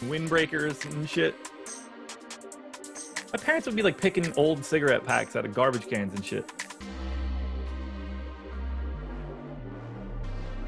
windbreakers and shit. My parents would be like picking old cigarette packs out of garbage cans and shit.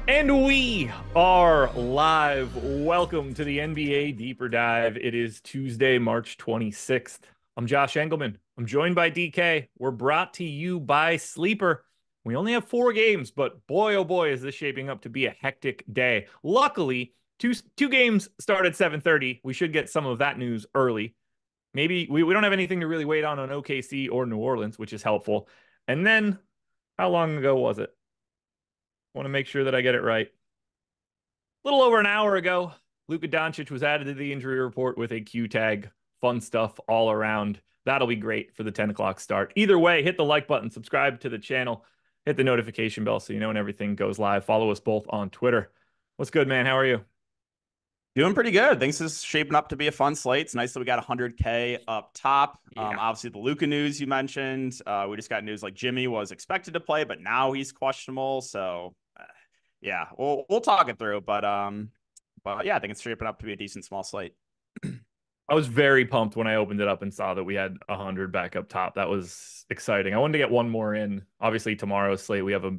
And we are live. Welcome to the NBA Deeper Dive. It is Tuesday, March 26th. I'm Josh Engleman. I'm joined by DK. We're brought to you by Sleeper. We only have 4 games, but boy, oh boy, is this shaping up to be a hectic day. Luckily, two games start at 7:30. We should get some of that news early. Maybe we don't have anything to really wait on OKC or New Orleans, which is helpful. And then, how long ago was it? I want to make sure that I get it right. A little over an hour ago, Luka Doncic was added to the injury report with a Q tag. Fun stuff all around. That'll be great for the 10 o'clock start. Either way, hit the like button, subscribe to the channel, hit the notification bell so you know when everything goes live. Follow us both on Twitter. What's good, man? How are you? Doing pretty good. Things is shaping up to be a fun slate. It's nice that we got 100K up top. Yeah. Obviously, the Luka news you mentioned. We just got news like Jimmy was expected to play, but now he's questionable. So, yeah, we'll talk it through. But yeah, I think it's shaping up to be a decent small slate. I was very pumped when I opened it up and saw that we had 100 back up top. That was exciting. I wanted to get one more in. Obviously, tomorrow's slate, we have a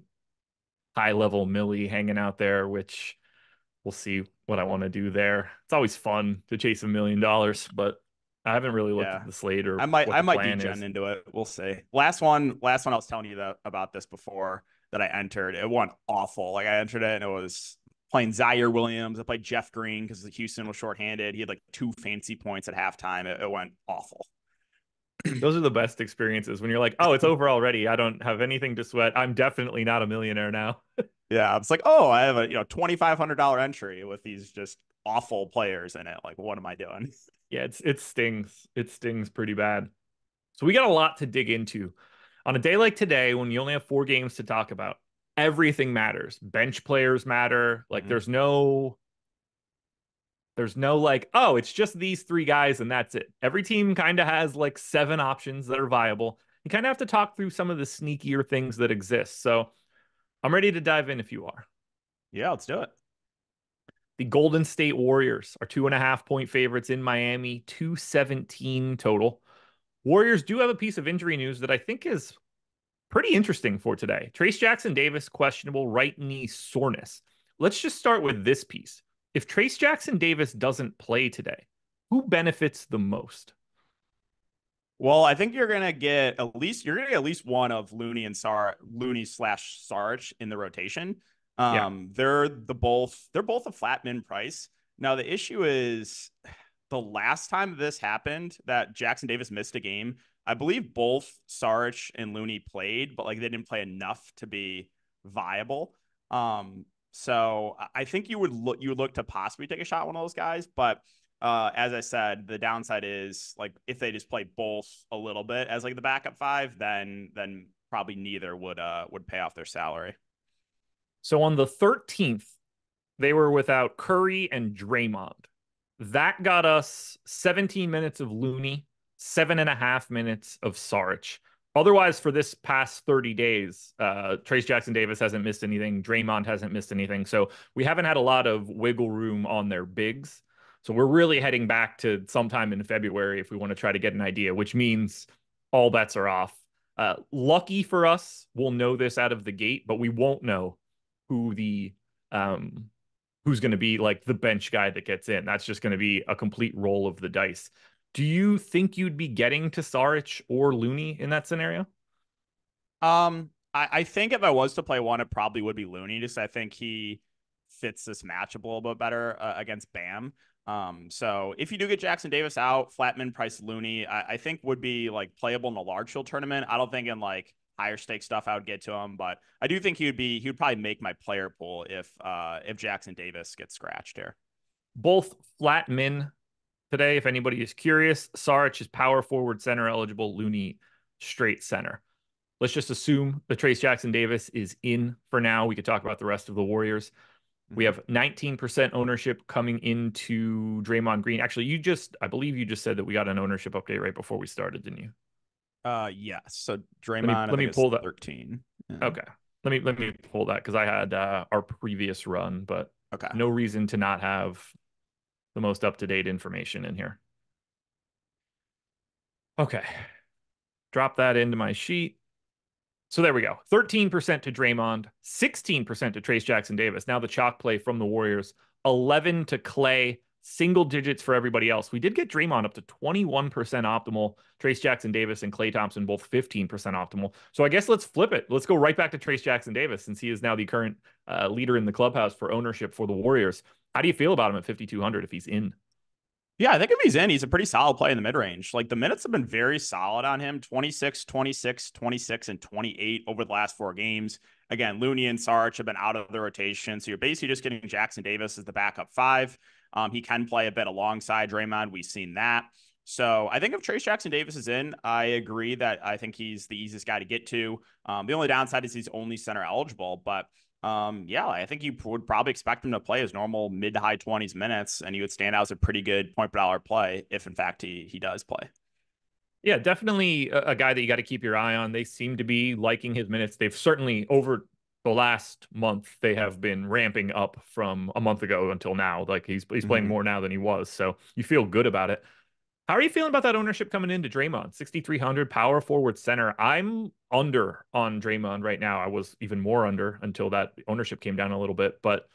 high-level Millie hanging out there, which we'll see what I want to do there. It's always fun to chase $1 million, but I haven't really looked at the slate or I might what the plan degen is. into it. We'll see. Last one I was telling you about this before that I entered. It went awful. Like I entered it and it was playing Zaire Williams. I played Jeff Green because Houston was shorthanded. He had like 2 fancy points at halftime. It went awful. Those are the best experiences when you're like, oh, it's over already. I don't have anything to sweat. I'm definitely not a millionaire now. Yeah, it's like, oh, I have a $2,500 entry with these just awful players in it. Like, what am I doing? Yeah, it stings. It stings pretty bad. So we got a lot to dig into. On a day like today, when you only have 4 games to talk about, everything matters. Bench players matter. Like there's no like, oh, it's just these 3 guys and that's it. Every team kind of has like 7 options that are viable. You kind of have to talk through some of the sneakier things that exist. So I'm ready to dive in if you are. Yeah, let's do it. The Golden State Warriors are 2.5-point favorites in Miami, 217 total. Warriors do have a piece of injury news that I think is pretty interesting for today. Trayce Jackson-Davis, questionable right knee soreness. Let's just start with this piece. If Trayce Jackson-Davis doesn't play today, who benefits the most? Well, I think you're gonna get at least one of Looney slash Sarge in the rotation. Yeah. They're both a flat min price. Now the issue is the last time this happened that Jackson Davis missed a game, I believe both Sarge and Looney played, but like they didn't play enough to be viable. So I think you would look to possibly take a shot at one of those guys, but as I said, the downside is like if they just play both a little bit as like the backup 5, then probably neither would pay off their salary. So on the 13th, they were without Curry and Draymond. That got us 17 minutes of Looney, 7.5 minutes of Saric. Otherwise, for this past 30 days, Trayce Jackson-Davis hasn't missed anything. Draymond hasn't missed anything. So we haven't had a lot of wiggle room on their bigs. So we're really heading back to sometime in February if we want to try to get an idea, which means all bets are off. Lucky for us, we'll know this out of the gate, but we won't know who the who's going to be like the bench guy that gets in. That's just going to be a complete roll of the dice. Do you think you'd be getting to Saric or Looney in that scenario? I think if I was to play one, it probably would be Looney. Just I think he fits this matchup a little bit better against Bam. So if you do get Jackson Davis out, Flatman price Looney, I think would be like playable in a large field tournament. I don't think in like higher stake stuff I would get to him, but I do think he would probably make my player pool if Jackson Davis gets scratched here. Both flat min today, if anybody is curious. Saric is power forward center eligible, Looney straight center. Let's just assume that Trayce Jackson-Davis is in for now. We could talk about the rest of the Warriors. We have 19% ownership coming into Draymond Green. Actually, I believe you just said that we got an ownership update right before we started, didn't you? Yes. So Draymond, let me pull that. 13. Yeah. Okay. Let me pull that because I had our previous run, but okay. No reason to not have the most up-to-date information in here. Okay. Drop that into my sheet. So there we go. 13% to Draymond, 16% to Trace Jackson Davis. Now the chalk play from the Warriors, 11 to Clay, single digits for everybody else. We did get Draymond up to 21% optimal. Trace Jackson Davis and Clay Thompson both 15% optimal. So I guess let's flip it. Let's go right back to Trace Jackson Davis since he is now the current leader in the clubhouse for ownership for the Warriors. How do you feel about him at 5,200 if he's in? Yeah, I think if he's in, he's a pretty solid play in the mid-range. Like the minutes have been very solid on him, 26, 26, 26, and 28 over the last 4 games. Again, Looney and Sarge have been out of the rotation. So you're basically just getting Jackson Davis as the backup 5. He can play a bit alongside Draymond. We've seen that. So I think if Trace Jackson Davis is in, I agree that I think he's the easiest guy to get to. The only downside is he's only center eligible, but yeah, I think you would probably expect him to play his normal mid to high 20s minutes, and he would stand out as a pretty good point per dollar play if, in fact, he does play. Yeah, definitely a guy that you got to keep your eye on. They seem to be liking his minutes. They've certainly, over the last month, they have been ramping up from a month ago until now. Like he's playing more now than he was. So you feel good about it. How are you feeling about that ownership coming into Draymond? 6,300 power forward center. I'm under on Draymond right now. I was even more under until that ownership came down a little bit. But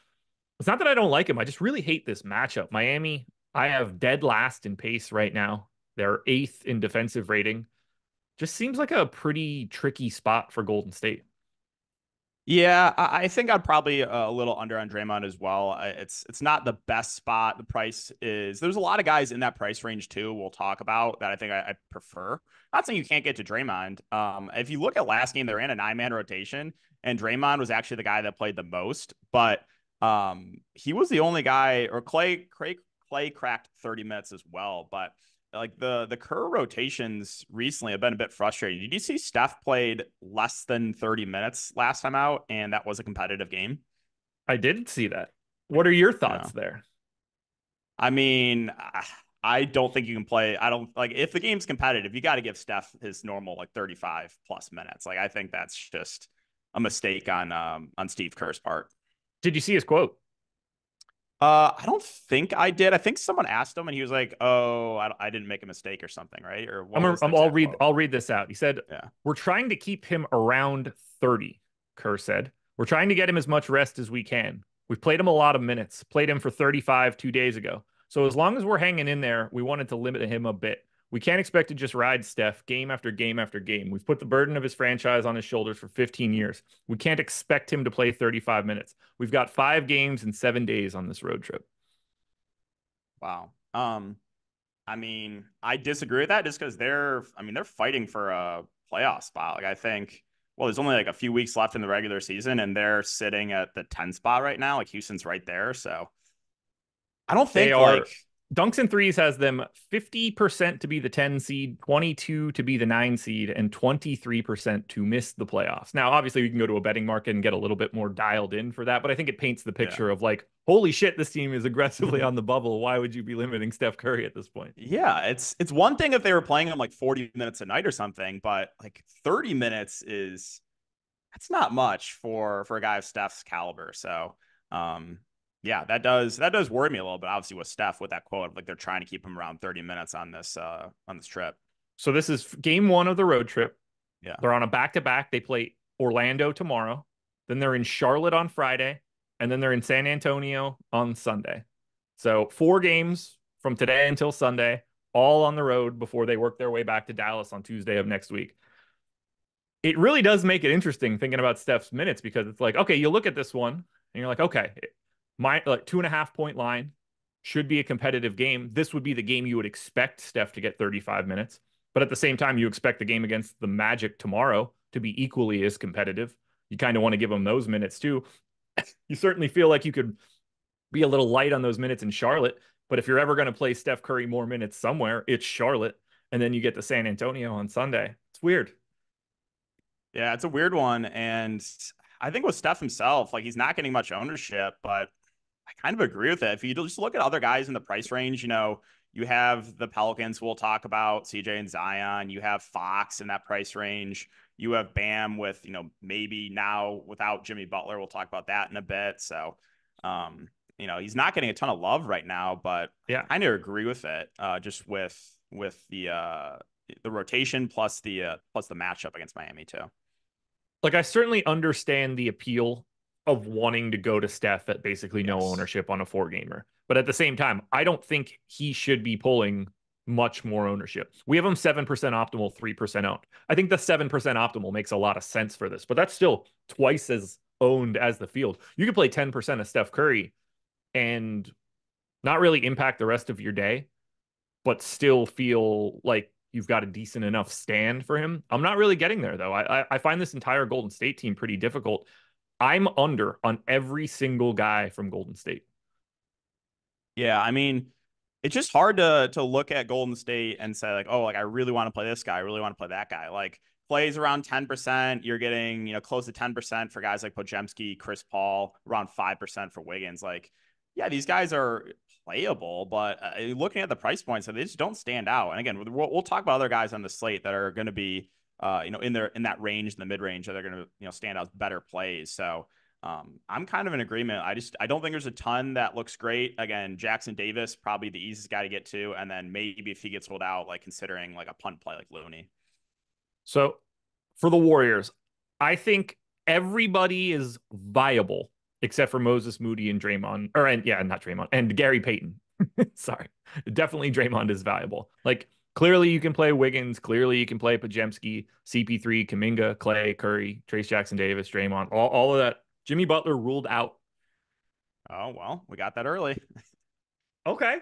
it's not that I don't like him. I just really hate this matchup. Miami, I have dead last in pace right now. They're eighth in defensive rating. Just seems like a pretty tricky spot for Golden State. Yeah, I think I'd probably a little under on Draymond as well. It's not the best spot. The price is there's a lot of guys in that price range too. We'll talk about that. I think I prefer. Not saying you can't get to Draymond. If you look at last game, they ran a 9-man rotation, and Draymond was actually the guy that played the most. But he was the only guy, or Clay cracked 30 minutes as well. But like the Kerr rotations recently have been a bit frustrating. Did you see Steph played less than 30 minutes last time out, and that was a competitive game? I did see that. What are your Yeah. thoughts there? I mean, I don't think you can play. I don't like if the game's competitive, you got to give Steph his normal like 35 plus minutes. Like I think that's just a mistake on Steve Kerr's part. Did you see his quote? I don't think I did. I think someone asked him, and he was like, "Oh, I didn't make a mistake or something, right?" Or what was the I'll exact read quote? I'll read this out. He said, Yeah. "We're trying to keep him around 30." Kerr said, "We're trying to get him as much rest as we can. We've played him a lot of minutes. Played him for 35 2 days ago. So as long as we're hanging in there, we wanted to limit him a bit. We can't expect to just ride Steph game after game after game. We've put the burden of his franchise on his shoulders for 15 years. We can't expect him to play 35 minutes. We've got 5 games in 7 days on this road trip." Wow. I mean, I disagree with that just because they're fighting for a playoff spot. Like I think, well, there's only like a few weeks left in the regular season, and they're sitting at the 10 spot right now. Like Houston's right there, so I don't They think are like Dunks and threes has them 50% to be the 10 seed, 22 to be the 9 seed, and 23% to miss the playoffs. Now, obviously, we can go to a betting market and get a little bit more dialed in for that, but I think it paints the yeah. picture of like, holy shit, this team is aggressively on the bubble. Why would you be limiting Steph Curry at this point? Yeah, it's one thing if they were playing him like 40 minutes a night or something, but like 30 minutes is that's not much for a guy of Steph's caliber. So, yeah, that does worry me a little bit. Obviously, with Steph, with that quote, like they're trying to keep him around 30 minutes on this trip. So this is game one of the road trip. Yeah, They're on a back-to-back. They play Orlando tomorrow. Then they're in Charlotte on Friday. And then they're in San Antonio on Sunday. So 4 games from today until Sunday, all on the road before they work their way back to Dallas on Tuesday of next week. It really does make it interesting thinking about Steph's minutes because it's like, okay, you look at this one and you're like, okay, my like 2.5 point line should be a competitive game. This would be the game you would expect Steph to get 35 minutes. But at the same time, you expect the game against the Magic tomorrow to be equally as competitive. You kind of want to give them those minutes too. You certainly feel like you could be a little light on those minutes in Charlotte. But if you're ever going to play Steph Curry more minutes somewhere, it's Charlotte. And then you get to San Antonio on Sunday. It's weird. yeah, it's a weird one, and I think with Steph himself, like he's not getting much ownership, but I kind of agree with it. If you just look at other guys in the price range, you have the Pelicans we'll talk about, CJ and Zion. You have Fox in that price range. You have Bam with, maybe now without Jimmy Butler. We'll talk about that in a bit. So he's not getting a ton of love right now, but Yeah. I kind of agree with it. Just with the rotation plus the matchup against Miami too. Like I certainly understand the appeal of wanting to go to Steph at basically no Yes. ownership on a four gamer. But at the same time, I don't think he should be pulling much more ownership. We have him 7% optimal, 3% owned. I think the 7% optimal makes a lot of sense for this, but that's still twice as owned as the field. You could play 10% of Steph Curry and not really impact the rest of your day, but still feel like you've got a decent enough stand for him. I'm not really getting there though. I find this entire Golden State team pretty difficult. I'm under on every single guy from Golden State. Yeah, I mean, it's just hard to look at Golden State and say like, oh, like I really want to play this guy, I really want to play that guy. Like plays around 10%, you're getting, close to 10% for guys like Podziemski, Chris Paul, around 5% for Wiggins. Like, yeah, these guys are playable, but looking at the price points, they just don't stand out. And again, we'll talk about other guys on the slate that are going to be, in that range, in the mid range, that are going to, stand out better plays. So I'm kind of in agreement. I don't think there's a ton that looks great. Again, Jackson Davis, probably the easiest guy to get to. And then maybe if he gets rolled out, like considering like a punt play like Looney. So for the Warriors, I think everybody is viable except for Moses Moody and Draymond, and yeah, not Draymond, and Gary Payton. Sorry. Definitely Draymond is valuable. Like clearly you can play Wiggins, clearly you can play Podziemski, CP3, Kuminga, Clay, Curry, Trace Jackson Davis, Draymond, all of that. Jimmy Butler ruled out. Oh, well, we got that early. Okay.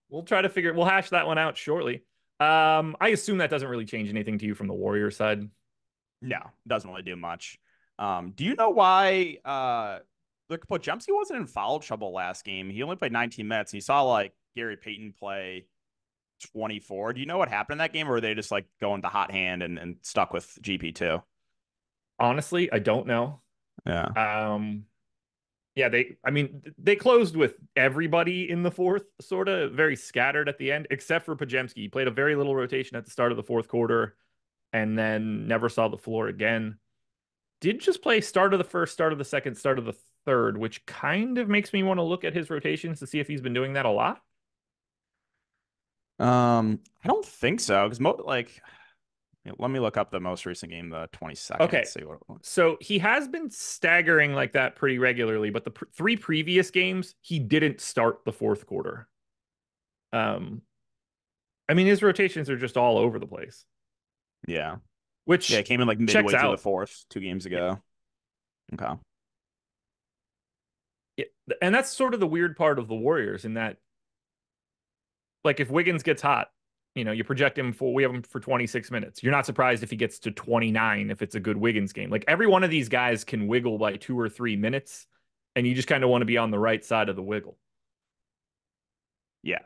We'll hash that one out shortly. I assume that doesn't really change anything to you from the Warrior side. No, doesn't really do much. Do you know why look, Podziemski wasn't in foul trouble last game? He only played 19 minutes and you saw like Gary Payton play 24. Do you know what happened in that game, or were they just like going the hot hand and stuck with GP2? Honestly, I don't know. Yeah. Yeah, they closed with everybody in the fourth, sort of very scattered at the end, except for Podziemski. He played a very little rotation at the start of the fourth quarter and then never saw the floor again. Did just play start of the first, start of the second, start of the third, which kind of makes me want to look at his rotations to see if he's been doing that a lot. I don't think so because let me look up the most recent game, the 22nd. Okay. See what it was. So he has been staggering like that pretty regularly, but the three previous games, he didn't start the fourth quarter. Um, I mean, his rotations are just all over the place, Yeah. Yeah, which it came in like checks midway through the out. fourth 2 games Yeah. ago. Okay. Yeah. And that's sort of the weird part of the Warriors in that, like, if Wiggins gets hot, you project him we have him for 26 minutes. You're not surprised if he gets to 29 if it's a good Wiggins game. Like, every one of these guys can wiggle by 2 or 3 minutes, and you just kind of want to be on the right side of the wiggle. Yeah.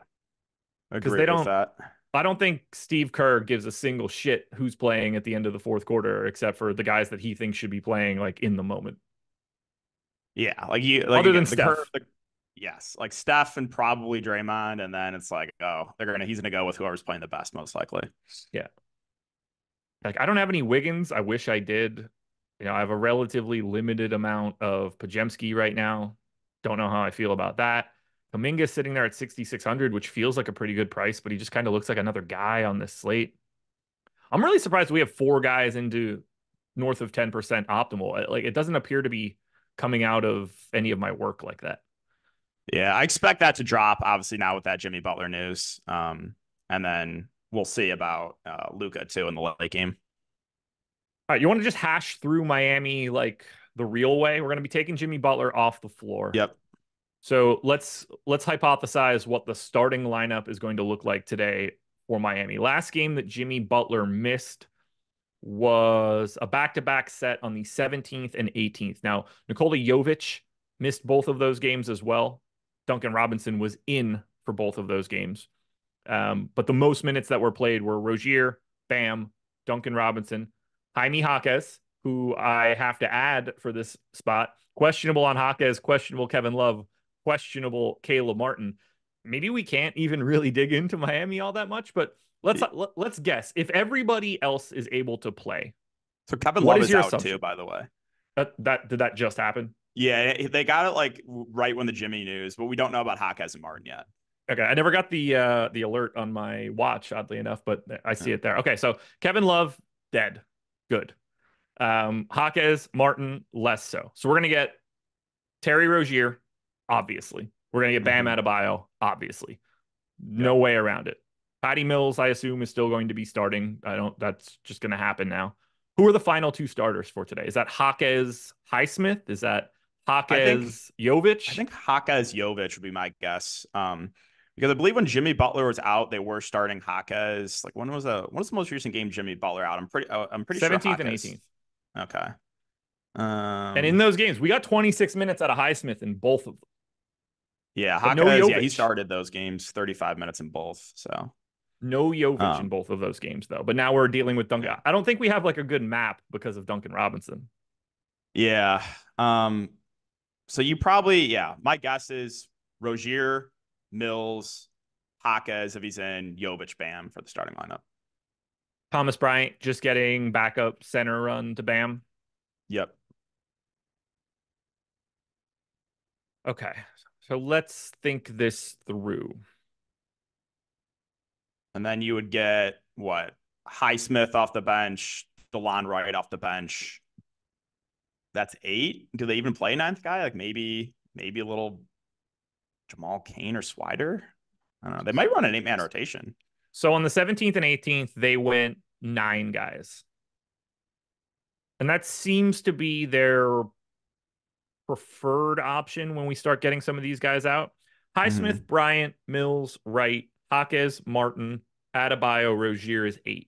Because Agree with that. I don't think Steve Kerr gives a single shit who's playing at the end of the fourth quarter, except for the guys that he thinks should be playing like in the moment. Yeah, like Other than again, the curve. Steph. Yes, like Steph and probably Draymond, and then it's like, oh, he's gonna go with whoever's playing the best, most likely. Yeah. Like, I don't have any Wiggins. I wish I did. I have a relatively limited amount of Podziemski right now. Don't know how I feel about that. Kuminga sitting there at 6,600, which feels like a pretty good price, but he just kind of looks like another guy on this slate. I'm really surprised we have four guys into north of 10% optimal. Like, it doesn't appear to be coming out of any of my work like that. Yeah, I expect that to drop, obviously now with that Jimmy Butler news. And then we'll see about Luka too in the late game. All right, you want to just hash through Miami like the real way? We're going to be taking Jimmy Butler off the floor. Yep. So let's hypothesize what the starting lineup is going to look like today for Miami. Last game that Jimmy Butler missed was a back-to-back set on the 17th and 18th. Now, Nikola Jovic missed both of those games as well. Duncan Robinson was in for both of those games. But the most minutes that were played were Rozier, Bam, Duncan Robinson, Jaime Jaquez, who I have to add for this spot. Questionable on Jaquez, questionable Kevin Love, questionable Caleb Martin. Maybe we can't even really dig into Miami all that much, but let's guess. If everybody else is able to play, So Kevin what Love is is your out assumption? too, by the way. Did that just happen? Yeah, they got it like right when the Jimmy news, but we don't know about Jaquez and Martin yet. Okay, I never got the alert on my watch, oddly enough, but I see it there. Okay, so Kevin Love dead, good. Jaquez, Martin less so. So we're gonna get Terry Rozier, obviously. We're gonna get Bam Mm-hmm. Adebayo, obviously. Yep. No way around it. Patty Mills, I assume, is still going to be starting. I don't. That's just gonna happen now. Who are the final two starters for today? Is that Jaquez Highsmith? Is that I think Jaquez I Jovic? think Jaquez Jovic would be my guess. Because I believe when Jimmy Butler was out, they were starting Jaquez. Like when was the most recent game Jimmy Butler out? I'm pretty sure 17th and Jaquez. 18th. Okay. And in Um, those games, we got 26 minutes out of Highsmith in both of them, yeah, but no Jaquez, yeah, he Jovic. started those games 35 minutes in both. So, No Jovic in um, both of those games, though. But now we're dealing with Duncan. yeah. I don't think we have like a good map because of Duncan Robinson. Yeah. Um, so you probably, yeah, my guess is Rozier, Mills, Jaquez if he's in, Jovic, Bam for the starting lineup. Thomas Bryant just getting backup center run to Bam. Yep. Okay. So let's think this through. And then you would get what? Highsmith off the bench, DeLon Wright off the bench. That's eight. Do they even play ninth guy? Like maybe a little Jamal Cain or Swider. I don't know. They might run an 8-man rotation. So on the 17th and 18th, they went nine guys. And that seems to be their preferred option when we start getting some of these guys out. Mm-hmm. Highsmith, Bryant, Mills, Wright, Jaquez, Martin, Adebayo, Rozier is eight.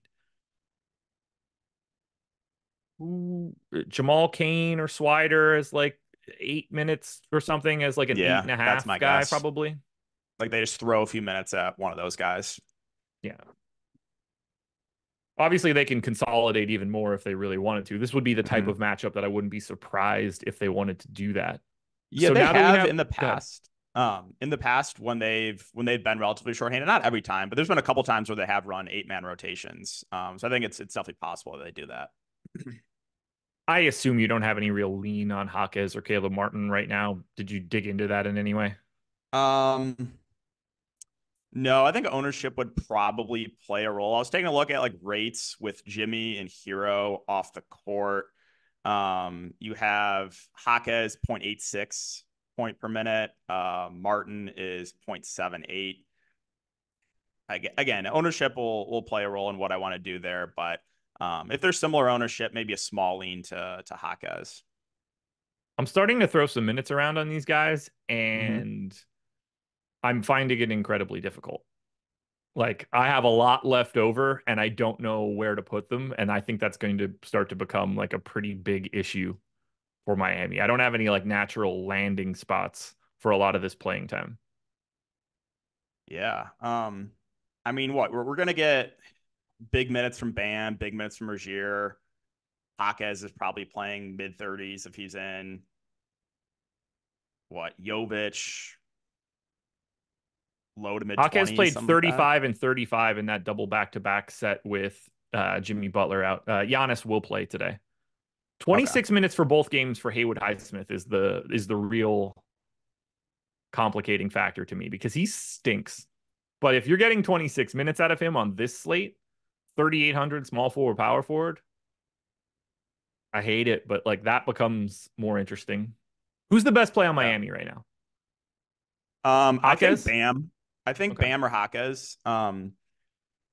Ooh, Jamal Cain or Swider is like 8 minutes or something as like an eight Yeah, and a that's half my guy, guess. probably. Like they just throw a few minutes at one of those guys. Yeah. Obviously, they can consolidate even more if they really wanted to. This would be the type of Mm-hmm. matchup that I wouldn't be surprised if they wanted to do that. Yeah, So they now that we have have, in the go ahead. past. In the past when they've been relatively shorthanded, not every time, but there's been a couple times where they have run 8-man rotations. So I think it's definitely possible that they do that. I assume you don't have any real lean on Jaquez or Caleb Martin right now. Did you dig into that in any way? Um, no, I think ownership would probably play a role. I was taking a look at like rates with Jimmy and Hero off the court. You have Jaquez 0.86 point per minute. Martin is 0.78. Again, ownership will play a role in what I want to do there, but if there's similar ownership, maybe a small lean to Jaquez. I'm starting to throw some minutes around on these guys, Mm-hmm. and I'm finding it incredibly difficult. Like I have a lot left over and I don't know where to put them. And I think that's going to start to become like a pretty big issue for Miami. I don't have any like natural landing spots for a lot of this playing time. Yeah. I mean, what we're gonna get big minutes from Bam, big minutes from Rozier. Jaquez is probably playing mid 30s if he's in. What Jovic, low to mid Jaquez 20s, played something like that. 35 and 35 in that double back-to-back set with Jimmy Butler out. Giannis will play today. Okay. 26 minutes for both games for Haywood Highsmith is the real complicating factor to me because he stinks. But if you're getting 26 minutes out of him on this slate, 3,800 small forward, power forward, I hate it, but like that becomes more interesting. Who's the best play on Yeah. Miami right now? I think Jaquez? Bam. I think Okay. Bam or Jaquez.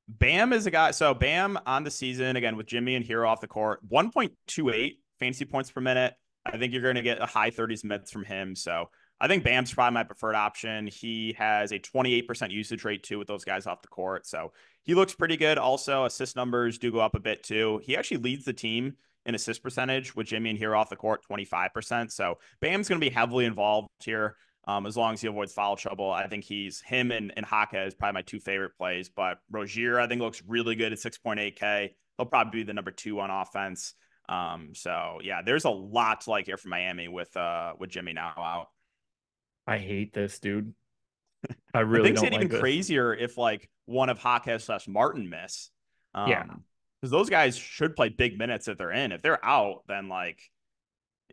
Bam is a guy. So Bam on the season again with Jimmy and Hero off the court, 1.28 fantasy points per minute. I think you're going to get a high 30s minutes from him. So I think Bam's probably my preferred option. He has a 28% usage rate too with those guys off the court. So he looks pretty good. Also, assist numbers do go up a bit too. He actually leads the team in assist percentage with Jimmy and Hero off the court, 25%. So Bam's going to be heavily involved here. As long as he avoids foul trouble, I think him and Haka is probably my two favorite plays. But Rozier, I think, looks really good at 6.8K. He'll probably be the number two on offense. So yeah, there's a lot to like here from Miami with Jimmy now out. I hate this, dude. I And really things don't get like even this. crazier if like one of Hawkes / Martin miss. Yeah. Because those guys should play big minutes if they're in. If they're out, then like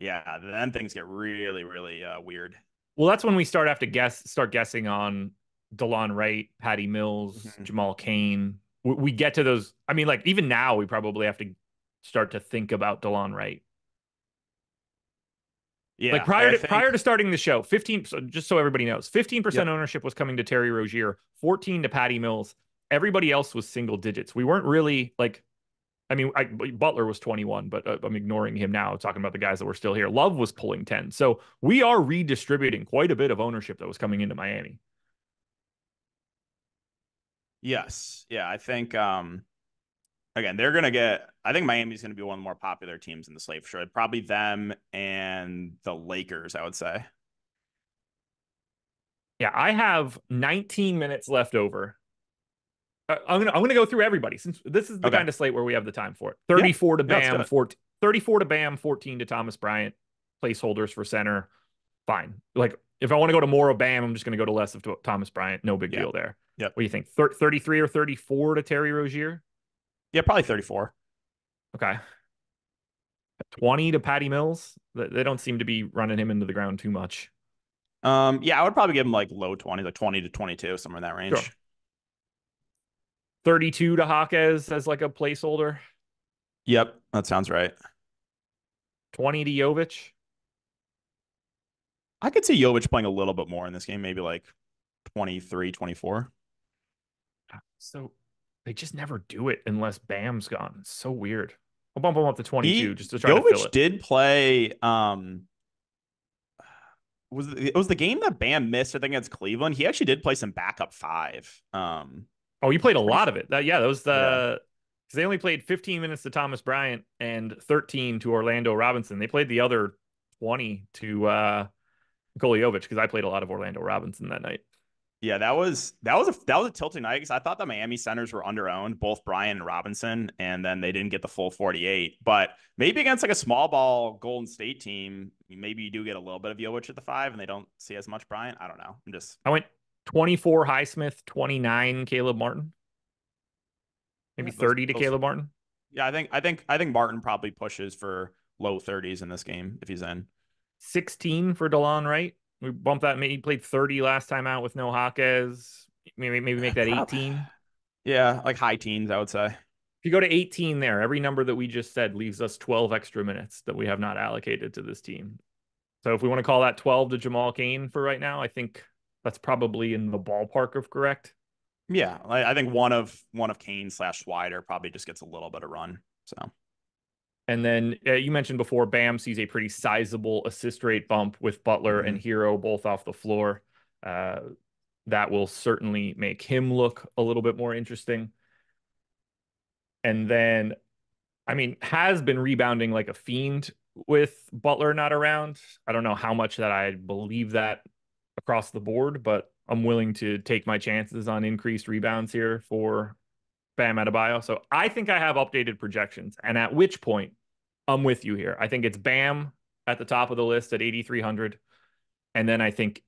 Yeah, then things get really, really weird. Well, that's when we start guessing on DeLon Wright, Patty Mills, Mhm. Jamal Cain. We get to those. I mean, like even now, we probably have to start to think about DeLon Wright. Like Yeah, I think. prior to starting the show, 15, so just so everybody knows, 15% Yep. ownership was coming to Terry Rozier, 14 to Patty Mills. Everybody else was single digits. We weren't really like, I mean, Butler was 21, but I'm ignoring him now, talking about the guys that were still here. Love was pulling 10. So we are redistributing quite a bit of ownership that was coming into Miami. Yes. Yeah, I think. Again, they're gonna get. I think Miami's gonna be one of the more popular teams in the slate for sure. Probably them and the Lakers, I would say. Yeah, I have 19 minutes left over. I'm gonna go through everybody since this is the Okay. kind of slate where we have the time for it. Yeah. 34 to Yeah. Let's do Bam, it. 14, 34 to Bam, 14 to Thomas Bryant. Placeholders for center. Fine. Like if I want to go to more of Bam, I'm just gonna go to less of Thomas Bryant. No big Yeah. deal there. Yep. What do you think? 33 or 34 to Terry Rozier? Yeah. Probably 34. Okay. 20 to Patty Mills. They don't seem to be running him into the ground too much. Yeah, I would probably give them like low 20, like 20 to 22, somewhere in that Sure. range. 32 to Hawkes as like a placeholder. Yep. That sounds right. 20 to Jovic. I could see Jovic playing a little bit more in this game, maybe like 23, 24. So they just never do it unless Bam's gone. It's so weird. I'll bump him up to 22 He just to try to fill Jovic it. did play it was the game that Bam missed, I think against Cleveland. He actually did play some backup five. Oh, you played a Pretty lot of it. Yeah, that was yeah. because they only played 15 minutes to Thomas Bryant and 13 to Orlando Robinson. They played the other 20 to Nikola Jovic because I played a lot of Orlando Robinson that night. Yeah, that was a tilting night because I thought the Miami centers were underowned, both Bryant and Robinson, and then they didn't get the full 48. But maybe against like a small ball Golden State team, maybe you do get a little bit of Jovic at the five, and they don't see as much Bryant. I don't know. I'm just I went 24 Highsmith, 29 Caleb Martin, maybe yeah, 30 to those Caleb Martin. yeah. I think Martin probably pushes for low 30s in this game if he's in. 16 for DeLon Wright. We bumped that. He played 30 last time out with no Hawkes. Maybe make that Prob 18. Yeah, like high teens, I would say. If you go to 18 there, every number that we just said leaves us 12 extra minutes that we have not allocated to this team. So if we want to call that 12 to Jamal Cain for right now, I think that's probably in the ballpark of correct. Yeah, I think one of Kane slash Swider probably just gets a little bit of run. So And then you mentioned before, Bam sees a pretty sizable assist rate bump with Butler and mhm. Hero both off the floor. That will certainly make him look a little bit more interesting. And then, I mean, has been rebounding like a fiend with Butler not around. I don't know how much that I believe that across the board, but I'm willing to take my chances on increased rebounds here for Bam Adebayo. So I think I have updated projections, and at which point I'm with you here. I think it's Bam at the top of the list at 8,300, and then I think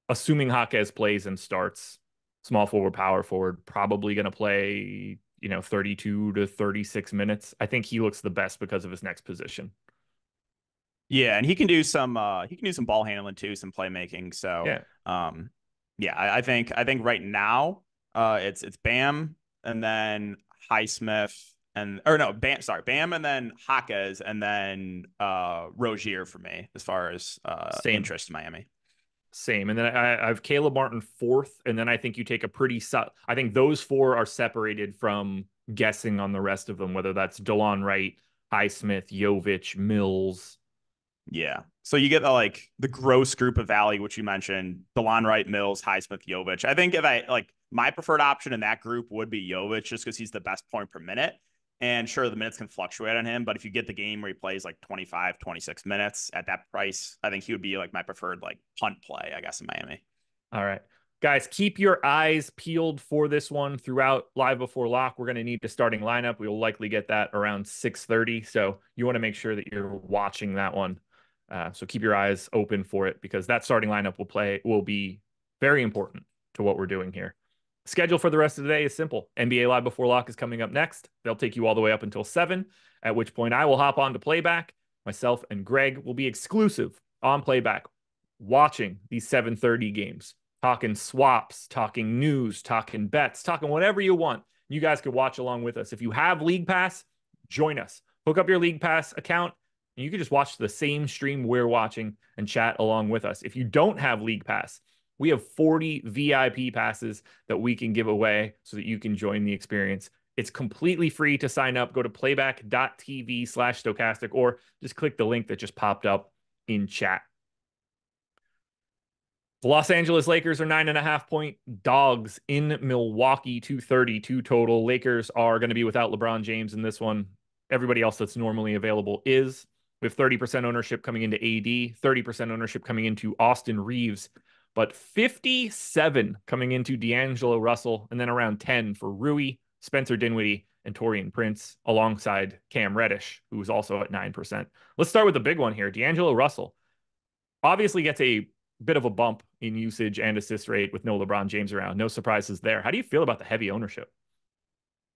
assuming Jaquez plays and starts, small forward, power forward, probably going to play 32 to 36 minutes. I think he looks the best because of his next position. Yeah, and he can do some ball handling too, some playmaking. So Yeah, yeah, I think right now it's Bam and then Highsmith and or no Bam sorry Bam and then Jaquez and then Rozier for me as far as same. interest in Miami. Same. And then I have Caleb Martin fourth. And then I think you take a I think those four are separated from guessing on the rest of them, whether that's DeLon Wright, Highsmith, Jovic, Mills. Yeah. So you get the gross group of value, which you mentioned, DeLon Wright, Mills, Highsmith, Jovic. I think if I like my preferred option in that group would be Jovic just because he's the best point per minute. And sure, the minutes can fluctuate on him, but if you get the game where he plays like 25, 26 minutes at that price, I think he would be like my preferred like punt play, I guess, in Miami. All right. Guys, keep your eyes peeled for this one throughout live before lock. We're going to need the starting lineup. We will likely get that around 6:30. So you want to make sure that you're watching that one. So keep your eyes open for it because that starting lineup will be very important to what we're doing here. Schedule for the rest of the day is simple. NBA Live Before Lock is coming up next. They'll take you all the way up until 7, at which point I will hop on to playback. myself, and Greg will be exclusive on playback, watching these 7:30 games, talking swaps, talking news, talking bets, talking whatever you want. You guys could watch along with us. If you have League Pass, join us. Hook up your League Pass account, and you can just watch the same stream we're watching and chat along with us. If you don't have League Pass, we have 40 VIP passes that we can give away so that you can join the experience. It's completely free to sign up. Go to playback.tv/stochastic or just click the link that just popped up in chat. The Los Angeles Lakers are 9.5-point dogs in Milwaukee, 232 total. Lakers are going to be without LeBron James in this one. Everybody else that's normally available is. We have 30% ownership coming into AD, 30% ownership coming into Austin Reeves, but 57 coming into D'Angelo Russell, and then around 10 for Rui, Spencer Dinwiddie, and Taurean Prince, alongside Cam Reddish, who's also at 9%. Let's start with the big one here. D'Angelo Russell obviously gets a bit of a bump in usage and assist rate with no LeBron James around. No surprises there. How do you feel about the heavy ownership?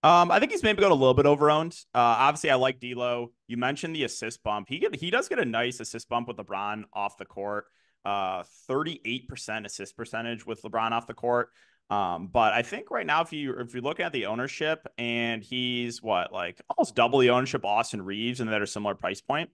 I think he's maybe got a little bit over-owned. Obviously, I like D'Lo. You mentioned the assist bump. He does get a nice assist bump with LeBron off the court. 38% assist percentage with LeBron off the court. But I think right now, if you look at the ownership, and he's like almost double the ownership Austin Reeves, and they're a similar price point.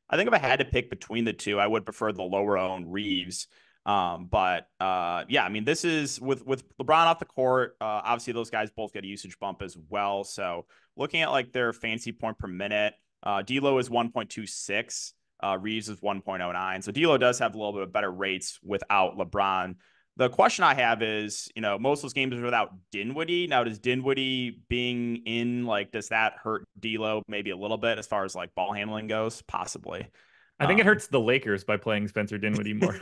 I think if I had to pick between the two, I would prefer the lower owned Reeves. Yeah, I mean, this is with LeBron off the court. Obviously, those guys both get a usage bump as well. So looking at like their fantasy point per minute, D'Lo is 1.26. Reeves is 1.09. So D'Lo does have a little bit of better rates without LeBron. The question I have is, most of those games are without Dinwiddie. Now, does Dinwiddie being in, does that hurt D'Lo maybe a little bit as far as like ball handling goes? Possibly. I think it hurts the Lakers by playing Spencer Dinwiddie more.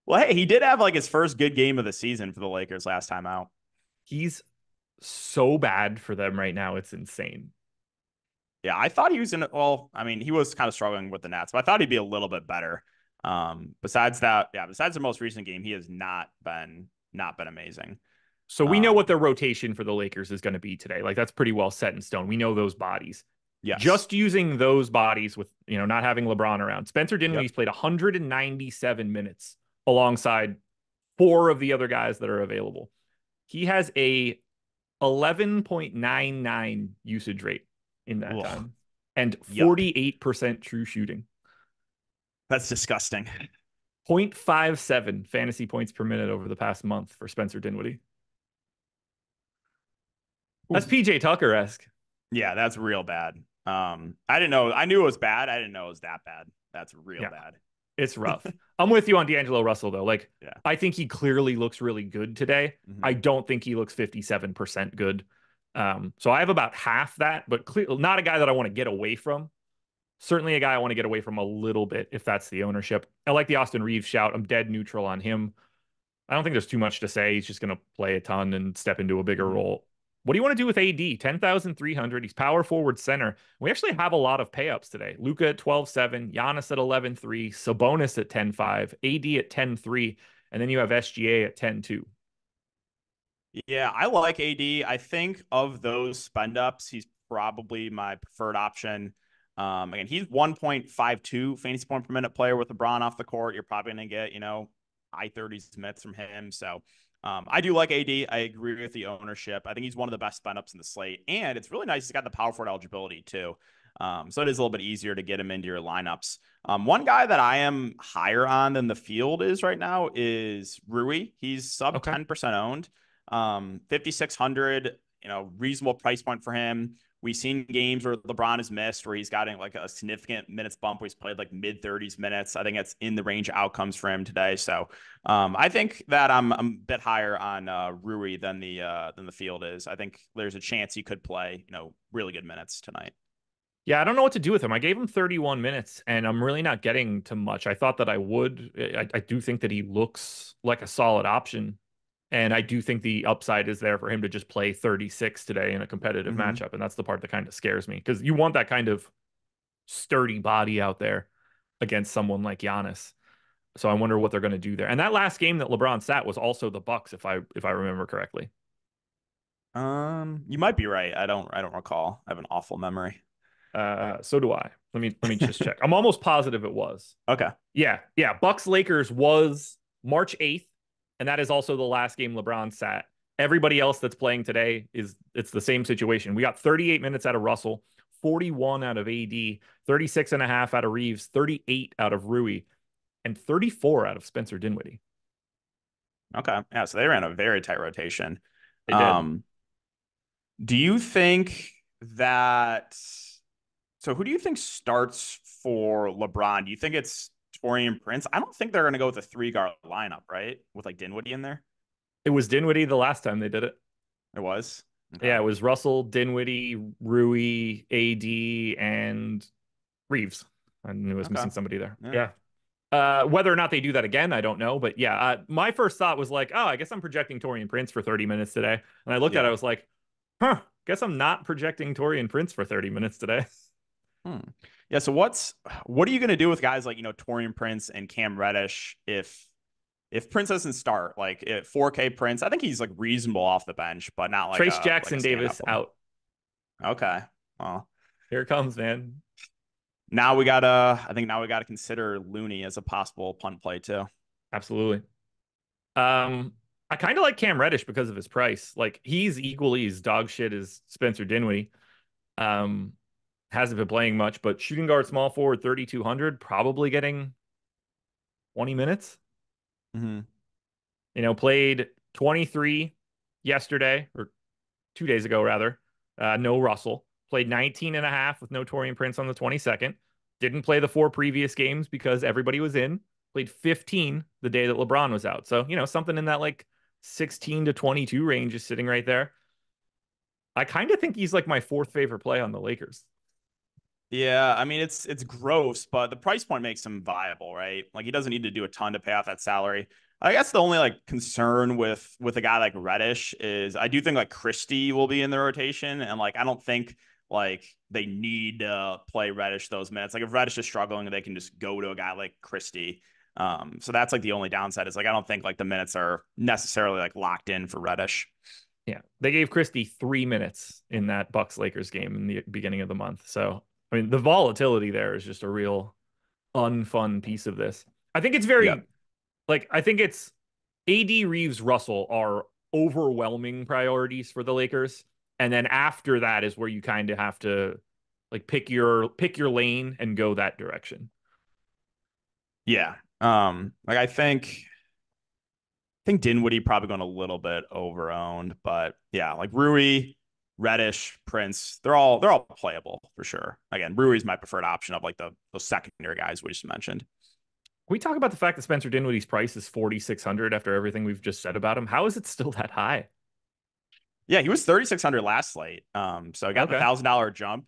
Well, hey, he did have like his first good game of the season for the Lakers last time out. He's so bad for them right now. It's insane. Yeah, I thought he was well, I mean, he was kind of struggling with the Nets, but I thought he'd be a little bit better. Besides that, besides the most recent game, he has not been amazing. So we know what the rotation for the Lakers is going to be today. Like, that's pretty well set in stone. We know those bodies. Yes. Just using those bodies with, not having LeBron around. Spencer Dinwiddie's played 197 minutes alongside 4 of the other guys that are available. He has a 11.99 usage rate in that time and 48% true shooting. That's disgusting. 0.57 fantasy points per minute over the past month for Spencer Dinwiddie. That's PJ Tucker-esque. Yeah, that's real bad. I didn't know. I knew it was bad. I didn't know it was that bad. That's real bad. It's rough. I'm with you on D'Angelo Russell, though. I think he clearly looks really good today. I don't think he looks 57% good. So I have about half that, but not a guy that I want to get away from. Certainly a guy I want to get away from a little bit if that's the ownership. I like the Austin Reeves shout. I'm dead neutral on him. I don't think there's too much to say. He's just going to play a ton and step into a bigger role. What do you want to do with AD? 10,300. He's power forward center. We actually have a lot of payups today. Luka at 12.7, Giannis at 11.3, Sabonis at 10.5, AD at 10.3, and then you have SGA at 10.2. Yeah, I like AD. I think of those spend ups, he's probably my preferred option. Again, he's 1.52 fantasy point per minute player with LeBron off the court. You're probably going to get, high 30s minutes from him. So I do like AD. I agree with the ownership. I think he's one of the best spend ups in the slate. And it's really nice. He's got the power forward eligibility too. So it is a little bit eeasier to get him into your lineups. One guy that I am higher on than the field is right now is Rui. He's sub 10% owned. 5,600, reasonable price point for him. We've seen games where LeBron has missed, where he's gotten like a significant minutes bump where he's played like mid 30s minutes. I think that's in the range of outcomes for him today. So I think that I'm a bit higher on Rui than the field is. I think there's a chance he could play, really good minutes tonight. Yeah, I don't know what to do with him. I gave him 31 minutes, and I'm really not getting to much. I thought that I would. I do think that he looks like a solid option. And I do think the upside is there for him to just play 36 today in a competitive matchup. And that's the part that kind of scares me, because you want that kind of sturdy body out there against someone like Giannis. So I wonder what they're going to do there. And that last game that LeBron sat was also the Bucks, if I remember correctly. You might be right. I don't recall. I have an awful memory. So do I. Let me just check. I'm almost positive it was. Okay. Yeah. Bucks Lakers was March 8th, and that is also the last game LeBron sat. Everybody else that's playing today it's the same situation. We got 38 minutes out of Russell, 41 out of AD, 36 and a half out of Reeves, 38 out of Rui, and 34 out of Spencer Dinwiddie. Okay. Yeah. So they ran a very tight rotation. They did. Do you think that? So who do you think starts for LeBron? Do you think it's Taurean Prince? I don't think they're going to go with a 3 guard lineup, right? With like Dinwiddie in there. It was Dinwiddie the last time they did it. It was. Okay. Yeah, it was Russell, Dinwiddie, Rui, AD, and Reeves. I knew I was Okay. missing somebody there. Yeah. Yeah. Whether or not they do that again, I don't know. But yeah, my first thought was like, oh, I guess I'm projecting Taurean Prince for 30 minutes today. And I looked at it, I Yeah. was like, huh, guess I'm not projecting Taurean Prince for 30 minutes today. Hmm. Yeah. So what are you going to do with guys like, Taurean Prince and Cam Reddish if Prince doesn't start, like at 4K Prince? I think he's like reasonable off the bench, but not like Trace a Jackson standout Davis one. out. Okay. Well, Here it comes, man. I think now we gotta consider Looney as a possible punt play too. Absolutely. I kind of like Cam Reddish because of his price. Like he's equally as dog shit as Spencer Dinwiddie. Um, hasn't been playing much, but shooting guard, small forward, 3,200, probably getting 20 minutes. Mm-hmm. Played 23 yesterday or 2 days ago, rather. No Russell. Played 19 and a half with no Taurean Prince on the 22nd. Didn't play the 4 previous games because everybody was in. Played 15 the day that LeBron was out. So, something in that like 16 to 22 range is sitting right there. I kind of think he's like my fourth favorite play on the Lakers. Yeah, I mean it's gross, but the price point makes him viable, right? Like he doesn't need to do a ton to pay off that salary. I guess the only like concern with a guy like Reddish is I do think like Christie will be in the rotation, and like I don't think like they need to play Reddish those minutes. Like if Reddish is struggling, they can just go to a guy like Christie. So that's like the only downside is like I don't think like the minutes are necessarily like locked in for Reddish. Yeah. They gave Christie 3 minutes in that Bucks Lakers game in the beginning of the month. So, I mean, the volatility there is just a real unfun piece of this. I think it's Yep. I think it's AD, Reeves, Russell are overwhelming priorities for the Lakers. And then after that is where you kind of have to like pick your lane and go that direction. Yeah. Like I think Dinwiddie probably going a little bit over owned, but yeah, like Rui, Reddish, Prince, they're all playable for sure. Again, Rui's my preferred option of like those secondary guys we just mentioned. Can we talk about the fact that Spencer Dinwiddie's price is 4,600 after everything we've just said about him? How is it still that high? Yeah, he was 3,600 last slate. So I got the Okay. $1,000 jump.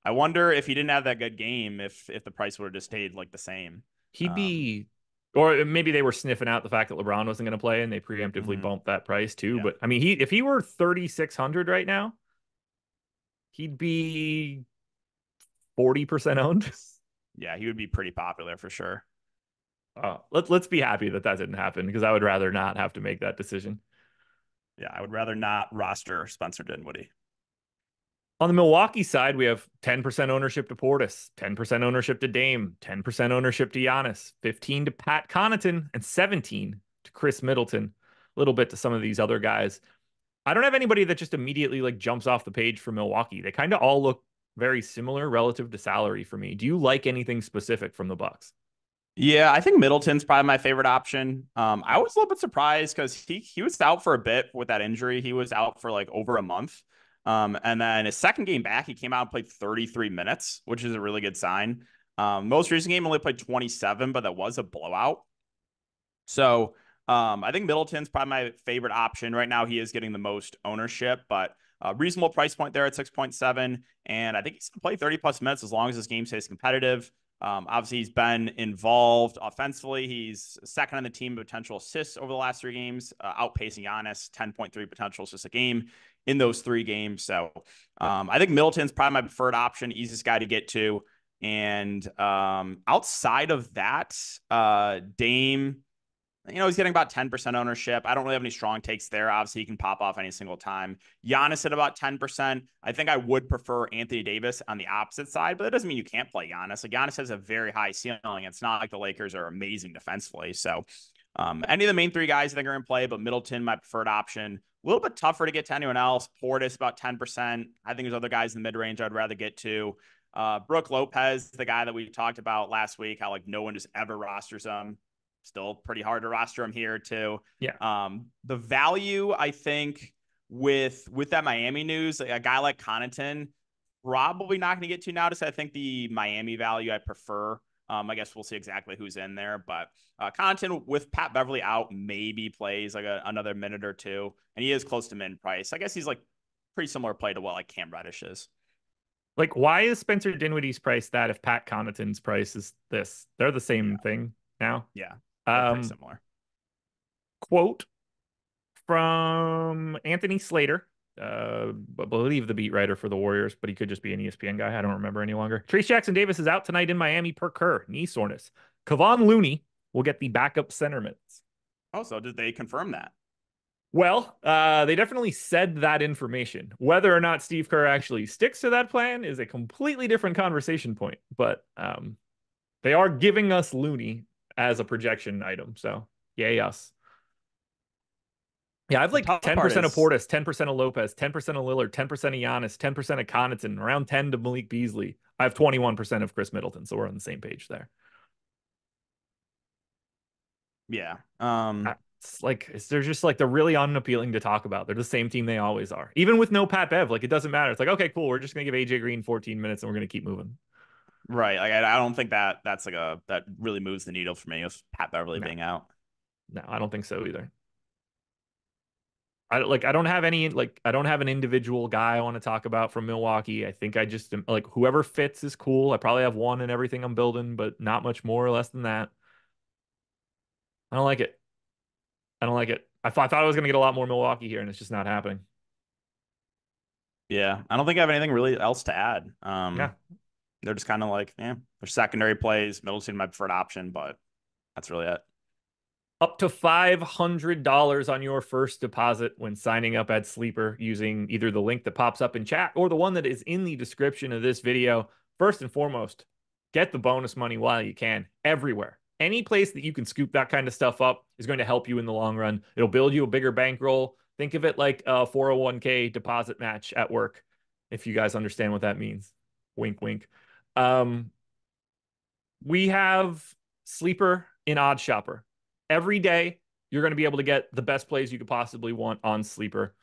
I wonder if he didn't have that good game, if the price would have just stayed like the same. He'd Um, be, or maybe they were sniffing out the fact that LeBron wasn't going to play and they preemptively mhm, bumped that price too. yeah, But I mean, if he were 3,600 right now, he'd be 40% owned. yeah, he would be pretty popular for sure. Let's be happy that that didn't happen because I would rather not have to make that decision. Yeah, I would rather not roster Spencer Dinwiddie. On the Milwaukee side, we have 10% ownership to Portis, 10% ownership to Dame, 10% ownership to Giannis, 15 to Pat Connaughton, and 17 to Chris Middleton. A little bit to some of these other guys. I don't have anybody that just immediately like jumps off the page for Milwaukee. They kind of all look very similar relative to salary for me. Do you like anything specific from the Bucks? Yeah, I think Middleton's probably my favorite option. I was a little bit surprised because he was out for a bit with that injury. He was out for like over a month. And then his second game back, he came out and played 33 minutes, which is a really good sign. Most recent game only played 27, but that was a blowout. So I think Middleton's probably my favorite option. Right now, he is getting the most ownership, but reasonable price point there at 6.7. And I think he's going to play 30 plus minutes as long as this game stays competitive. Obviously, he's been involved offensively. He's second on the team in potential assists over the last 3 games, outpacing Giannis, 10.3 potential assists a game in those 3 games. So I think Middleton's probably my preferred option, easiest guy to get to. And outside of that, Dame, He's getting about 10% ownership. I don't really have any strong takes there. Obviously, he can pop off any single time. Giannis at about 10%. I think I would prefer Anthony Davis on the opposite side, but that doesn't mean you can't play Giannis. Like, Giannis has a very high ceiling. It's not like the Lakers are amazing defensively. So, any of the main three guys I think are in play, but Middleton, my preferred option. A little bit tougher to get to anyone else. Portis, about 10%. I think there's other guys in the mid range I'd rather get to. Brooke Lopez, the guy that we talked about last week, how like no one just ever rosters him. Still pretty hard to roster him here too. Yeah. The value, I think, with that Miami news, a guy like Connaughton, probably not going to get to now. Just I think the Miami value I prefer. I guess we'll see exactly who's in there, but Connaughton with Pat Beverly out maybe plays like another minute or two, and he is close to min price. I guess he's like pretty similar play to what like Cam Reddish is. Like, why is Spencer Dinwiddie's price that if Pat Connaughton's price is this? They're the same Yeah, thing now. yeah, they're pretty Um, similar. Quote from Anthony Slater, I believe the beat writer for the Warriors, but he could just be an ESPN guy. I don't remember any longer. Trace Jackson Davis is out tonight in Miami per Kerr, knee soreness. Kevon Looney will get the backup center minutes. Oh, so did they confirm that? Well, they definitely said that information. Whether or not Steve Kerr actually sticks to that plan is a completely different conversation point. But they are giving us Looney as a projection item. So, yay us. Yeah, I've The like tough part 10% of is, Portis, 10% of Lopez, 10% of Lillard, 10% of Giannis, 10% of Connaughton, around 10 to Malik Beasley. I have 21% of Chris Middleton, so we're on the same page there. yeah. It's like they're just like they're really unappealing to talk about. They're the same team they always are. Even with no Pat Bev, like it doesn't matter. It's like, okay, cool. We're just gonna give AJ Green 14 minutes and we're gonna keep moving. Right. Like I don't think that's like that really moves the needle for me with Pat Beverly No, being out. no, I don't think so either. I don't have any like I don't have an individual guy I want to talk about from Milwaukee. I think I just like whoever fits is cool. I probably have one in everything I'm building, but not much more or less than that. I don't like it. I don't like it. I thought I was gonna get a lot more Milwaukee here, and it's just not happening. Yeah. I don't think I have anything really else to add. Yeah. They're just kind of like, yeah, they're secondary plays. Middleton my preferred option, but that's really it. Up to $500 on your first deposit when signing up at Sleeper using either the link that pops up in chat or the one that is in the description of this video. First and foremost, get the bonus money while you can everywhere. Any place that you can scoop that kind of stuff up is going to help you in the long run. It'll build you a bigger bankroll. Think of it like a 401k deposit match at work, if you guys understand what that means. Wink, wink. Um, we have Sleeper in Odd Shopper. Every day, you're going to be able to get the best plays you could possibly want on Sleeper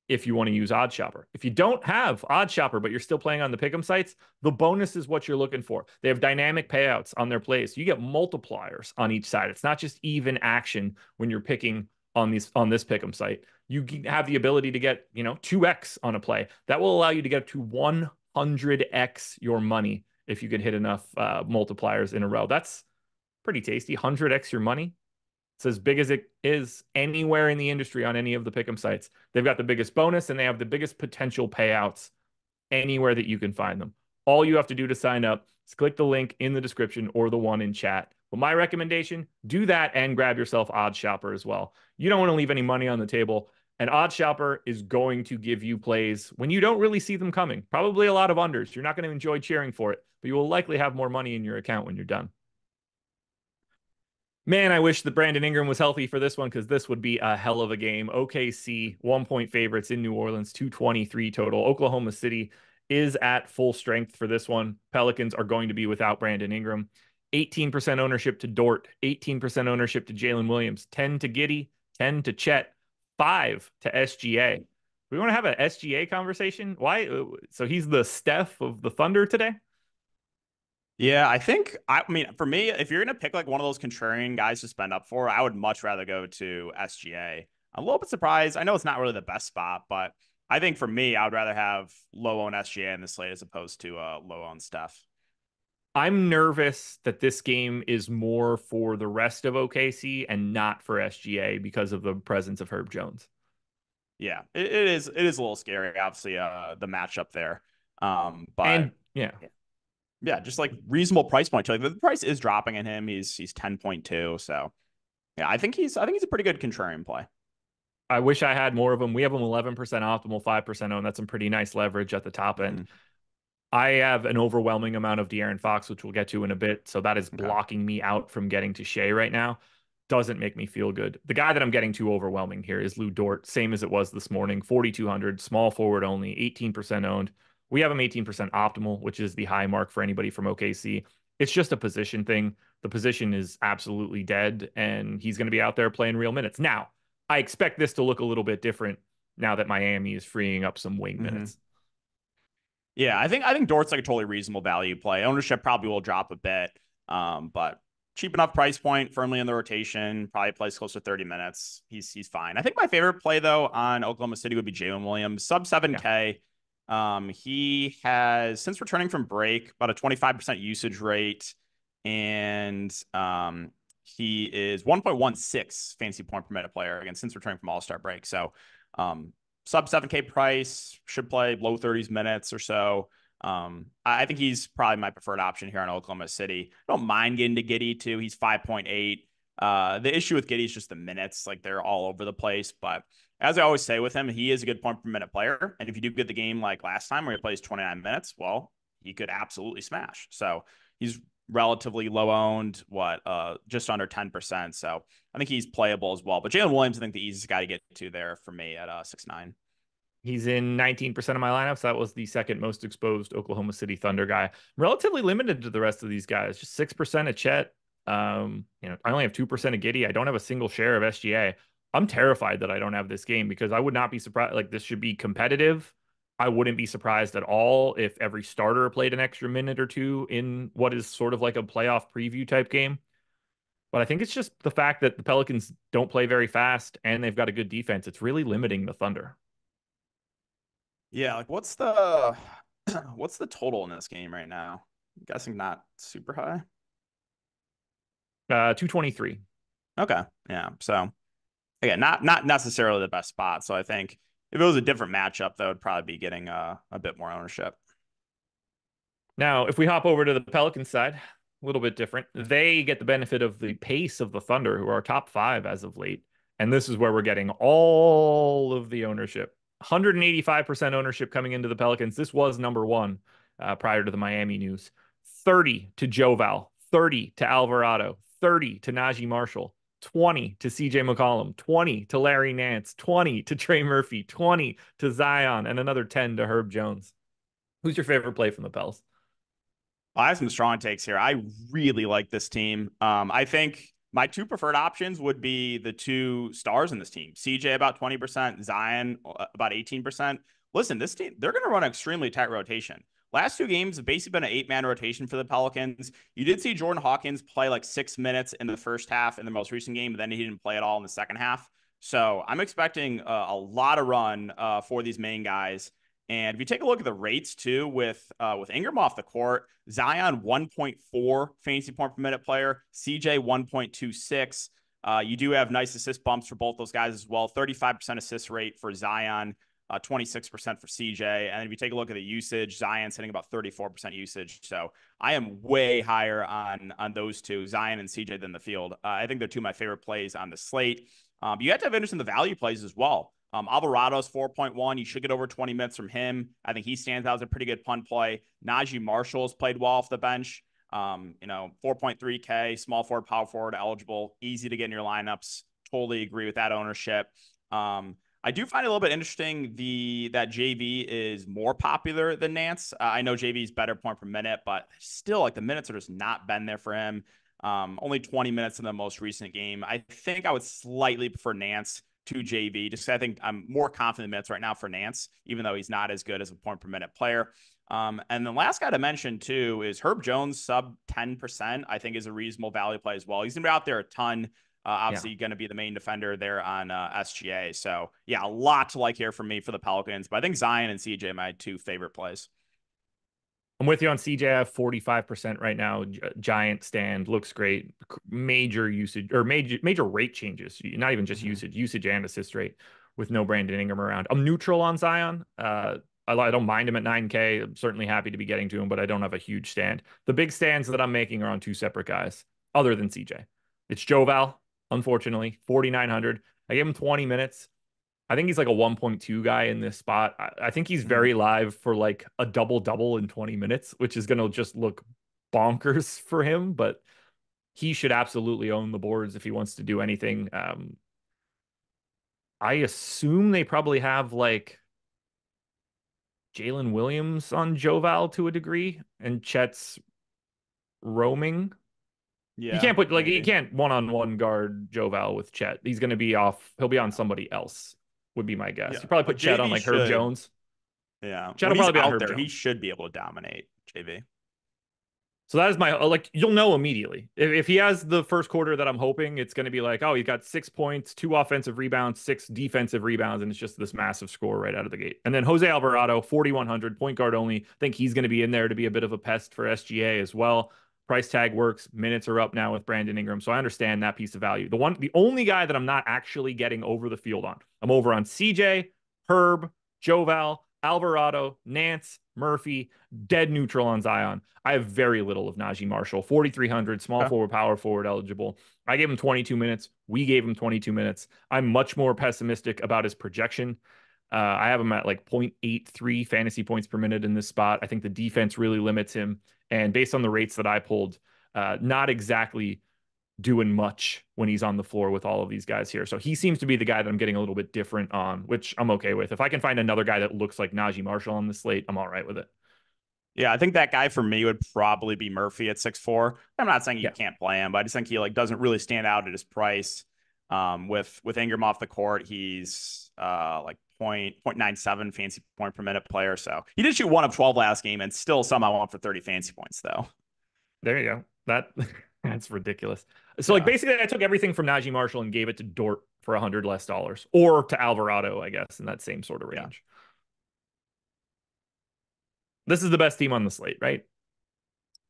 if you want to use Odd Shopper. If you don't have Odd Shopper, but you're still playing on the pick'em sites, the bonus is what you're looking for. They have dynamic payouts on their plays. You get multipliers on each side. It's not just even action when you're picking on this pick'em site. You have the ability to get 2x on a play. That will allow you to get to 100x your money if you can hit enough multipliers in a row. That's pretty tasty. 100x your money. It's as big as it is anywhere in the industry on any of the pick'em sites. They've got the biggest bonus and they have the biggest potential payouts anywhere that you can find them. All you have to do to sign up is click the link in the description or the one in chat. But my recommendation, do that and grab yourself Odd Shopper as well. You don't want to leave any money on the table. And Odd Shopper is going to give you plays when you don't really see them coming. Probably a lot of unders. You're not going to enjoy cheering for it, but you will likely have more money in your account when you're done. Man, I wish that Brandon Ingram was healthy for this one because this would be a hell of a game. OKC, 1-point favorites in New Orleans, 223 total. Oklahoma City is at full strength for this one. Pelicans are going to be without Brandon Ingram. 18% ownership to Dort, 18% ownership to Jalen Williams, 10 to Giddey, 10 to Chet, 5 to SGA. We want to have an SGA conversation? Why? So he's the Steph of the Thunder today? Yeah, I mean, for me, if you're gonna pick like one of those contrarian guys to spend up for, I would much rather go to SGA. I'm a little bit surprised. I know it's not really the best spot, but I think for me, I would rather have low owned SGA in the slate as opposed to low owned Steph. I'm nervous that this game is more for the rest of OKC and not for SGA because of the presence of Herb Jones. Yeah, it is a little scary, obviously, the matchup there. But And yeah, yeah, just like reasonable price point. Like the price is dropping in him. He's 10.2, so Yeah, I think he's a pretty good contrarian play. I wish I had more of them. We have them 11% optimal, 5% owned. That's some pretty nice leverage at the top end. Mm-hmm. I have an overwhelming amount of De'Aaron Fox, which we'll get to in a bit. So that is Okay. blocking me out from getting to Shea right now. Doesn't make me feel good. The guy that I'm getting too overwhelming here is Lou Dort, same as it was this morning, 4,200, small forward only, 18% owned. We have him 18% optimal, which is the high mark for anybody from OKC. It's just a position thing. The position is absolutely dead, and he's going to be out there playing real minutes. Now, I expect this to look a little bit different now that Miami is freeing up some wing Mm-hmm. minutes. Yeah, I think Dort's like a totally reasonable value play. Ownership probably will drop a bit, but cheap enough price point, firmly in the rotation. Probably plays close to 30 minutes. He's fine. I think my favorite play though on Oklahoma City would be Jalen Williams, sub Yeah. 7K. He has since returning from break about a 25% usage rate, and he is 1.16 fantasy point per minute player again since returning from All-Star break. So um, sub 7K price, should play low 30s minutes or so. I think he's probably my preferred option here in Oklahoma City. I don't mind getting to Giddey too. He's 5.8. The issue with Giddey is just the minutes, like they're all over the place. But as I always say with him, he is a good point per minute player. And if you do get the game like last time where he plays 29 minutes, well, he could absolutely smash. So he's relatively low owned, just under 10%. So I think he's playable as well. But Jalen Williams, I think the easiest guy to get to there for me at 6'9". He's in 19% of my lineups. That was the second most exposed Oklahoma City Thunder guy. Relatively limited to the rest of these guys. Just 6% of Chet. I only have 2% of Giddey. I don't have a single share of SGA. I'm terrified that I don't have this game because I would not be surprised. Like, this should be competitive. I wouldn't be surprised at all if every starter played an extra minute or two in what is sort of like a playoff preview type game. But I think it's just the fact that the Pelicans don't play very fast and they've got a good defense. It's really limiting the Thunder. Yeah, like what's the what's the total in this game right now? I'm guessing not super high. 223. Okay. Yeah. So again, not necessarily the best spot. So I think if it was a different matchup, that would probably be getting a bit more ownership. Now, if we hop over to the Pelicans side, a little bit different. They get the benefit of the pace of the Thunder, who are top five as of late. And this is where we're getting all of the ownership. 185% ownership coming into the Pelicans. This was number one prior to the Miami news. 30 to Joval, 30 to Alvarado, 30 to Najee Marshall, 20 to CJ McCollum, 20 to Larry Nance, 20 to Trey Murphy, 20 to Zion, and another 10 to Herb Jones. Who's your favorite play from the Pels? I have some strong takes here. I really like this team. I think my two preferred options would be the two stars in this team. CJ about 20%, Zion about 18%. Listen, this team, they're going to run an extremely tight rotation. Last two games have basically been an 8-man rotation for the Pelicans. You did see Jordan Hawkins play like 6 minutes in the first half in the most recent game, but then he didn't play at all in the second half. So I'm expecting a lot of run for these main guys. And if you take a look at the rates too, with Ingram off the court, Zion 1.4 fantasy point per minute player, CJ 1.26. You do have nice assist bumps for both those guys as well. 35% assist rate for Zion, 26% for CJ. And if you take a look at the usage, Zion's hitting about 34% usage. So I am way higher on those two, Zion and CJ, than the field. I think they're two of my favorite plays on the slate. You have to have interest in the value plays as well. Alvarado's 4.1. You should get over 20 minutes from him. I think he stands out as a pretty good punt play. Najee Marshall's played well off the bench. 4.3K, small forward, power forward, eligible, easy to get in your lineups. Totally agree with that ownership. I do find it a little bit interesting that JV is more popular than Nance. I know JV is better point per minute, but still, like the minutes are just not been there for him. Only 20 minutes in the most recent game. I think I would slightly prefer Nance to JV, just because I think I'm more confident in minutes right now for Nance, even though he's not as good as a point per minute player. And the last guy to mention too is Herb Jones, sub 10%, I think is a reasonable value play as well. He's going to be out there a ton. Obviously, going to be the main defender there on SGA. So, yeah, a lot to like here from me for the Pelicans. But I think Zion and CJ are my two favorite plays. I'm with you on CJ. I have 45% right now. Giant stand looks great. Major usage or major rate changes. Not even just usage and assist rate with no Brandon Ingram around. I'm neutral on Zion. I don't mind him at 9K. I'm certainly happy to be getting to him, but I don't have a huge stand. The big stands that I'm making are on two separate guys other than CJ. It's Joval unfortunately, 4,900. I gave him 20 minutes. I think he's like a 1.2 guy in this spot. I think he's Mhm. very live for like a double-double in 20 minutes, which is going to just look bonkers for him, but he should absolutely own the boards if he wants to do anything. I assume they probably have like Jalen Williams on Joval to a degree, and Chet's roaming. You Yeah, can't put like you maybe. can't one-on-one guard Joval with Chet. He's going to be off. He'll be on somebody else, would be my guess. Yeah, You probably but put Chet on JV like Herb should. Jones. Yeah, Chet when will he's probably be on out Herb there, he Jones. should be able to dominate JV. So that is my like you'll know immediately. If he has the first quarter that I'm hoping, it's going to be like, oh, he got 6 points, 2 offensive rebounds, 6 defensive rebounds, and it's just this massive score right out of the gate. And then Jose Alvarado, 4,100, point guard only. I think he's going to be in there to be a bit of a pest for SGA as well. Price tag works. Minutes are up now with Brandon Ingram, so I understand that piece of value. The only guy that I'm not actually getting over the field on, I'm over on CJ, Herb, Joval, Alvarado, Nance, Murphy, dead neutral on Zion. I have very little of Najee Marshall, 4,300, small Okay. forward, power forward eligible. I gave him 22 minutes. We gave him 22 minutes. I'm much more pessimistic about his projection. I have him at like 0.83 fantasy points per minute in this spot. I think the defense really limits him. And based on the rates that I pulled, not exactly doing much when he's on the floor with all of these guys here. So he seems to be the guy that I'm getting a little bit different on, which I'm okay with. If I can find another guy that looks like Najee Marshall on the slate, I'm all right with it. Yeah, I think that guy for me would probably be Murphy at 6'4". I'm not saying you Yeah. can't play him, but I just think he like doesn't really stand out at his price. With Ingram off the court, he's like 0.97 fancy point per minute player. So he did shoot 1 of 12 last game and still somehow won for 30 fancy points though. There you go. That's ridiculous. So like Yeah. basically I took everything from Najee Marshall and gave it to Dort for $100 less, or to Alvarado, I guess, in that same sort of Yeah. range. This is the best team on the slate, right?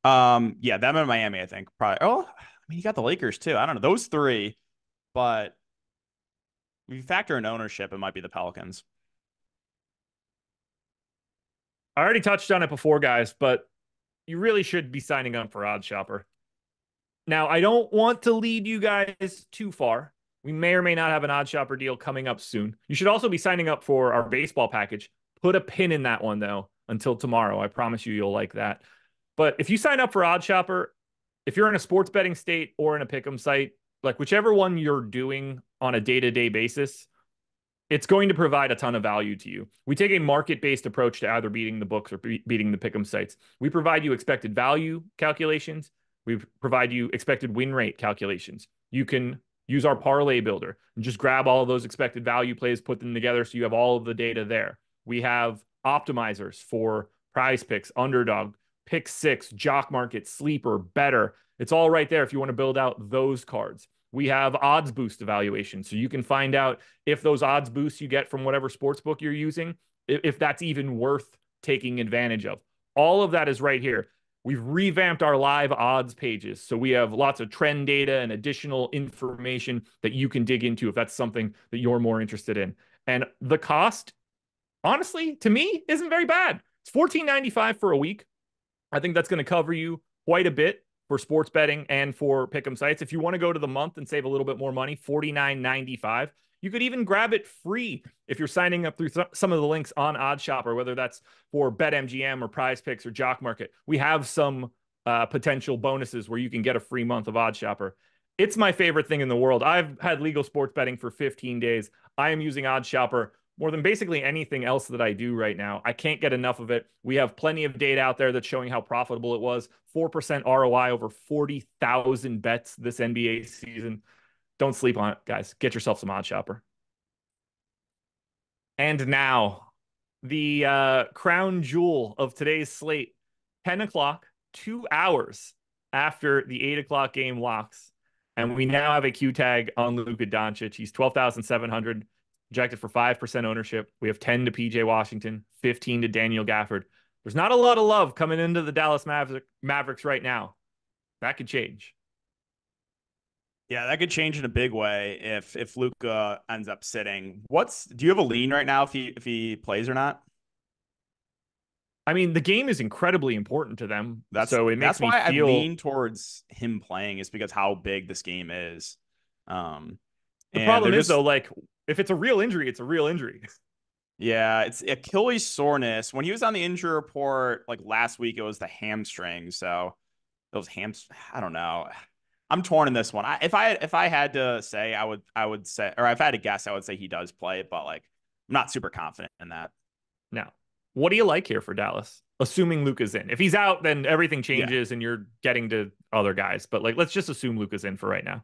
Yeah, them in Miami, I think. Probably. Oh, I mean, you got the Lakers too. I don't know those three, but if you factor in ownership, it might be the Pelicans. I already touched on it before, guys, but you really should be signing up for Odd Shopper. Now, I don't want to lead you guys too far. We may or may not have an Odd Shopper deal coming up soon. You should also be signing up for our baseball package. Put a pin in that one, though, until tomorrow. I promise you'll like that. But if you sign up for Odd Shopper, if you're in a sports betting state or in a pick'em site, like whichever one you're doing on a day-to-day basis, it's going to provide a ton of value to you. We take a market-based approach to either beating the books or beating the pick'em sites. We provide you expected value calculations. We provide you expected win rate calculations. You can use our parlay builder and just grab all of those expected value plays, put them together so you have all of the data there. We have optimizers for prize picks, underdog, pick six, jock market, sleeper, better. It's all right there if you want to build out those cards. We have odds boost evaluation, so you can find out if those odds boosts you get from whatever sports book you're using, if that's even worth taking advantage of. All of that is right here. We've revamped our live odds pages, so we have lots of trend data and additional information that you can dig into if that's something that you're more interested in. And the cost, honestly, to me, isn't very bad. It's $14.95 for a week. I think that's going to cover you quite a bit for sports betting and for pick'em sites. If you want to go to the month and save a little bit more money, $49.95. You could even grab it free if you're signing up through some of the links on OddsShopper, whether that's for BetMGM or Prize Picks or Jock Market. We have some potential bonuses where you can get a free month of OddsShopper. It's my favorite thing in the world. I've had legal sports betting for 15 days. I am using OddsShopper more than basically anything else that I do right now. I can't get enough of it. We have plenty of data out there that's showing how profitable it was. 4% ROI over 40,000 bets this NBA season. Don't sleep on it, guys. Get yourself some Odd Shopper. And now, the crown jewel of today's slate, 10 o'clock, 2 hours after the 8 o'clock game locks. And we now have a Q tag on Luka Doncic. He's 12,700, projected for 5% ownership. We have 10 to PJ Washington, 15 to Daniel Gafford. There's not a lot of love coming into the Dallas Mavericks right now. That could change. Yeah, that could change in a big way if Luka ends up sitting. Do you have a lean right now if he plays or not? I mean, the game is incredibly important to them. That's So it makes that's me why I've feel leaned towards him playing is because how big this game is. The And they're problem is just though, like if it's a real injury, it's a real injury. yeah, it's Achilles soreness. When he was on the injury report like last week, it was the hamstring. So those hams, I don't know. I'm torn in this one. If I had to say, I would say, or if I had to guess, I would say he does play, but like I'm not super confident in that. Now, what do you like here for Dallas? Assuming Luka's in. If he's out, then everything Yeah. changes and you're getting to other guys. But like, let's just assume Luka's in for right now.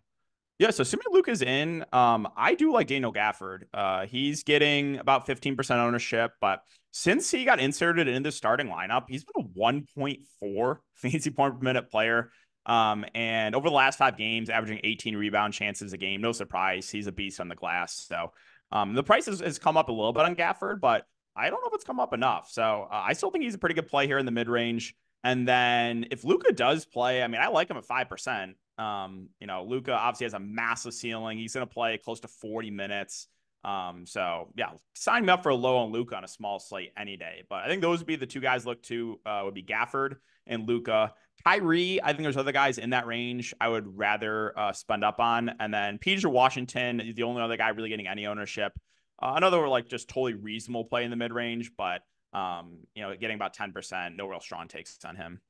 Yeah, so assuming Luke is in, I do like Daniel Gafford. He's getting about 15% ownership, but since he got inserted into the starting lineup, he's been a 1.4 fantasy point per minute player. And over the last 5 games, averaging 18 rebound chances a game. No surprise, he's a beast on the glass. So the price has come up a little bit on Gafford, but I don't know if it's come up enough. So I still think he's a pretty good play here in the mid range. And then if Luka does play, I mean, I like him at 5%. Luka obviously has a massive ceiling. He's going to play close to 40 minutes. So yeah, sign me up for a low on Luka on a small slate any day. But I think those would be the two guys look to would be Gafford and Luka. Kyrie, I think there's other guys in that range I would rather spend up on. And then PJ Washington is the only other guy really getting any ownership. Another like just totally reasonable play in the mid range, but getting about 10%, no real strong takes on him.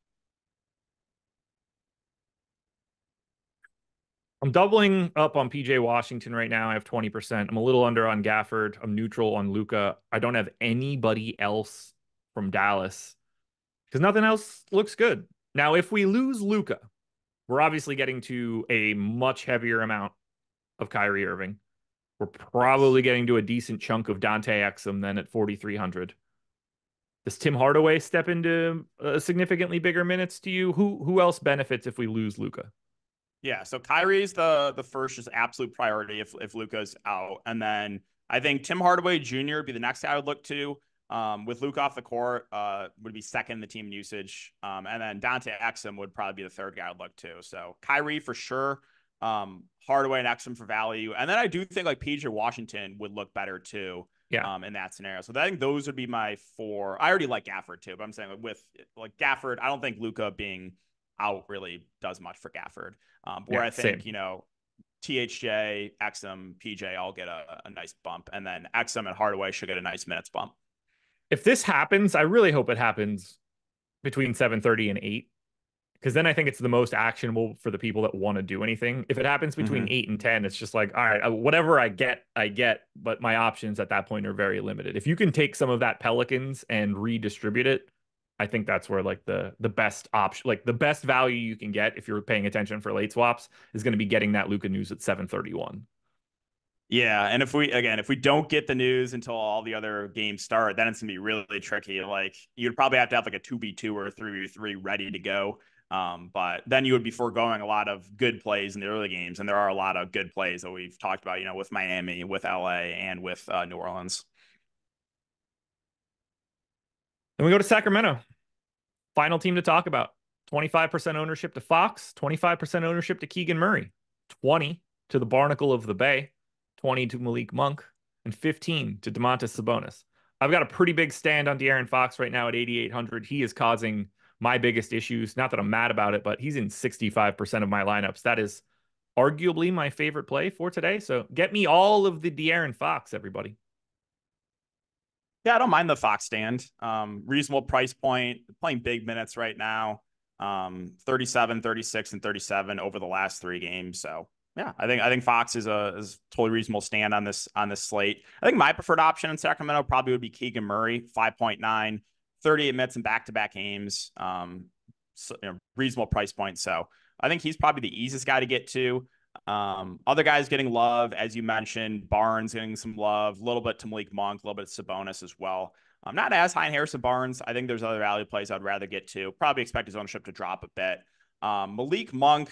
I'm doubling up on PJ Washington right now. I have 20%. I'm a little under on Gafford. I'm neutral on Luka. I don't have anybody else from Dallas because nothing else looks good. Now, if we lose Luka, we're obviously getting to a much heavier amount of Kyrie Irving. We're Yes. probably getting to a decent chunk of Dante Exum then at 4,300. Does Tim Hardaway step into significantly bigger minutes to you? Who else benefits if we lose Luka? Yeah, so Kyrie's the first just absolute priority if Luka's out. And then I think Tim Hardaway Jr. would be the next guy I would look to. With Luka off the court, would be second in the team usage. And then Dante Exum would probably be the third guy I'd look to. So Kyrie for sure. Hardaway and Exum for value. And then I do think like PJ Washington would look better too. Yeah, In that scenario. So I think those would be my four. I already like Gafford too, but I'm saying with like Gafford, I don't think Luka being out really does much for Gafford. Where yeah, I think, same. THJ, Exum, PJ all get a nice bump. And then Exum and Hardaway should get a nice minutes bump. If this happens, I really hope it happens between 7:30 and 8 because then I think it's the most actionable for the people that want to do anything. If it happens between Mm-hmm. 8 and 10, it's just like, all right, whatever I get, but my options at that point are very limited. If you can take some of that Pelicans and redistribute it, I think that's where like the best option, like the best value you can get if you're paying attention for late swaps is going to be getting that Luka news at 7:31. Yeah, and if we don't get the news until all the other games start, then it's gonna be really tricky. Like you'd probably have to have like a 2v2 or a 3v3 ready to go. But then you would be foregoing a lot of good plays in the early games, and there are a lot of good plays that we've talked about, with Miami, with LA, and with New Orleans. Then we go to Sacramento. Final team to talk about. 25% ownership to Fox, 25% ownership to Keegan Murray, 20 to the Barnacle of the Bay, 20 to Malik Monk, and 15 to Domantas Sabonis. I've got a pretty big stand on De'Aaron Fox right now at 8,800. He is causing my biggest issues. Not that I'm mad about it, but he's in 65% of my lineups. That is arguably my favorite play for today. So get me all of the De'Aaron Fox, everybody. Yeah, I don't mind the Fox stand. Reasonable price point, playing big minutes right now. 37, 36, and 37 over the last 3 games. So yeah, I think Fox is a totally reasonable stand on this slate. I think my preferred option in Sacramento probably would be Keegan Murray, 5.9, 38 minutes in back-to-back games. Reasonable price point. So I think he's probably the easiest guy to get to. Other guys getting love, as you mentioned, Barnes getting some love, a little bit to Malik Monk, a little bit to Sabonis as well. I'm not as high in Harrison Barnes. I think there's other value plays I'd rather get to. Probably expect his ownership to drop a bit. Malik Monk,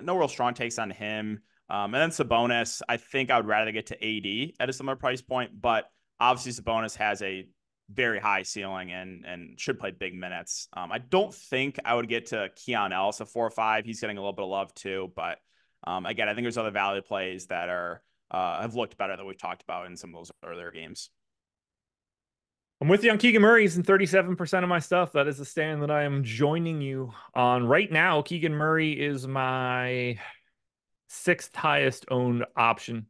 no real strong takes on him. And then Sabonis, I think I would rather get to AD at a similar price point, but obviously Sabonis has a very high ceiling and should play big minutes. I don't think I would get to Keon Ellis at 4 or 5. He's getting a little bit of love too, but again, I think there's other value plays that are have looked better that we've talked about in some of those earlier games. I'm with you on Keegan Murray. He's in 37% of my stuff. That is the stand that I am joining you on right now. Keegan Murray is my sixth highest owned option.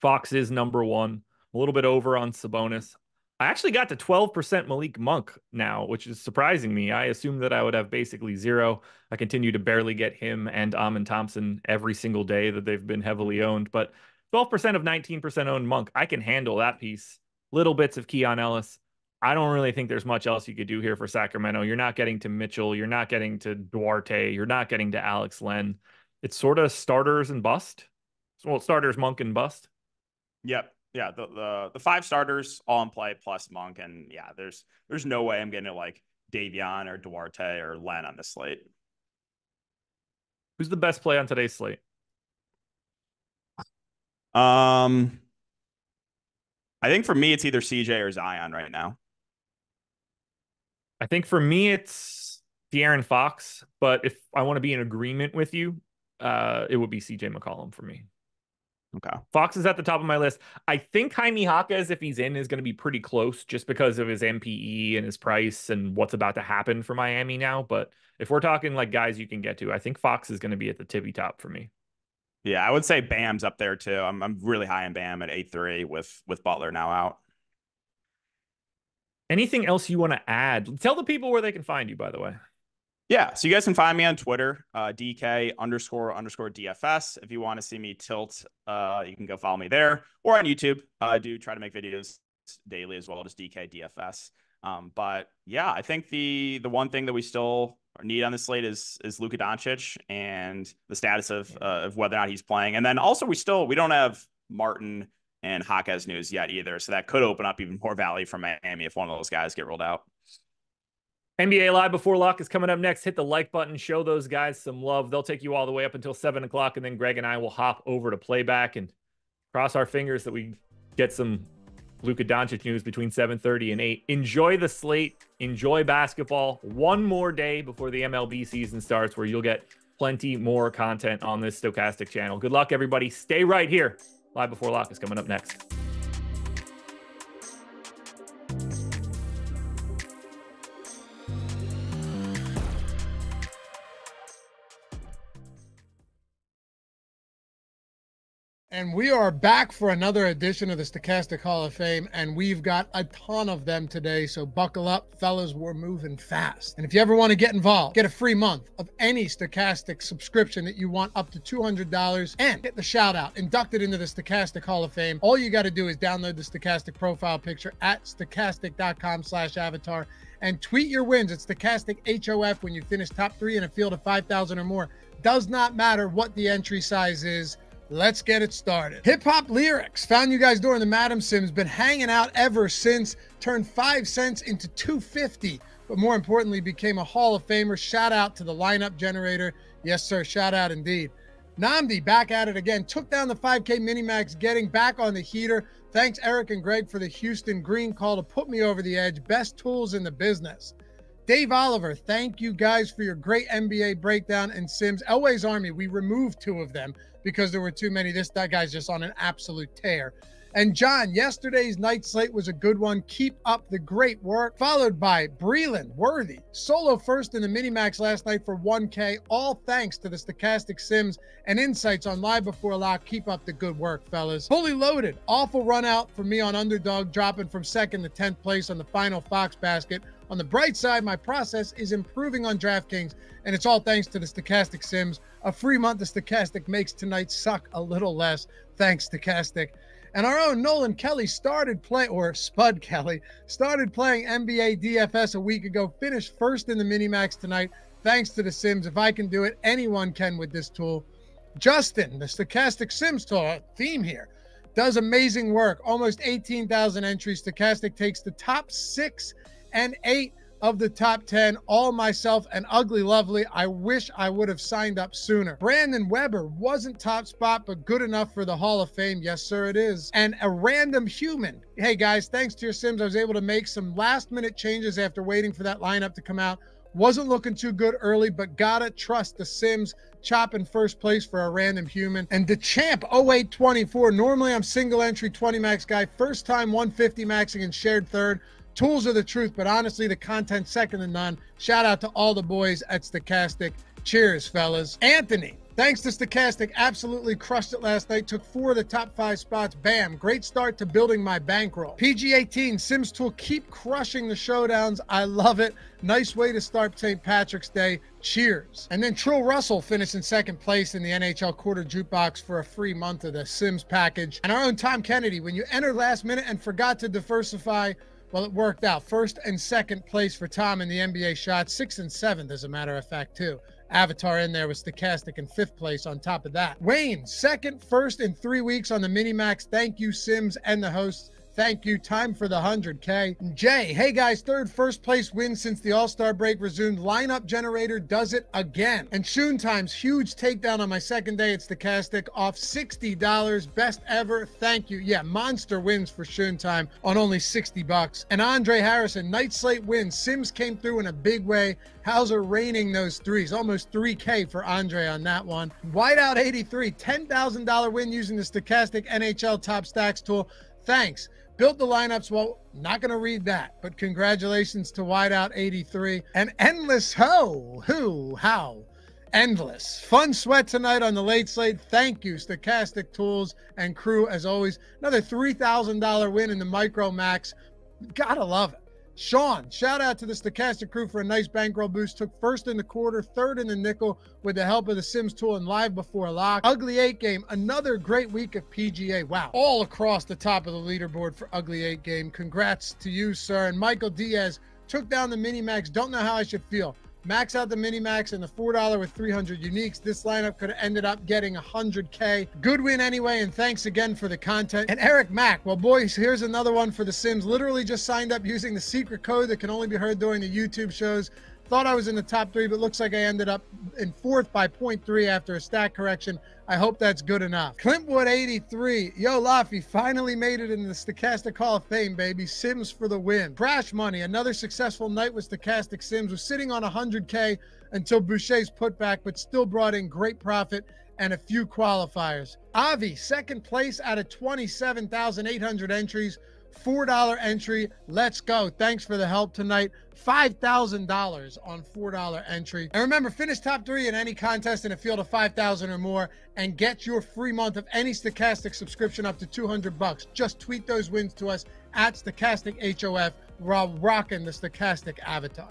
Fox is number one, a little bit over on Sabonis. I actually got to 12% Malik Monk now, which is surprising me. I assumed that I would have basically zero. I continue to barely get him and Amin Thompson every single day that they've been heavily owned, but 12% of 19% owned Monk, I can handle that piece. Little bits of Keon Ellis. I don't really think there's much else you could do here for Sacramento. You're not getting to Mitchell. You're not getting to Duarte. You're not getting to Alex Len. It's sort of starters and bust. Well, starters, Monk, and bust. Yep. Yeah, the five starters all in play plus Monk, and yeah, there's no way I'm getting to like Davion or Duarte or Len on this slate. Who's the best play on today's slate? I think for me it's either CJ or Zion right now. I think for me it's De'Aaron Fox, but if I want to be in agreement with you, it would be CJ McCollum for me. Okay. Fox is at the top of my list. I think Jaime Jaquez, if he's in, is going to be pretty close just because of his MPE and his price and what's about to happen for Miami now. But if we're talking like guys you can get to, I think Fox is going to be at the tippy top for me. Yeah, I would say Bam's up there too. I'm really high on Bam at 8-3 with Butler now out. Anything else you want to add? Tell the people where they can find you, by the way. Yeah, so you guys can find me on Twitter, DK__DFS. If you want to see me tilt, you can go follow me there, or on YouTube. I do try to make videos daily as well, just DK DFS. But yeah, I think the one thing that we still need on this slate is Luka Doncic and the status of whether or not he's playing. And then also we don't have Martin and Jaquez news yet either, so that could open up even more value for Miami if one of those guys get rolled out. NBA Live Before Lock is coming up next. Hit the like button. Show those guys some love. They'll take you all the way up until 7 o'clock, and then Greg and I will hop over to playback and cross our fingers that we get some Luka Doncic news between 7:30 and 8. Enjoy the slate. Enjoy basketball. One more day before the MLB season starts where you'll get plenty more content on this Stokastic channel. Good luck, everybody. Stay right here. Live Before Lock is coming up next. And we are back for another edition of the Stokastic Hall of Fame, and we've got a ton of them today, so buckle up, fellas, we're moving fast. And if you ever want to get involved, get a free month of any Stokastic subscription that you want up to $200 and get the shout out, inducted into the Stokastic Hall of Fame. All you got to do is download the Stokastic profile picture at stokastic.com/avatar and tweet your wins at Stokastic HOF when you finish top 3 in a field of 5,000 or more. Does not matter what the entry size is. Let's get it started. Hip Hop Lyrics found you guys during the Madam Sims, been hanging out ever since, turned 5 cents into $2.50, but more importantly became a Hall of Famer. Shout out to the lineup generator. Yes, sir. Shout out indeed. Namdi back at it again, took down the 5K Minimax, getting back on the heater. Thanks Eric and Greg for the Houston Green call to put me over the edge. Best tools in the business. Dave Oliver, thank you guys for your great NBA breakdown and Sims. Elway's Army, we removed 2 of them because there were too many. That guy's just on an absolute tear. And John, yesterday's night slate was a good one. Keep up the great work. Followed by Breland, Worthy, solo first in the Minimax last night for 1K. All thanks to the Stokastic Sims and insights on Live Before Lock. Keep up the good work, fellas. Fully loaded. Awful run out for me on Underdog, dropping from 2nd to 10th place on the final Fox basket. On the bright side, my process is improving on DraftKings, and it's all thanks to the Stokastic Sims. A free month of Stokastic makes tonight suck a little less. Thanks, Stokastic. And our own Nolan Kelly Spud Kelly, started playing NBA DFS a week ago, finished first in the Minimax tonight, thanks to the Sims. If I can do it, anyone can with this tool. Justin, the Stokastic Sims tool, theme here, does amazing work. Almost 18,000 entries. Stokastic takes the top 6 and 8 of the top 10, all myself and Ugly Lovely. I wish I would have signed up sooner. Brandon Weber wasn't top spot, but good enough for the Hall of Fame. Yes, sir, it is. And a random human. Hey, guys, thanks to your Sims, I was able to make some last-minute changes after waiting for that lineup to come out. Wasn't looking too good early, but gotta trust the Sims chopping first place for a random human. And the champ 0824. Normally, I'm single entry 20 max guy. First time 150 maxing and shared third. Tools are the truth, but honestly, the content second to none. Shout out to all the boys at Stokastic. Cheers, fellas. Anthony, Thanks to Stochastic, absolutely crushed it last night. Took 4 of the top 5 spots. Bam, great start to building my bankroll. PG18, Sims Tool, keep crushing the showdowns. I love it. Nice way to start St. Patrick's Day. Cheers. And then Trill Russell finished in second place in the NHL Quarter Jukebox for a free month of the Sims package. And our own Tom Kennedy, when you entered last minute and forgot to diversify, well, it worked out. First and second place for Tom in the NBA shots. 6th and 7th, as a matter of fact, too. Avatar in there with Stochastic in 5th place on top of that. Wayne, 2nd, 1st in 3 weeks on the Minimax. Thank you, Sims and the hosts. Thank you. Time for the 100K. Jay, hey guys, 3rd, 1st place win since the All-Star break resumed. Lineup generator does it again. And Shoon Times, huge takedown on my second day at Stochastic, off $60. Best ever. Thank you. Yeah, monster wins for Shoon Time on only $60. And Andre Harrison, night slate wins. Sims came through in a big way. Hauser raining those threes. Almost 3K for Andre on that one. Whiteout 83, $10,000 win using the Stochastic NHL Top Stacks tool. Thanks. Built the lineups. Well, not going to read that, but congratulations to Whiteout 83 and Endless How. Endless. Fun sweat tonight on the late slate. Thank you, Stochastic Tools and crew, as always. Another $3,000 win in the Micro Max. Gotta love it. Sean, shout out to the Stochastic crew for a nice bankroll boost. Took 1st in the quarter, 3rd in the nickel with the help of the Sims tool and live before lock. Ugly 8 game, another great week of PGA. Wow, all across the top of the leaderboard for Ugly 8 game. Congrats to you, sir. And Michael Diaz took down the Minimax. Don't know how I should feel. Max out the Minimax and the $4 with 300 uniques. This lineup could have ended up getting 100K. Good win anyway, and thanks again for the content. And Eric Mack, well, boys, here's another one for the Sims. Literally just signed up using the secret code that can only be heard during the YouTube shows. Thought I was in the top 3, but looks like I ended up in 4th by 0.3 after a stat correction. I hope that's good enough. Clintwood 83. Yo, Laffy, finally made it in the Stochastic Hall of Fame, baby. Sims for the win. Crash Money, another successful night with Stochastic Sims. Was sitting on 100K until Boucher's putback, but still brought in great profit and a few qualifiers. Avi, 2nd place out of 27,800 entries. $4 entry. Let's go. Thanks for the help tonight. $5,000 on $4 entry. And remember, finish top 3 in any contest in a field of 5,000 or more and get your free month of any Stochastic subscription up to $200. Just tweet those wins to us at Stochastic HOF while rocking the Stochastic avatar.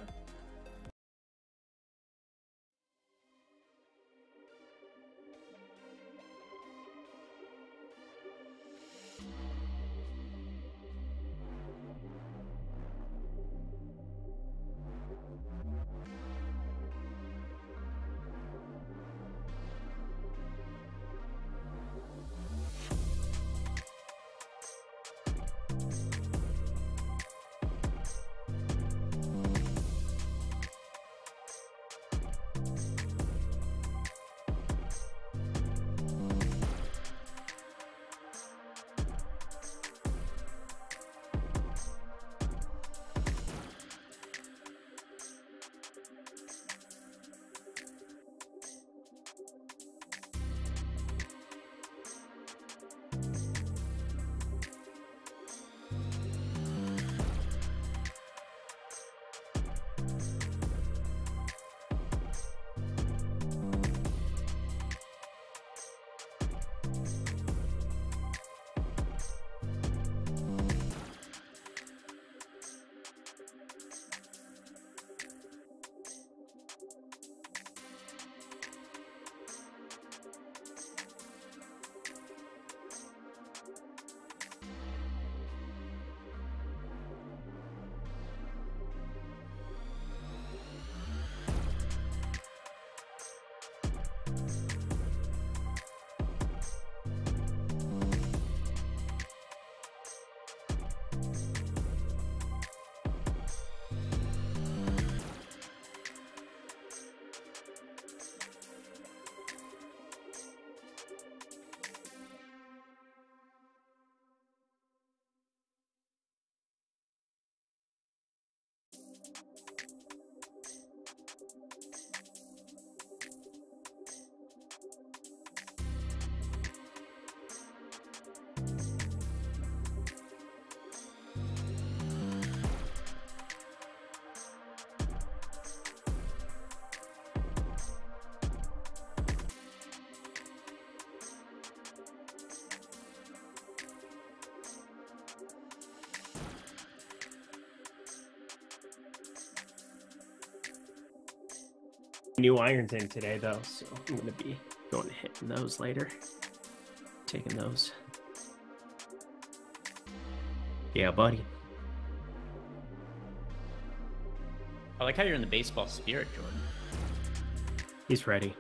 new irons in today, though, so I'm going to be going to hitting those later. Taking those. Yeah, buddy. I like how you're in the baseball spirit, Jordan. He's ready.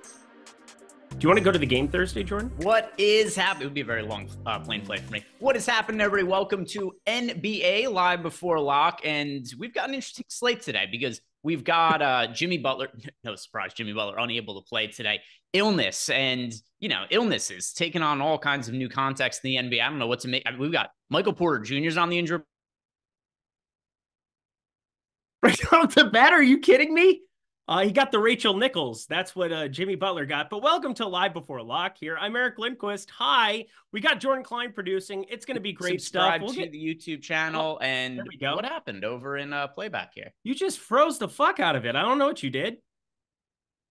Do you want to go to the game Thursday, Jordan? What is happening? It would be a very long plane flight for me. What is happening, everybody? Welcome to NBA Live Before Lock. And we've got an interesting slate today because we've got Jimmy Butler. No surprise, Jimmy Butler unable to play today. Illness. And, illness is taking on all kinds of new context in the NBA. I don't know what to make. I mean, we've got Michael Porter Jr.'s on the injury. Right off the bat, are you kidding me? He got the Rachel Nichols. That's what Jimmy Butler got. But welcome to Live Before Lock here. I'm Eric Lindquist. Hi. We got Jordan Klein producing. It's going to be great Subscribe stuff. to the YouTube channel. And there we go. What happened over in playback here? You just froze the fuck out of it. I don't know what you did.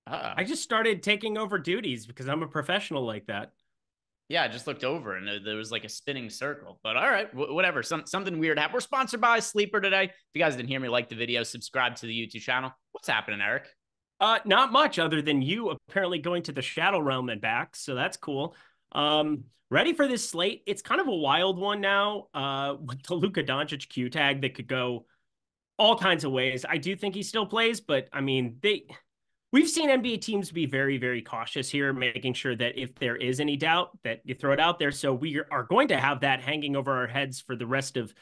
I just started taking over duties because I'm a professional like that. Yeah, I just looked over and there was like a spinning circle. But all right, whatever. Something weird happened. We're sponsored by Sleeper today. If you guys didn't hear me, like the video, subscribe to the YouTube channel. What's happening, Eric? Not much other than you apparently going to the Shadow Realm and back. So that's cool. Ready for this slate. It's kind of a wild one now with the Luka Doncic Q tag that could go all kinds of ways. I do think he still plays, but I mean, we've seen NBA teams be very, very cautious here, making sure that if there is any doubt that you throw it out there. So we are going to have that hanging over our heads for the rest of,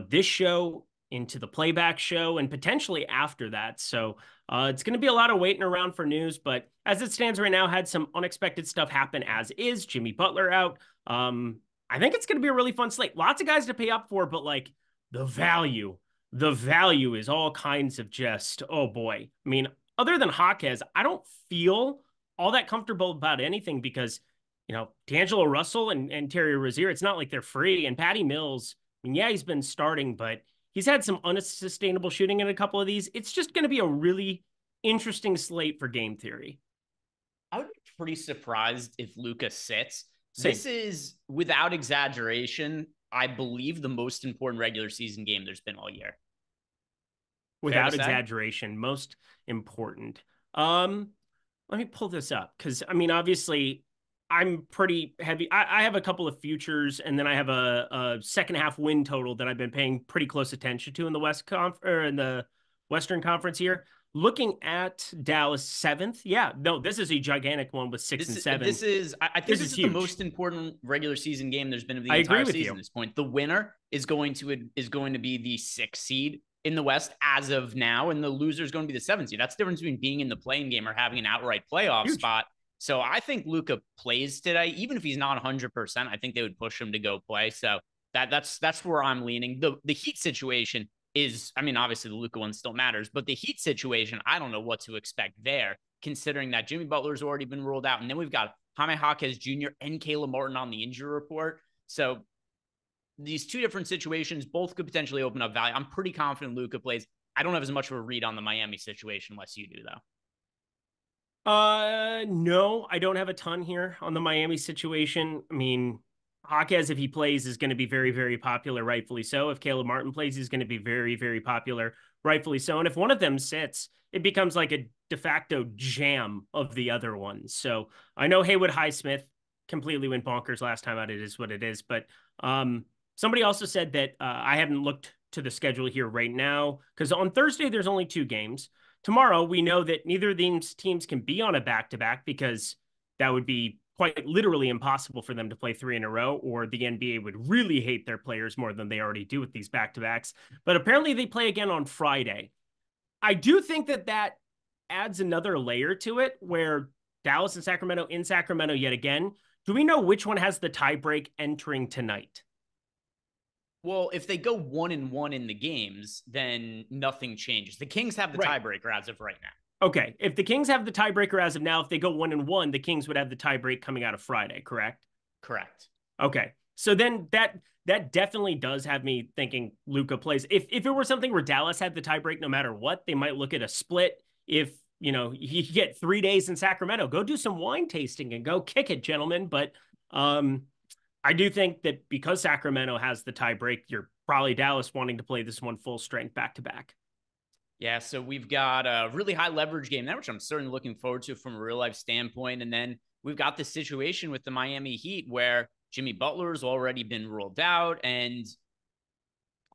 this show into the playback show and potentially after that. So it's going to be a lot of waiting around for news, but as it stands right now, had some unexpected stuff happen as is. Jimmy Butler out. I think it's going to be a really fun slate. Lots of guys to pay up for, but like the value is all kinds of just, oh boy. I mean, other than Jaquez, I don't feel all that comfortable about anything because, D'Angelo Russell and Terry Rozier, it's not like they're free. And Patty Mills, I mean, yeah, he's been starting, but he's had some unsustainable shooting in a couple of these. It's just going to be a really interesting slate for game theory. I would be pretty surprised if Luka sits. Same. This is, without exaggeration, I believe the most important regular season game there's been all year. Without exaggeration, most important. Let me pull this up because, I mean, obviously, I'm pretty heavy. I have a couple of futures, and then I have a second half win total that I've been paying pretty close attention to in the Western Conference here. Looking at Dallas 7th. Yeah, no, this is a gigantic one with 6 and 7. I think this is the most important regular season game there's been of the entire season at this point. The winner is going to be the 6th seed in the West as of now, and the loser is going to be the 7th seed. That's the difference between being in the play-in game or having an outright playoff spot. So I think Luka plays today, even if he's not 100%. I think they would push him to go play. So that's where I'm leaning. The Heat situation is, I mean, obviously the Luka one still matters, but the Heat situation, I don't know what to expect there, considering that Jimmy Butler's already been ruled out, and then we've got Jaime Jaquez Jr. and Caleb Martin on the injury report. So these two different situations, both could potentially open up value. I'm pretty confident Luka plays. I don't have as much of a read on the Miami situation unless you do, though. No, I don't have a ton here on the Miami situation. I mean, Jaquez, if he plays, is going to be very, very popular, rightfully so. If Caleb Martin plays, he's going to be very, very popular, rightfully so. And if one of them sits, it becomes like a de facto jam of the other ones. So I know Haywood Highsmith completely went bonkers last time out. It is what it is. But somebody also said that I haven't looked to the schedule here right now because on Thursday, there's only 2 games. Tomorrow, we know that neither of these teams can be on a back-to-back because that would be quite literally impossible for them to play 3 in a row, or the NBA would really hate their players more than they already do with these back-to-backs. But apparently they play again on Friday. I do think that adds another layer to it where Dallas and Sacramento in Sacramento yet again. Do we know which one has the tiebreak entering tonight? Well, if they go 1-1 in the games, then nothing changes. The Kings have the tiebreaker as of right now. Okay. If the Kings have the tiebreaker as of now, if they go 1-1, the Kings would have the tiebreak coming out of Friday, correct? Correct. Okay. So then that definitely does have me thinking Luka plays. If it were something where Dallas had the tiebreak no matter what, they might look at a split. If, you get 3 days in Sacramento, go do some wine tasting and go kick it, gentlemen. But I do think that because Sacramento has the tiebreak, you're probably Dallas wanting to play this one full strength back-to-back. Yeah, so we've got a really high leverage game there, which I'm certainly looking forward to from a real life standpoint. And then we've got this situation with the Miami Heat where Jimmy Butler's already been ruled out. And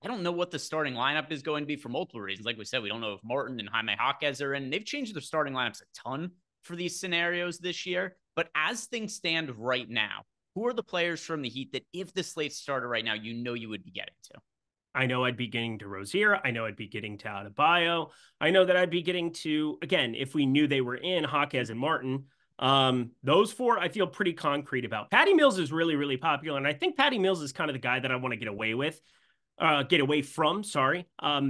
I don't know what the starting lineup is going to be for multiple reasons. Like we said, we don't know if Martin and Jaime Jaquez are in. They've changed their starting lineups a ton for these scenarios this year. But as things stand right now, who are the players from the Heat that if the slate started right now, you would be getting to? I know I'd be getting to Rozier. I know I'd be getting to Adebayo. I know that I'd be getting to, again, if we knew they were in, Jaquez and Martin. Those four I feel pretty concrete about. Patty Mills is really, really popular. And I think Patty Mills is kind of the guy that I want to get away from,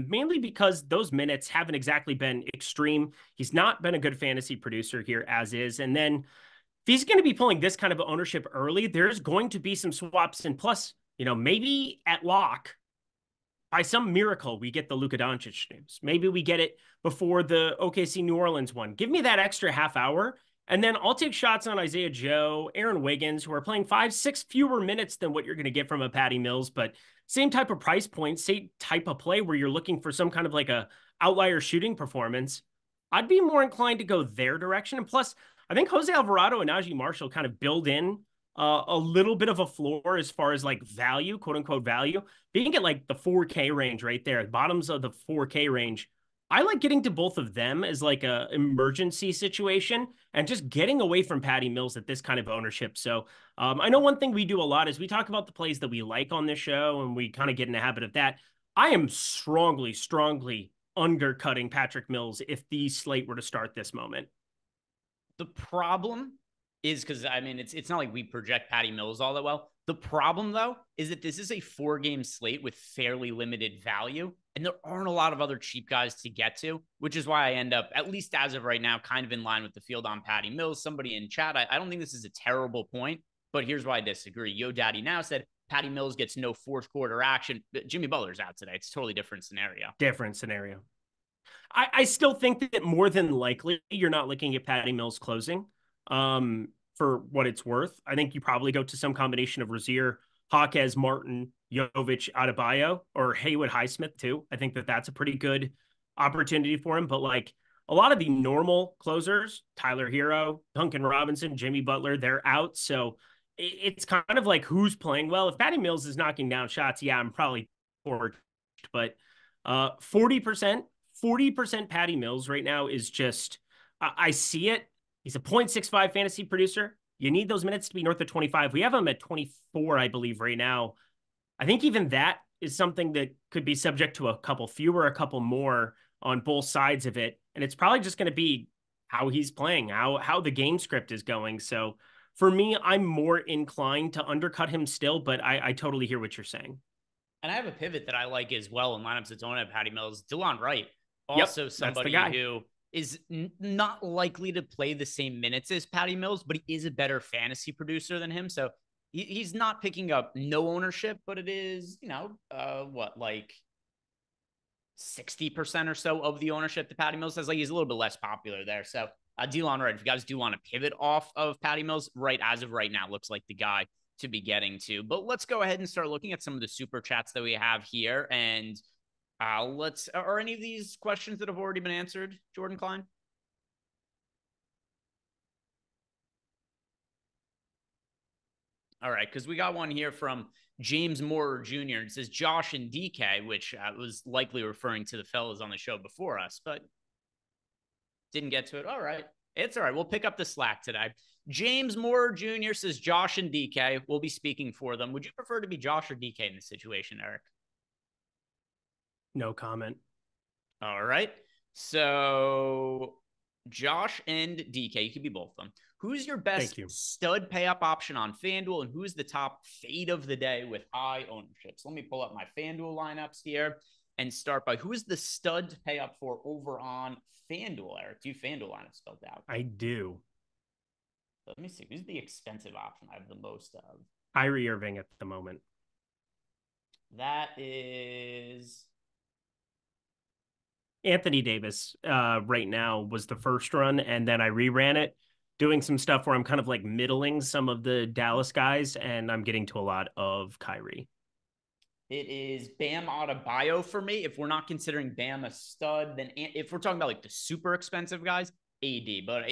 mainly because those minutes haven't exactly been extreme. He's not been a good fantasy producer here as is. And then if he's going to be pulling this kind of ownership early, there's going to be some swaps. And plus, maybe at lock, by some miracle, we get the Luka Doncic news. Maybe we get it before the OKC New Orleans one. Give me that extra half hour, and then I'll take shots on Isaiah Joe, Aaron Wiggins, who are playing 5-6 fewer minutes than what you're going to get from a Patty Mills, but same type of price point, same type of play where you're looking for some kind of like a outlier shooting performance. I'd be more inclined to go their direction. And plus, I think Jose Alvarado and Najee Marshall kind of build in a little bit of a floor as far as like value, quote unquote value. Being at like the 4K range right there, bottoms of the 4K range, I like getting to both of them as like a emergency situation and just getting away from Patty Mills at this kind of ownership. So I know one thing we do a lot is we talk about the plays that we like on this show, and we kind of get in the habit of that. I am strongly undercutting Patrick Mills if the slate were to start this moment. The problem is, because I mean, it's not like we project Patty Mills all that well. The problem, though, is that this is a 4-game slate with fairly limited value, and there aren't a lot of other cheap guys to get to, which is why I end up, at least as of right now, kind of in line with the field on Patty Mills. Somebody in chat, I don't think this is a terrible point, but here's why I disagree. Yo Daddy Now said Patty Mills gets no fourth quarter action. Jimmy Butler's out today. It's a totally different scenario. I still think that more than likely you're not looking at Patty Mills closing. For what it's worth, I think you probably go to some combination of Rozier, Jaquez, Martin, Jovic, Adebayo, or Haywood Highsmith too. I think that that's a pretty good opportunity for him. But like a lot of the normal closers, Tyler Hero, Duncan Robinson, Jimmy Butler, they're out. So it's kind of like who's playing well. If Patty Mills is knocking down shots, yeah, I'm probably forward. But 40% Patty Mills right now is just, I see it. He's a 0.65 fantasy producer. You need those minutes to be north of 25. We have him at 24, I believe, right now. I think even that is something that could be subject to a couple more on both sides of it. And it's probably just going to be how he's playing, how the game script is going. So for me, I'm more inclined to undercut him still, but I totally hear what you're saying. And I have a pivot that I like as well in lineups that don't have Patty Mills. DeLon Wright, also somebody who is not likely to play the same minutes as Patty Mills, but he is a better fantasy producer than him. So he's not picking up no ownership, but it is, like 60% or so of the ownership that Patty Mills has. Like he's a little bit less popular there. So DeLon Wright, if you guys do want to pivot off of Patty Mills, right as of right now, looks like the guy to be getting to. But let's go ahead and start looking at some of the super chats that we have here. And are any of these questions that have already been answered, Jordan Klein? All right, because we got one here from James Moore Jr. It says Josh and DK, which was likely referring to the fellas on the show before us, but didn't get to it. All right, it's all right. We'll pick up the slack today. James Moore Jr. says Josh and DK. We'll be speaking for them. Would you prefer to be Josh or DK in this situation, Eric? No comment. All right. So Josh and DK, you could be both of them. Who's your best stud pay up option on FanDuel, and who's the top fade of the day with high ownership? So let me pull up my FanDuel lineups here and start by who is the stud to pay up for over on FanDuel, Eric? Do you FanDuel lineups spelled out? I do. Let me see. Who's the expensive option I have the most of? Kyrie Irving at the moment. That is Anthony Davis right now was the first run, and then I reran it, doing some stuff where I'm kind of like middling some of the Dallas guys, and I'm getting to a lot of Kyrie. It is Bam Adebayo for me. If we're not considering Bam a stud, then if we're talking about like the super expensive guys, AD. But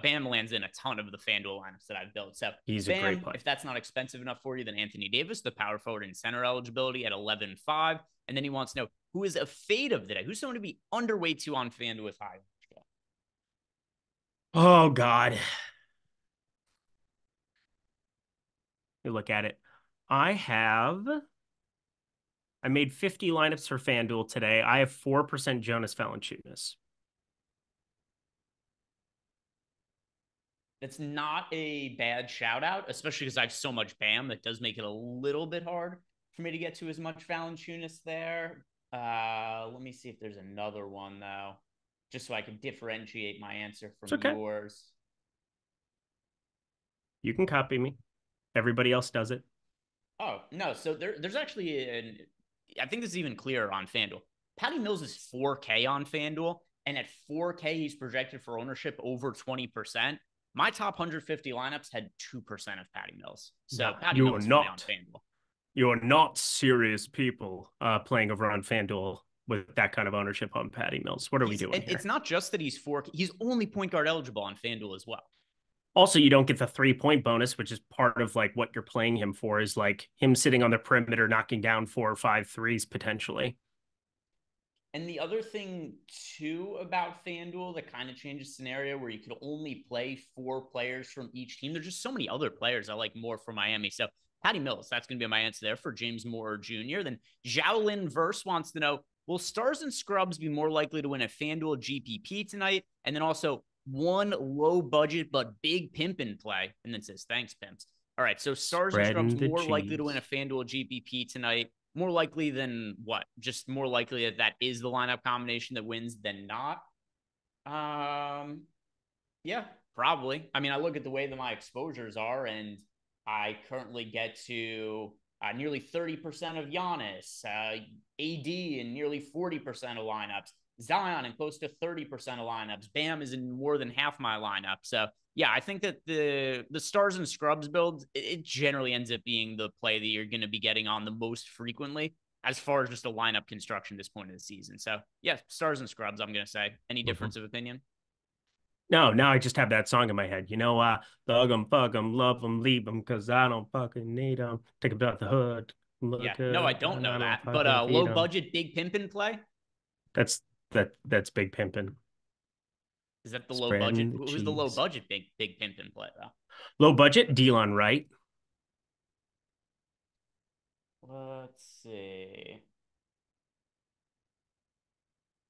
Bam lands in a ton of the FanDuel lineups that I've built. So he's Bam, a great play. If that's not expensive enough for you, then Anthony Davis, the power forward and center eligibility at 11.5. And then he wants to know who is a fade of the day. Who's someone to be underweight to on FanDuel with high? Oh, God. You look at it. I made 50 lineups for FanDuel today. I have 4% Jonas Valanciunas. It's not a bad shout out, especially because I have so much Bam. That does make it a little bit hard for me to get to as much Valanciunas there. Let me see if there's another one, though, just so I can differentiate my answer from yours. You can copy me. Everybody else does it. Oh, no. So there's actually I think this is even clearer on FanDuel. Patty Mills is 4K on FanDuel, and at 4K, he's projected for ownership over 20%. My top 150 lineups had 2% of Patty Mills. So Patty Mills on FanDuel. You are not serious people playing over on FanDuel with that kind of ownership on Patty Mills. What are we doing here? It's not just that he's 4K. He's only point guard eligible on FanDuel as well. Also, you don't get the 3-point bonus, which is part of like what you're playing him for, is like him sitting on the perimeter, knocking down 4 or 5 threes potentially. And the other thing too about FanDuel that kind of changes scenario where you could only play 4 players from each team. There's just so many other players I like more for Miami. So Patty Mills, that's going to be my answer there for James Moore Jr. Then Shaolin Verse wants to know, will Stars and Scrubs be more likely to win a FanDuel GPP tonight? And then also, one low budget but big pimpin' play, and then says thanks, pimps. All right, so Stars and Scrubs more likely to win a FanDuel GPP tonight. More likely than what? Just more likely that is the lineup combination that wins than not. Yeah, probably. I mean, I look at the way that my exposures are, and I currently get to nearly 30% of Giannis, AD, and nearly 40% of lineups. Zion in close to 30% of lineups. Bam is in more than half my lineup. So yeah, I think that the Stars and Scrubs build, it generally ends up being the play that you're going to be getting on the most frequently as far as just a lineup construction this point of the season. So yeah, Stars and Scrubs, I'm going to say. Any difference of opinion? No, now I just have that song in my head. You know, thug 'em, fuck 'em, love 'em, leave 'em, because I don't fucking need 'em. Take 'em out the hood. Yeah, no, I don't know that. But low budget, big pimpin' play? That's big pimpin'. Is that the low budget? Who's the low budget big pimpin' play though? Low budget, Delon Wright. Let's see.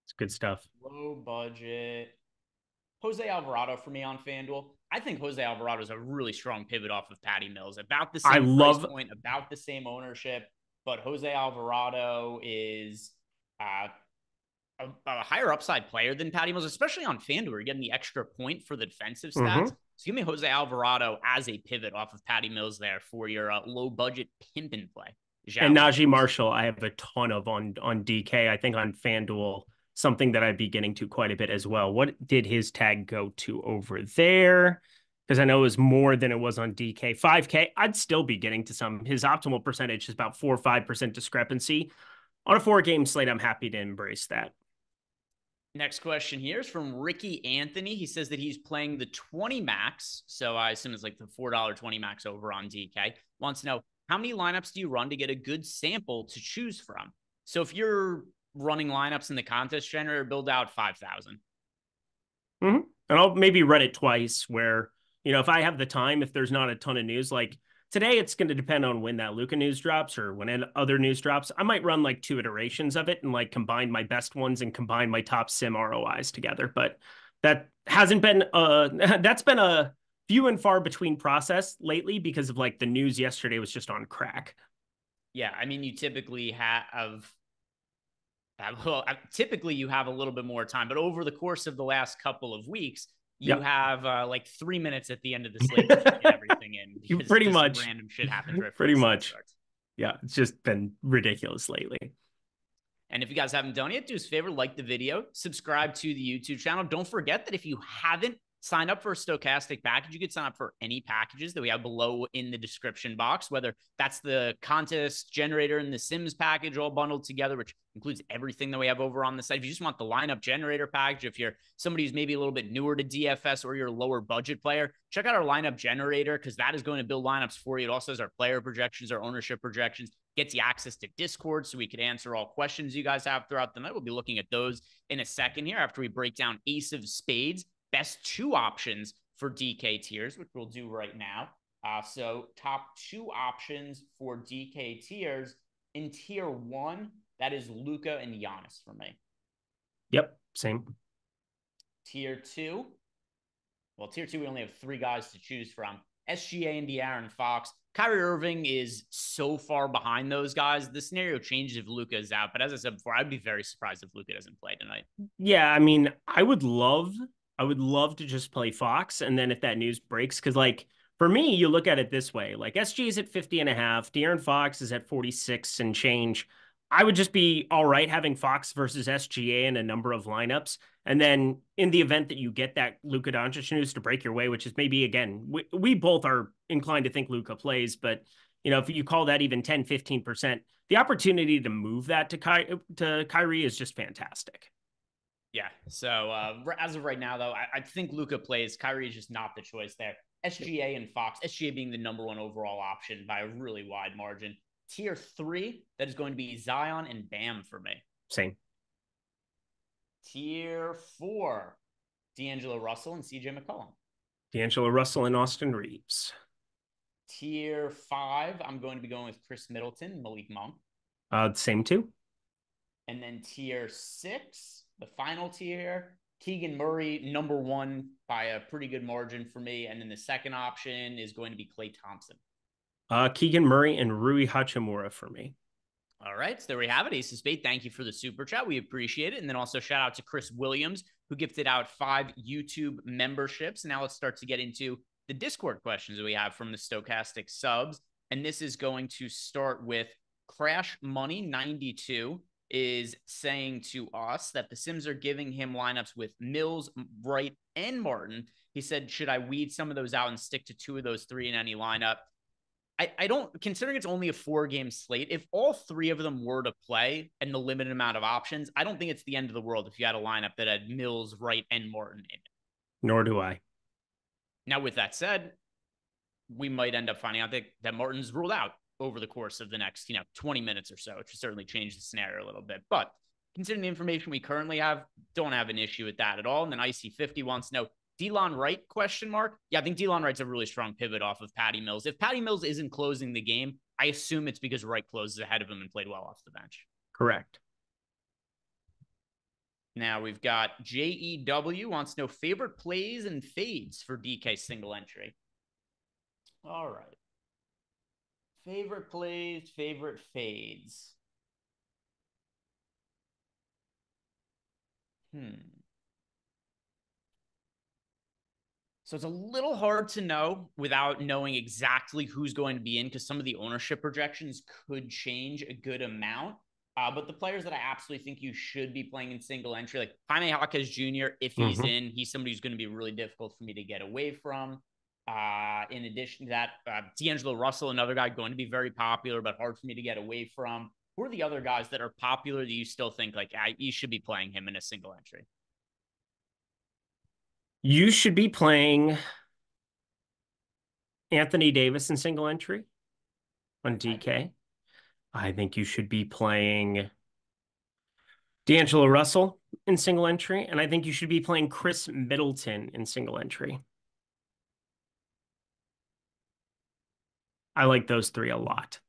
It's good stuff. Low budget. Jose Alvarado for me on FanDuel. I think Jose Alvarado is a really strong pit off of Patty Mills. About the same price point, about the same ownership, but Jose Alvarado is a higher upside player than Patty Mills, especially on FanDuel. You're getting the extra point for the defensive stats. So give me Jose Alvarado as a pivot off of Patty Mills there for your low budget pimpin' play. And Najee Marshall, I have a ton of on DK. I think on FanDuel, something that I'd be getting to quite a bit as well. What did his tag go to over there? Because I know it was more than it was on DK. 5K, I'd still be getting to some. His optimal percentage is about 4 or 5% discrepancy. On a 4-game slate, I'm happy to embrace that. Next question here is from Ricky Anthony. He says that he's playing the 20 max. So I assume it's like the $4 20 max over on DK. Wants to know, how many lineups do you run to get a good sample to choose from? So if you're running lineups in the contest generator, build out 5,000. And I'll maybe run it twice where, you know, if I have the time, if there's not a ton of news, like today, it's going to depend on when that Luka news drops or when other news drops. I might run like 2 iterations of it and like combine my best ones and combine my top sim ROIs together. But that hasn't been, that's been a few and far between process lately because of like the news yesterday was just on crack. Yeah. I mean, you typically typically you have a little bit more time, but over the course of the last couple of weeks, you have like 3 minutes at the end of the slate to get everything in. You pretty much random shit happens right pretty much. Yeah, it's just been ridiculous lately. And if you guys haven't done it, do us a favor, like the video, subscribe to the YouTube channel. Don't forget that if you haven't sign up for a stochastic package. You could sign up for any packages that we have below in the description box, whether that's the contest generator and the Sims package all bundled together, which includes everything that we have over on the site. If you just want the lineup generator package, if you're somebody who's maybe a little bit newer to DFS or you're a lower budget player, check out our lineup generator because that is going to build lineups for you. It also has our player projections, our ownership projections, gets you access to Discord so we could answer all questions you guys have throughout the night. We'll be looking at those in a second here after we break down Ace of Spades. Best two options for DK tiers, which we'll do right now. So top two options for DK tiers. In tier 1, that is Luka and Giannis for me. Yep, same. Tier 2. Well, tier 2, we only have 3 guys to choose from. SGA and De'Aaron Fox. Kyrie Irving is so far behind those guys. The scenario changes if Luka is out. But as I said before, I'd be very surprised if Luka doesn't play tonight. Yeah, I mean, I would love to just play Fox. And then if that news breaks, because like for me, you look at it this way, like SG is at 50.5, De'Aaron Fox is at 46 and change. I would just be all right having Fox versus SGA in a number of lineups. And then in the event that you get that Luka Doncic news to break your way, which is maybe, again, we both are inclined to think Luka plays, but you know, if you call that even 10, 15%, the opportunity to move that to Kyrie is just fantastic. Yeah. So as of right now, though, I think Luka plays. Kyrie is just not the choice there. SGA and Fox, SGA being the number 1 overall option by a really wide margin. Tier 3, that is going to be Zion and Bam for me. Same. Tier 4, D'Angelo Russell and CJ McCollum. D'Angelo Russell and Austin Reeves. Tier 5, I'm going to be going with Chris Middleton, Malik Monk. Same too. And then tier 6, the final tier, Keegan Murray, number 1 by a pretty good margin for me. And then the second option is going to be Klay Thompson. Keegan Murray and Rui Hachimura for me. All right, so there we have it. Ace of Spades, thank you for the super chat. We appreciate it. And then also shout out to Chris Williams, who gifted out 5 YouTube memberships. Now let's start to get into the Discord questions that we have from the Stochastic subs. And this is going to start with Crash Money 92 is saying to us that the Sims are giving him lineups with Mills, Wright, and Martin. He said, should I weed some of those out and stick to 2 of those 3 in any lineup? I don't, considering it's only a 4-game slate, if all 3 of them were to play and the limited amount of options, I don't think it's the end of the world if you had a lineup that had Mills, Wright, and Martin in it. Nor do I. Now, with that said, we might end up finding out that Martin's ruled out over the course of the next, 20 minutes or so, which would certainly change the scenario a little bit. But considering the information we currently have, don't have an issue with that at all. And then IC50 wants to know, Delon Wright, ? Yeah, I think Delon Wright's a really strong pivot off of Patty Mills. If Patty Mills isn't closing the game, I assume it's because Wright closes ahead of him and played well off the bench. Correct. Now we've got JEW wants to know favorite plays and fades for DK single entry. All right. Favorite plays, favorite fades. So it's a little hard to know without knowing exactly who's going to be in because some of the ownership projections could change a good amount. But the players that I absolutely think you should be playing in single entry, like Jaime Jaquez Jr., if he's in, he's somebody who's going to be really difficult for me to get away from. In addition to that, D'Angelo Russell, another guy going to be very popular, but hard for me to get away from. Who are the other guys that are popular that you still think like you should be playing him in a single entry? You should be playing Anthony Davis in single entry on DK. I think you should be playing D'Angelo Russell in single entry, and I think you should be playing Chris Middleton in single entry. I like those 3 a lot.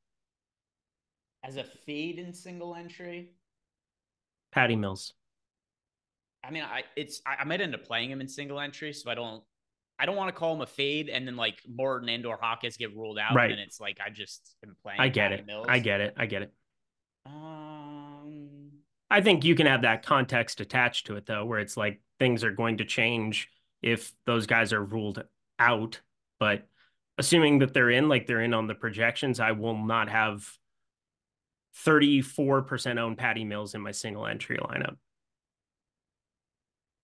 As a fade in single entry? Patty Mills. I mean, I might end up playing him in single entry, so I don't want to call him a fade, and then like Martin and or Hawkins get ruled out, right? And it's like I just am playing. I get it. Mills. I get it. I think you can have that context attached to it though, where it's like things are going to change if those guys are ruled out. But assuming that they're in, like they're in on the projections, I will not have 34% owned Patty Mills in my single entry lineup.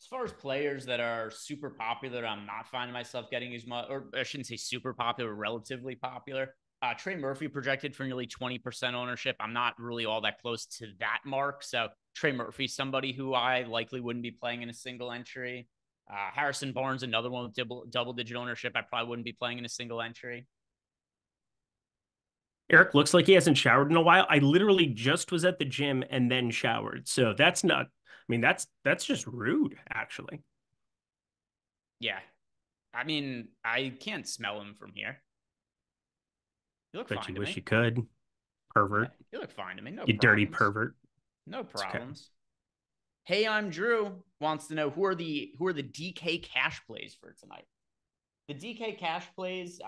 As far as players that are super popular, I'm not finding myself getting as much, or I shouldn't say super popular, relatively popular. Trey Murphy projected for nearly 20% ownership. I'm not really all that close to that mark. So Trey Murphy, somebody who I likely wouldn't be playing in a single entry. Harrison Barnes, another one with double-digit ownership. I probably wouldn't be playing in a single entry. Eric looks like he hasn't showered in a while. I literally just was at the gym and then showered. So that's not, I mean, that's just rude, actually. Yeah. I mean, I can't smell him from here. You look Bet fine you to wish me. you could. Pervert. Yeah, you look fine to me. No you problems. Dirty pervert. No problems. Okay. Hey, I'm Drew. Wants to know who are the DK cash plays for tonight. The DK cash plays,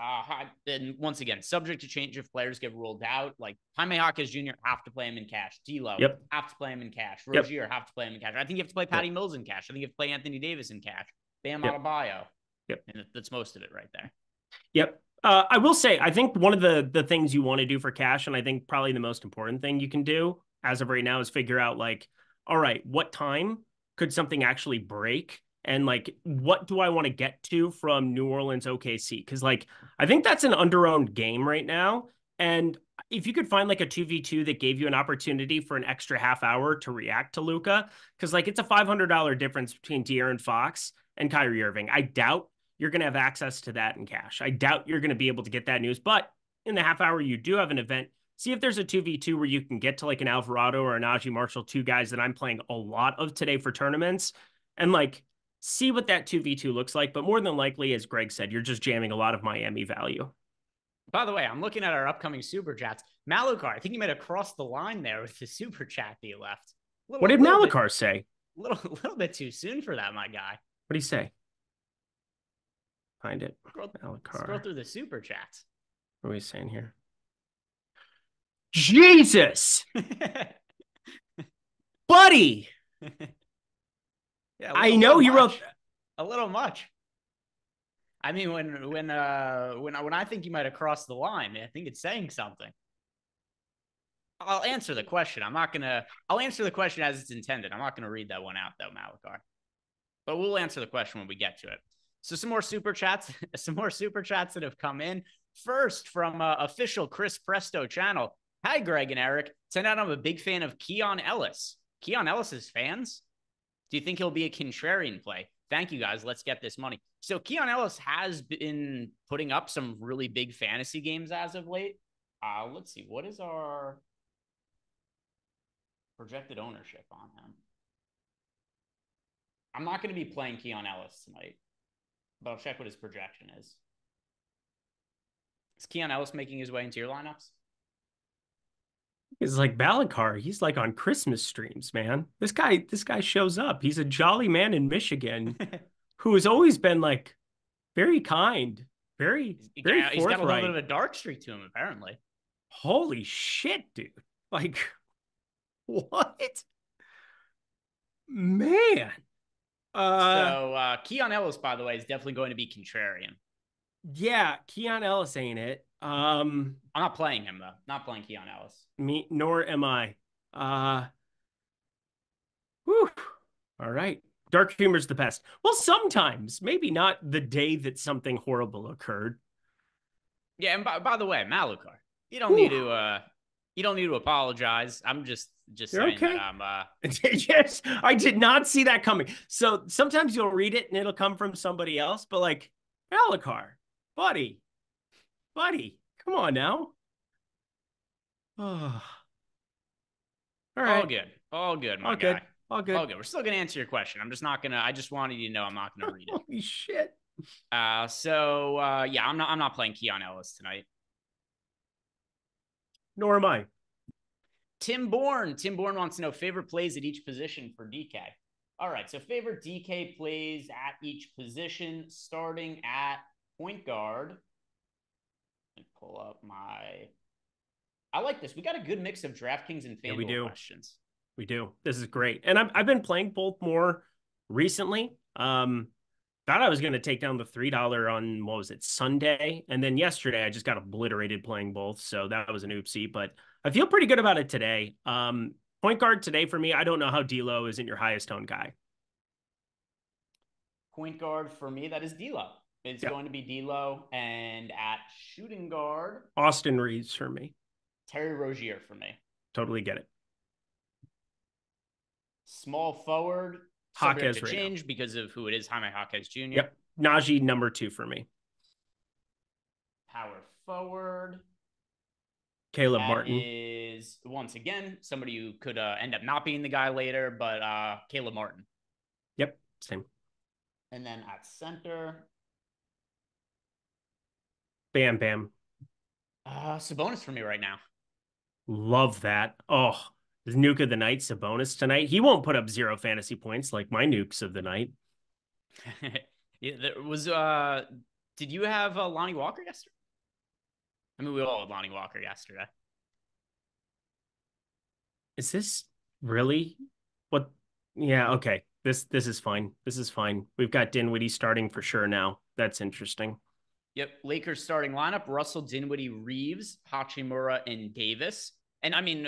and once again, subject to change if players get ruled out. Like Jaime Jaquez Jr. have to play him in cash. D'Lo have to play him in cash. Rozier have to play him in cash. I think you have to play Patty Mills in cash. I think you have to play Anthony Davis in cash. Bam Adebayo. And that's most of it right there. Yep. I will say, I think one of the things you want to do for cash, and I think probably the most important thing you can do as of right now is figure out like, all right, what time could something actually break? And like, what do I want to get to from New Orleans OKC? Because like, I think that's an under-owned game right now. And if you could find like a 2v2 that gave you an opportunity for an extra half hour to react to Luka, because like it's a $500 difference between De'Aaron Fox and Kyrie Irving. I doubt you're going to have access to that in cash. I doubt you're going to be able to get that news. But in the half hour you do have an event, see if there's a 2v2 where you can get to like an Alvarado or a Najee Marshall, two guys that I'm playing a lot of today for tournaments. And like, see what that 2v2 looks like. But more than likely, as Greg said, you're just jamming a lot of Miami value. By the way, I'm looking at our upcoming super chats. Malukar, I think you might have crossed the line there with the super chat that you left. What did Malukar say? A little bit too soon for that, my guy. What did he say? Find it. Scroll through the super chats. What are we saying here? Jesus! Buddy! Yeah, I know he wrote a little much. I mean, when I think you might have crossed the line, I think it's saying something. I'll answer the question. I'll answer the question as it's intended. I'm not gonna read that one out though, Malakar. But we'll answer the question when we get to it. So some more super chats that have come in. First from official Chris Presto channel. Hi, Greg and Eric. Turned out I'm a big fan of Keon Ellis. Keon Ellis's fans? Do you think he'll be a contrarian play? Thank you, guys. Let's get this money. So Keon Ellis has been putting up some really big fantasy games as of late. Let's see. What is our projected ownership on him? I'm not going to be playing Keon Ellis tonight, but I'll check what his projection is. Is Keon Ellis making his way into your lineups? It's like Balakar. He's like on Christmas streams, man. This guy shows up. He's a jolly man in Michigan who has always been like very kind, very forthright. He's got a little bit of a dark streak to him, apparently. Holy shit, dude. Like, what? Man. So Keon Ellis, by the way, is definitely going to be contrarian. Yeah, Keon Ellis ain't it. I'm not playing him though. Not playing Keon Ellis. Me nor am I. Whew. All right. Dark humor's the best. Well, sometimes, maybe not the day that something horrible occurred. Yeah, and by the way, Malukar, you don't need to apologize. I'm just saying that I'm yes, I did not see that coming. So sometimes you'll read it and it'll come from somebody else, but like Malukar, buddy, come on now. Oh. All right. All good, my guy. All good. We're still gonna answer your question. I just wanted you to know I'm not gonna read it. Holy shit. Yeah, I'm not playing Keon Ellis tonight. Nor am I. Tim Bourne wants to know favorite plays at each position for DK. All right, so favorite DK plays at each position, starting at point guard. Let me pull up I like this. We got a good mix of DraftKings and FanDuel questions. We do. This is great. And I've been playing both more recently. Thought I was going to take down the $3 on, what was it, Sunday? And then yesterday, I just got obliterated playing both. So that was an oopsie, but I feel pretty good about it today. Point guard today for me, I don't know how D'Lo isn't your highest owned guy. Point guard for me, that is D'Lo. It's going to be D'Lo. And at shooting guard, Austin Reeves for me. Terry Rozier for me. Totally get it. Small forward, subject to change because of who it is, Jaime Jaquez Jr. Yep. Najee, number 2 for me. Power forward. Caleb Martin is, once again, somebody who could end up not being the guy later, but Caleb Martin. Yep, same. And then at center, Bam Bam. Sabonis for me right now. Love that. Oh, is nuke of the night Sabonis tonight? He won't put up 0 fantasy points like my nukes of the night. Yeah, there was. Did you have Lonnie Walker yesterday? I mean, we all had Lonnie Walker yesterday. Is this really what? Yeah, okay. This is fine. This is fine. We've got Dinwiddie starting for sure now. That's interesting. Yep. Lakers starting lineup: Russell, Dinwiddie, Reeves, Hachimura, and Davis. And I mean,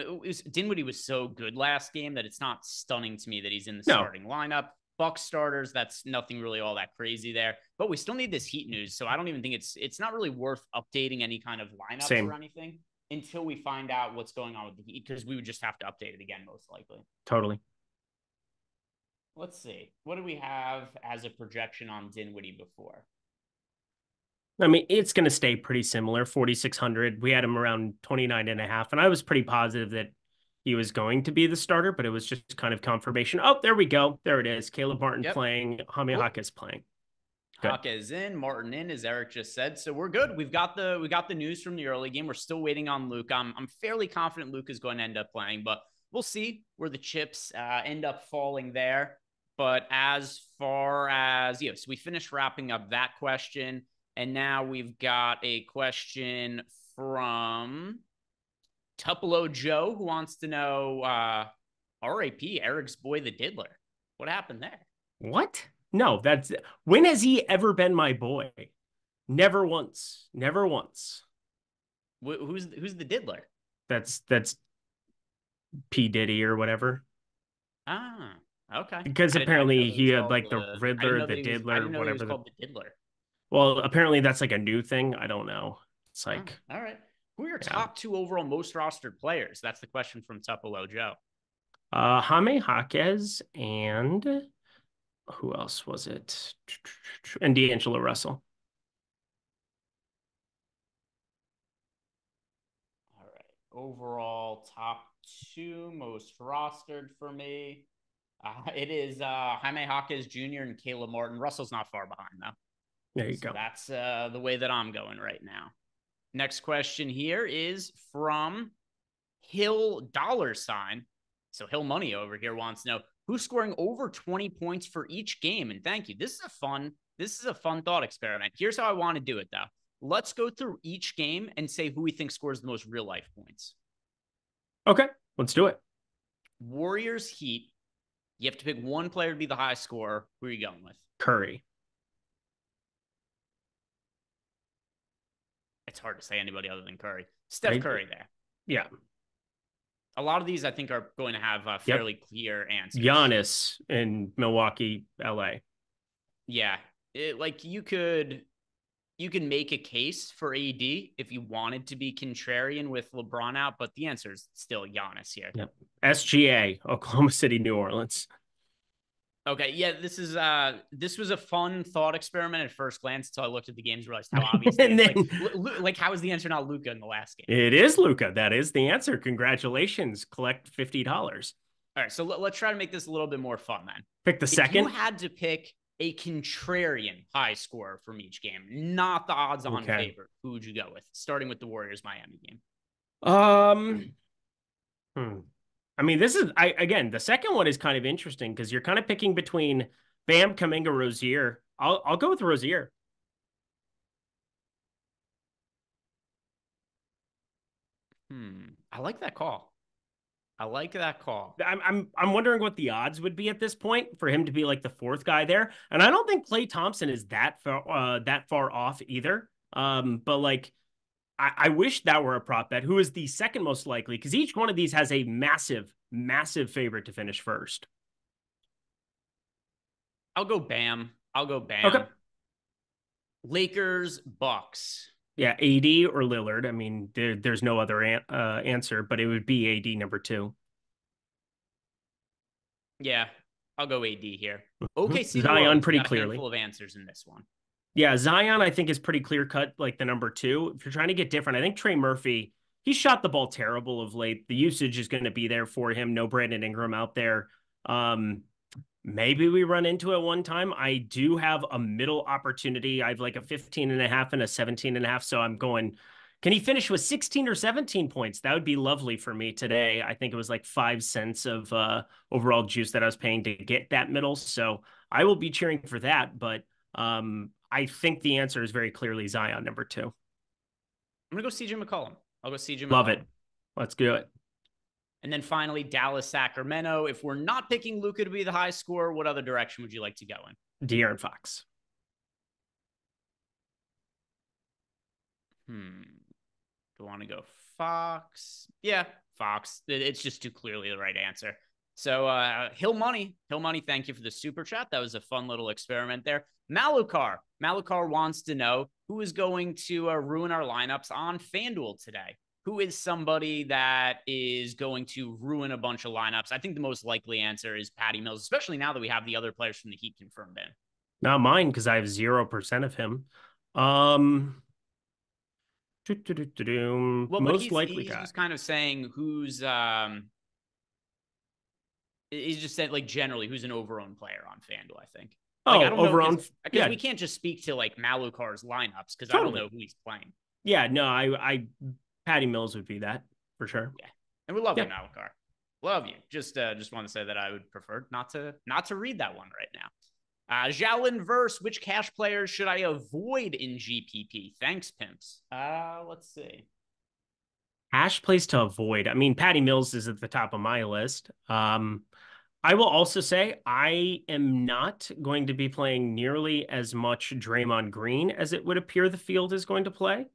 Dinwiddie was so good last game that it's not stunning to me that he's in the starting lineup. Bucks starters, that's nothing really all that crazy there. But we still need this Heat news, so I don't even think it's not really worth updating any kind of lineups or anything until we find out what's going on with the Heat, because we would just have to update it again, most likely. Totally. Let's see. What do we have as a projection on Dinwiddie before? I mean, it's going to stay pretty similar, 4,600. We had him around 29.5, and I was pretty positive that he was going to be the starter, but it was just kind of confirmation. Oh, there we go. There it is. Caleb Martin playing, Jaime Jaquez playing. Jaquez in, Martin in, as Eric just said. So we're good. We got the news from the early game. We're still waiting on Luke. I'm fairly confident Luke is going to end up playing, but we'll see where the chips end up falling there. But as far as, so we finished wrapping up that question. And now we've got a question from Tupelo Joe, who wants to know, RAP, Eric's boy, the Diddler. What happened there? What? No, when has he ever been my boy? Never once. Never once. Who's the Diddler? That's P. Diddy or whatever. Ah, okay. Because apparently he had like the Riddler, the Diddler, whatever. He was called the Diddler. Well, apparently that's like a new thing. I don't know. It's like, all right. Who are your top 2 overall most rostered players? That's the question from Tupelo Joe. Jaime Jaquez and who else was it? And D'Angelo Russell. All right. Overall top 2 most rostered for me. It is Jaime Jaquez Jr. and Caleb Martin. Russell's not far behind though. There you go. That's the way that I'm going right now. Next question here is from Hill $. So Hill Money over here wants to know who's scoring over 20 points for each game. And thank you. This is a fun thought experiment. Here's how I want to do it though. Let's go through each game and say who we think scores the most real life points. Okay, let's do it. Warriors Heat. You have to pick one player to be the high scorer. Who are you going with? Curry. It's hard to say anybody other than Curry. Steph Curry there. Yeah. A lot of these I think are going to have fairly clear answers. Giannis in Milwaukee, LA. Yeah. You can make a case for AD if you wanted to be contrarian with LeBron out, but the answer is still Giannis here. Yep. SGA, Oklahoma City, New Orleans. Okay, yeah, this was a fun thought experiment at first glance until I looked at the games and realized how obvious it is. Like, how is the answer not Luka in the last game? It is Luka. That is the answer. Congratulations. Collect $50. All right, so let's try to make this a little bit more fun then. Pick the second. You had to pick a contrarian high scorer from each game, not the odds-on favorite. Who would you go with? Starting with the Warriors-Miami game. I mean, this is, again, the second one is kind of interesting because you're kind of picking between Bam, Kuminga, Rozier. I'll go with Rozier. I like that call. I'm wondering what the odds would be at this point for him to be like the 4th guy there. And I don't think Klay Thompson is that far off either. But like, I wish that were a prop bet. Who is the second most likely? Because each one of these has a massive, massive favorite to finish first. I'll go Bam. I'll go Bam. Okay. Lakers, Bucks. Yeah, AD or Lillard. I mean, there's no other answer, but it would be AD number 2. Yeah, I'll go AD here. OKC Zion pretty got a clearly. handful of answers in this one. Yeah, Zion I think is pretty clear cut, like the number 2. If you're trying to get different, I think Trey Murphy, he shot the ball terrible of late. The usage is going to be there for him. No Brandon Ingram out there. Maybe we run into it one time. I do have a middle opportunity. I have like a 15.5 and a 17.5. So I'm going, can he finish with 16 or 17 points? That would be lovely for me today. I think it was like 5 cents of overall juice that I was paying to get that middle. So I will be cheering for that. But I think the answer is very clearly Zion number 2. I'm going to go CJ McCollum. I'll go CJ McCollum. Love it. Let's do it. And then finally, Dallas, Sacramento. If we're not picking Luka to be the high scorer, what other direction would you like to go in? De'Aaron Fox. Do I want to go Fox? Yeah, Fox. It's just too clearly the right answer. So Hill Money, thank you for the super chat. That was a fun little experiment there. Malukar wants to know who is going to ruin our lineups on FanDuel today. Who is somebody that is going to ruin a bunch of lineups? I think the most likely answer is Patty Mills, especially now that we have the other players from the Heat confirmed in. Not mine, because I have 0% of him. Well, most likely guy. He's kind of saying who's he's just said like generally who's an overowned player on FanDuel, I think. Like, I don't know, because we can't just speak to like Malukar's lineups because I don't know who he's playing. Yeah, no, I Patty Mills would be that for sure. Yeah, and we love you, Malukar. Love you. Just want to say that I would prefer not to read that one right now. Jalen Verse, which cash players should I avoid in GPP? Thanks, pimps. Let's see. Cash plays to avoid. I mean, Patty Mills is at the top of my list. I will also say I am not going to be playing nearly as much Draymond Green as it would appear the field is going to play.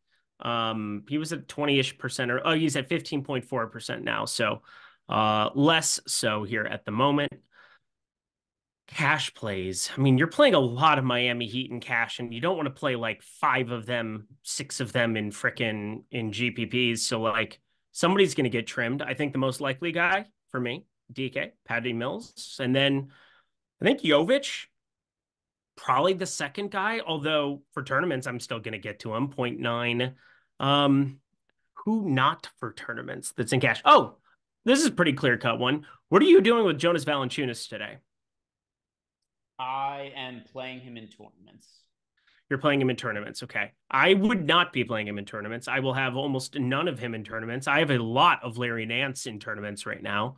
He was at 20-ish%, or he's at 15.4% now. So less so here at the moment. Cash plays. I mean, you're playing a lot of Miami Heat in cash, and you don't want to play like 5 of them, 6 of them in GPPs. So like somebody's going to get trimmed. I think the most likely guy for me, DK, Patty Mills. And then I think Jovic, probably the second guy, although for tournaments, I'm still going to get to him. 0.9. Who not for tournaments that's in cash? Oh, this is a pretty clear-cut one. What are you doing with Jonas Valanciunas today? I am playing him in tournaments. You're playing him in tournaments. Okay. I would not be playing him in tournaments. I will have almost none of him in tournaments. I have a lot of Larry Nance in tournaments right now.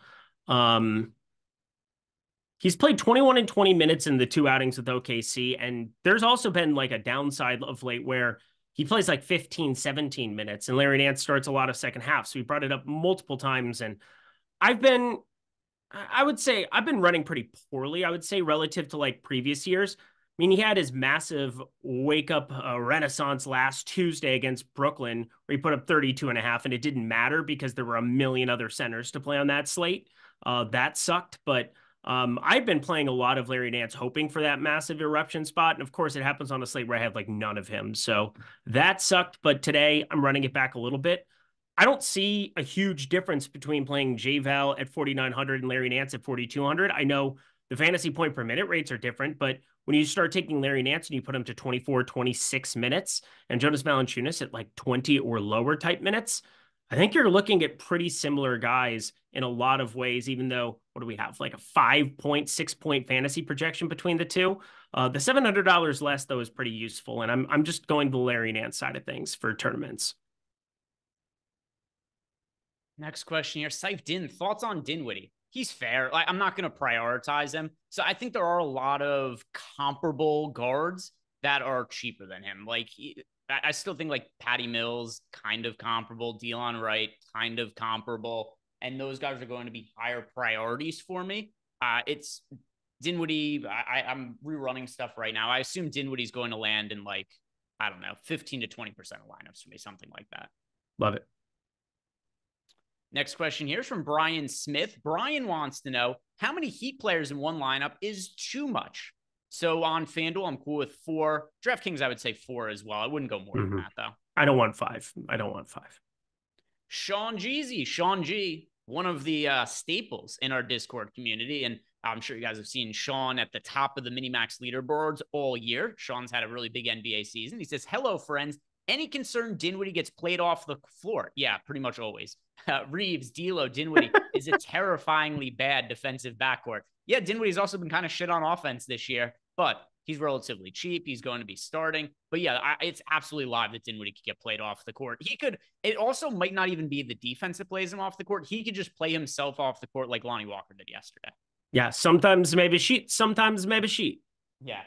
He's played 21 and 20 minutes in the 2 outings with OKC. And there's also been like a downside of late where he plays like 15, 17 minutes and Larry Nance starts a lot of second half. So we brought it up multiple times. And I would say I've been running pretty poorly, I would say, relative to like previous years. I mean, he had his massive wake up renaissance last Tuesday against Brooklyn where he put up 32.5 and it didn't matter because there were a million other centers to play on that slate. That sucked. But I've been playing a lot of Larry Nance hoping for that massive eruption spot. And of course, it happens on a slate where I have like none of him. So that sucked. But today I'm running it back a little bit. I don't see a huge difference between playing J-Val at 4,900 and Larry Nance at 4,200. I know the fantasy point per minute rates are different, but when you start taking Larry Nance and you put him to 24, 26 minutes and Jonas Valanciunas at like 20 or lower type minutes, I think you're looking at pretty similar guys in a lot of ways, even though, what do we have? Like a 5-point, 6-point fantasy projection between the two. The $700 less, though, is pretty useful. And I'm just going the Larry Nance side of things for tournaments. Next question here. Saif Din, thoughts on Dinwiddie? He's fair. Like, I'm not going to prioritize him. So I think there are a lot of comparable guards that are cheaper than him. Like, I still think like Patty Mills, kind of comparable. Delon Wright, kind of comparable. And those guys are going to be higher priorities for me. It's Dinwiddie. I'm rerunning stuff right now. I assume Dinwiddie's going to land in like, I don't know, 15 to 20% of lineups for me, something like that. Love it. Next question here is from Brian Smith. Brian wants to know how many Heat players in one lineup is too much. So on FanDuel, I'm cool with 4. DraftKings, I would say 4 as well. I wouldn't go more than that, though. I don't want 5. Sean G, one of the staples in our Discord community. And I'm sure you guys have seen Sean at the top of the Minimax leaderboards all year. Sean's had a really big NBA season. He says, hello, friends. Any concern Dinwiddie gets played off the floor? Yeah, pretty much always. Reeves, D'Lo, Dinwiddie is a terrifyingly bad defensive backcourt. Yeah, Dinwiddie's also been kind of shit on offense this year, but he's relatively cheap. He's going to be starting. But yeah, it's absolutely live that Dinwiddie could get played off the court. It also might not even be the defense that plays him off the court. He could just play himself off the court like Lonnie Walker did yesterday. Yeah, sometimes maybe sheet, sometimes maybe sheet. Yeah.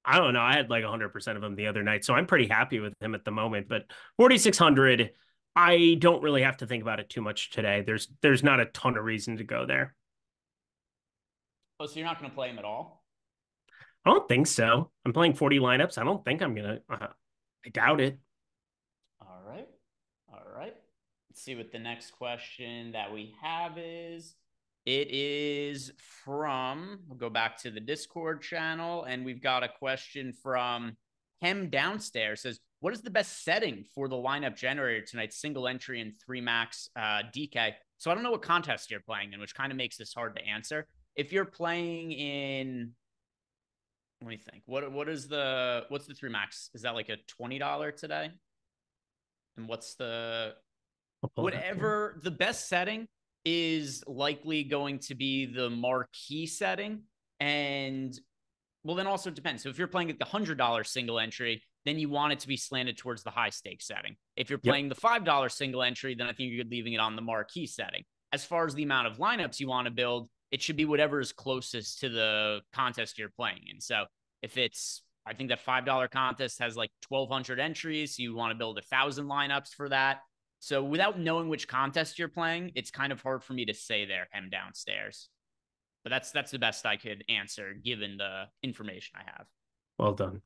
I don't know. I had like 100% of him the other night, so I'm pretty happy with him at the moment. But 4,600, I don't really have to think about it too much today. There's not a ton of reason to go there. Oh, so you're not going to play him at all? I don't think so. I'm playing 40 lineups. I don't think I'm going to. I doubt it. All right. Let's see what the next question that we have is. It is from, we'll go back to the Discord channel, and we've got a question from Hem Downstairs. Says, what is the best setting for the lineup generator tonight? Single entry and 3 max DK. So I don't know what contest you're playing in, which kind of makes this hard to answer. If you're playing in, let me think, what's the 3 max? Is that like a $20 today? And what's the, whatever the best setting is likely going to be the marquee setting. And well, then also it depends. So if you're playing at the $100 single entry, then you want it to be slanted towards the high stakes setting. If you're playing the $5 single entry, then I think you're leaving it on the marquee setting. As far as the amount of lineups you want to build, it should be whatever is closest to the contest you're playing in. So if it's, I think that $5 contest has like 1,200 entries. So you want to build 1,000 lineups for that. So without knowing which contest you're playing, it's kind of hard for me to say there, Hem Downstairs. But that's the best I could answer given the information I have. Well done.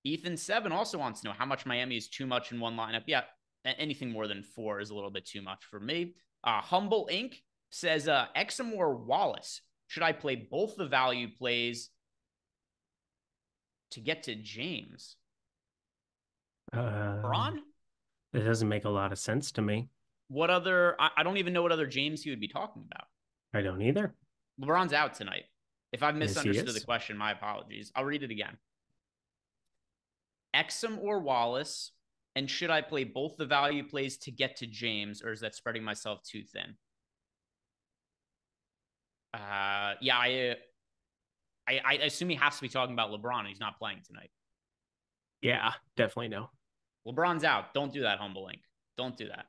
Ethan7 also wants to know how much Miami is too much in one lineup. Yeah, anything more than 4 is a little bit too much for me. Humble Inc. says, Exum or Wallace, should I play both the value plays to get to James? Braun? It doesn't make a lot of sense to me. What other, I don't even know what other James he would be talking about. I don't either. LeBron's out tonight. If I've misunderstood the question, my apologies. I'll read it again. Exum or Wallace, and should I play both the value plays to get to James, or is that spreading myself too thin? Yeah, I assume he has to be talking about LeBron, and he's not playing tonight. Yeah, definitely no. LeBron's out. Don't do that, Humble Inc. Don't do that.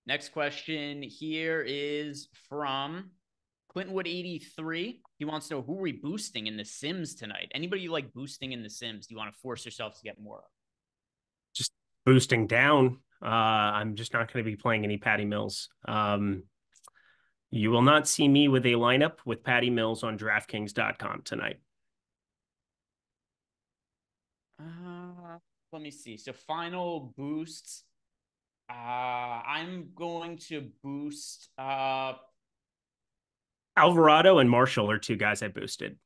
Next question here is from Clintonwood83. He wants to know, who are we boosting in The Sims tonight? Anybody you like boosting in The Sims? Do you want to force yourself to get more of? Just boosting down. I'm just not going to be playing any Patty Mills. You will not see me with a lineup with Patty Mills on DraftKings.com tonight. Let me see. So final boosts. I'm going to boost Alvarado and Marshall are 2 guys I boosted.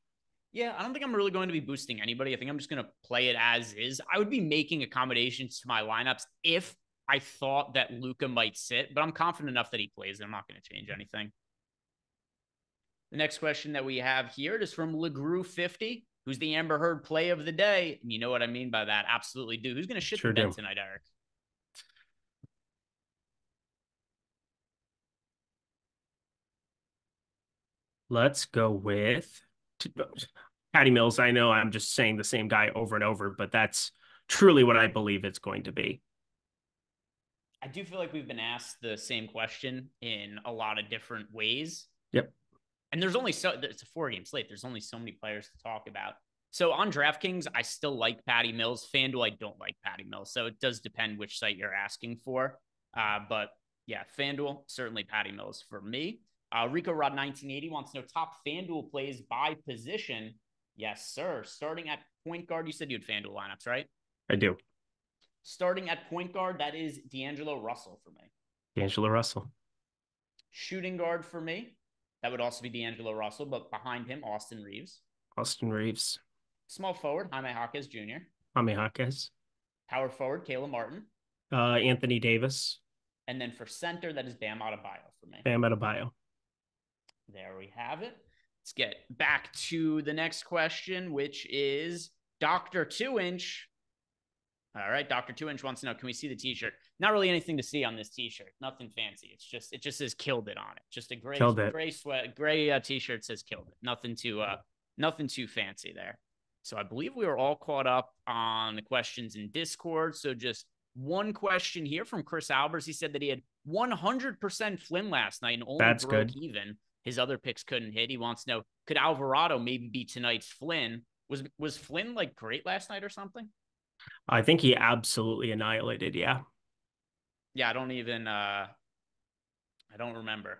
Yeah, I don't think I'm really going to be boosting anybody. I think I'm just going to play it as is. I would be making accommodations to my lineups if I thought that Luka might sit, but I'm confident enough that he plays and I'm not going to change anything. The next question that we have here is from LeGrew50. Who's the Amber Heard play of the day? And you know what I mean by that. Absolutely do. Who's going to shit the bed tonight, Eric? Let's go with Patty Mills. I know I'm just saying the same guy over and over, but that's truly what I believe it's going to be. I do feel like we've been asked the same question in a lot of different ways. Yep. And there's only it's a 4-game slate. There's only so many players to talk about. So on DraftKings, I still like Patty Mills. FanDuel, I don't like Patty Mills. So it does depend which site you're asking for. But yeah, FanDuel, certainly Patty Mills for me. Rico Rod 1980 wants to know top FanDuel plays by position. Yes, sir. Starting at point guard, you said you had FanDuel lineups, right? I do. Starting at point guard, that is D'Angelo Russell for me. D'Angelo Russell. Shooting guard for me, That would also be D'Angelo Russell, but behind him, Austin Reeves. Austin Reeves. Small forward, Jaime Jaquez Jr. Jaime Jaquez. Power forward, Caleb Martin. Anthony Davis. And then for center, that is Bam Adebayo for me. Bam Adebayo. There we have it. Let's get back to the next question, which is Dr. 2-Inch. All right, Dr. 2-Inch wants to know, can we see the t-shirt? Not really anything to see on this t-shirt. Nothing fancy. It just says "killed it" on it. Just a gray t-shirt says "killed it." Nothing too fancy there. So I believe we were all caught up on the questions in Discord. So just one question here from Chris Albers. He said that he had 100% Flynn last night and only broke even. His other picks couldn't hit. He wants to know, could Alvarado maybe be tonight's Flynn? Was Flynn like great last night or something? I think he absolutely annihilated. Yeah. Yeah. I don't remember.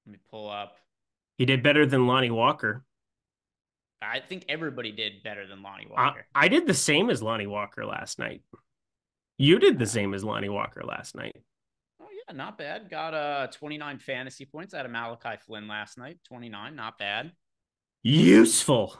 Let me pull up. He did better than Lonnie Walker. I think everybody did better than Lonnie Walker. I did the same as Lonnie Walker last night. You did the same as Lonnie Walker last night. Oh, yeah, not bad. Got 29 fantasy points out of Malachi Flynn last night. 29, not bad. Useful.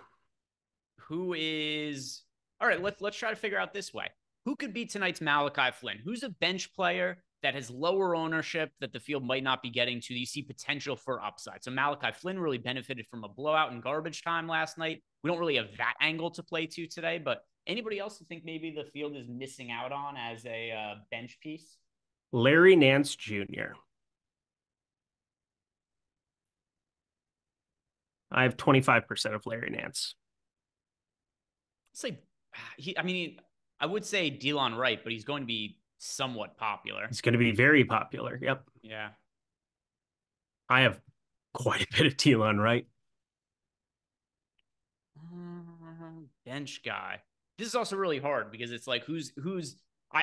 Who is... All right, let's try to figure out this way. Who could be tonight's Malachi Flynn? Who's a bench player that has lower ownership that the field might not be getting to? You see potential for upside. So Malachi Flynn really benefited from a blowout in garbage time last night. We don't really have that angle to play to today, but anybody else you think maybe the field is missing out on as a bench piece? Larry Nance Jr. I have 25% of Larry Nance. I would say Delon Wright, but he's going to be somewhat popular. He's going to be very popular. Yep. Yeah. I have quite a bit of Delon Wright. Bench guy. This is also really hard because it's like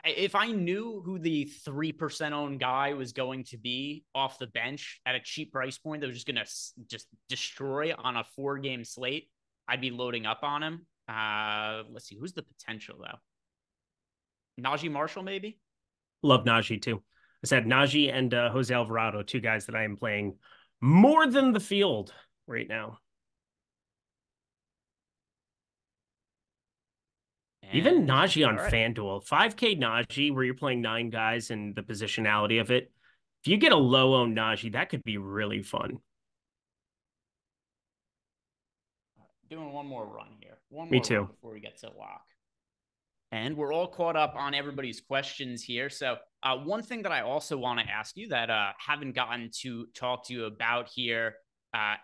if I knew who the 3% owned guy was going to be off the bench at a cheap price point that was just going to just destroy on a 4-game slate, I'd be loading up on him. Let's see. Who's the potential, though? Najee Marshall, maybe? Love Najee, too. I said Najee and Jose Alvarado, two guys that I am playing more than the field right now. Even Najee on FanDuel, 5K Najee, where you're playing 9 guys and the positionality of it. If you get a low-owned Najee, that could be really fun. Doing one more run here. Me too. Before we get to lock. And we're all caught up on everybody's questions here. So one thing that I also want to ask you that haven't gotten to talk to you about here,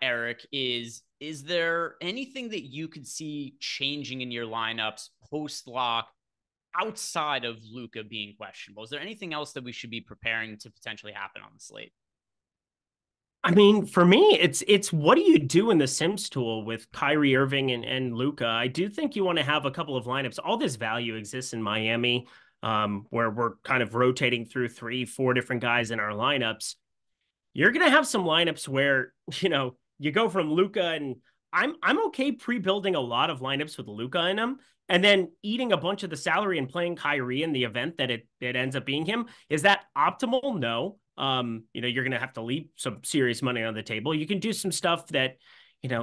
Eric, is there anything that you could see changing in your lineups post-lock outside of Luka being questionable? Is there anything else that we should be preparing to potentially happen on the slate? I mean, for me, it's what do you do in the Sims tool with Kyrie Irving and Luka? I do think you want to have a couple of lineups. All this value exists in Miami, where we're kind of rotating through 3-4 different guys in our lineups. You're going to have some lineups where, you go from Luka, and I'm okay pre-building a lot of lineups with Luka in them, and then eating a bunch of the salary and playing Kyrie in the event that it ends up being him. Is that optimal? No. You're going to have to leave some serious money on the table. You can do some stuff that,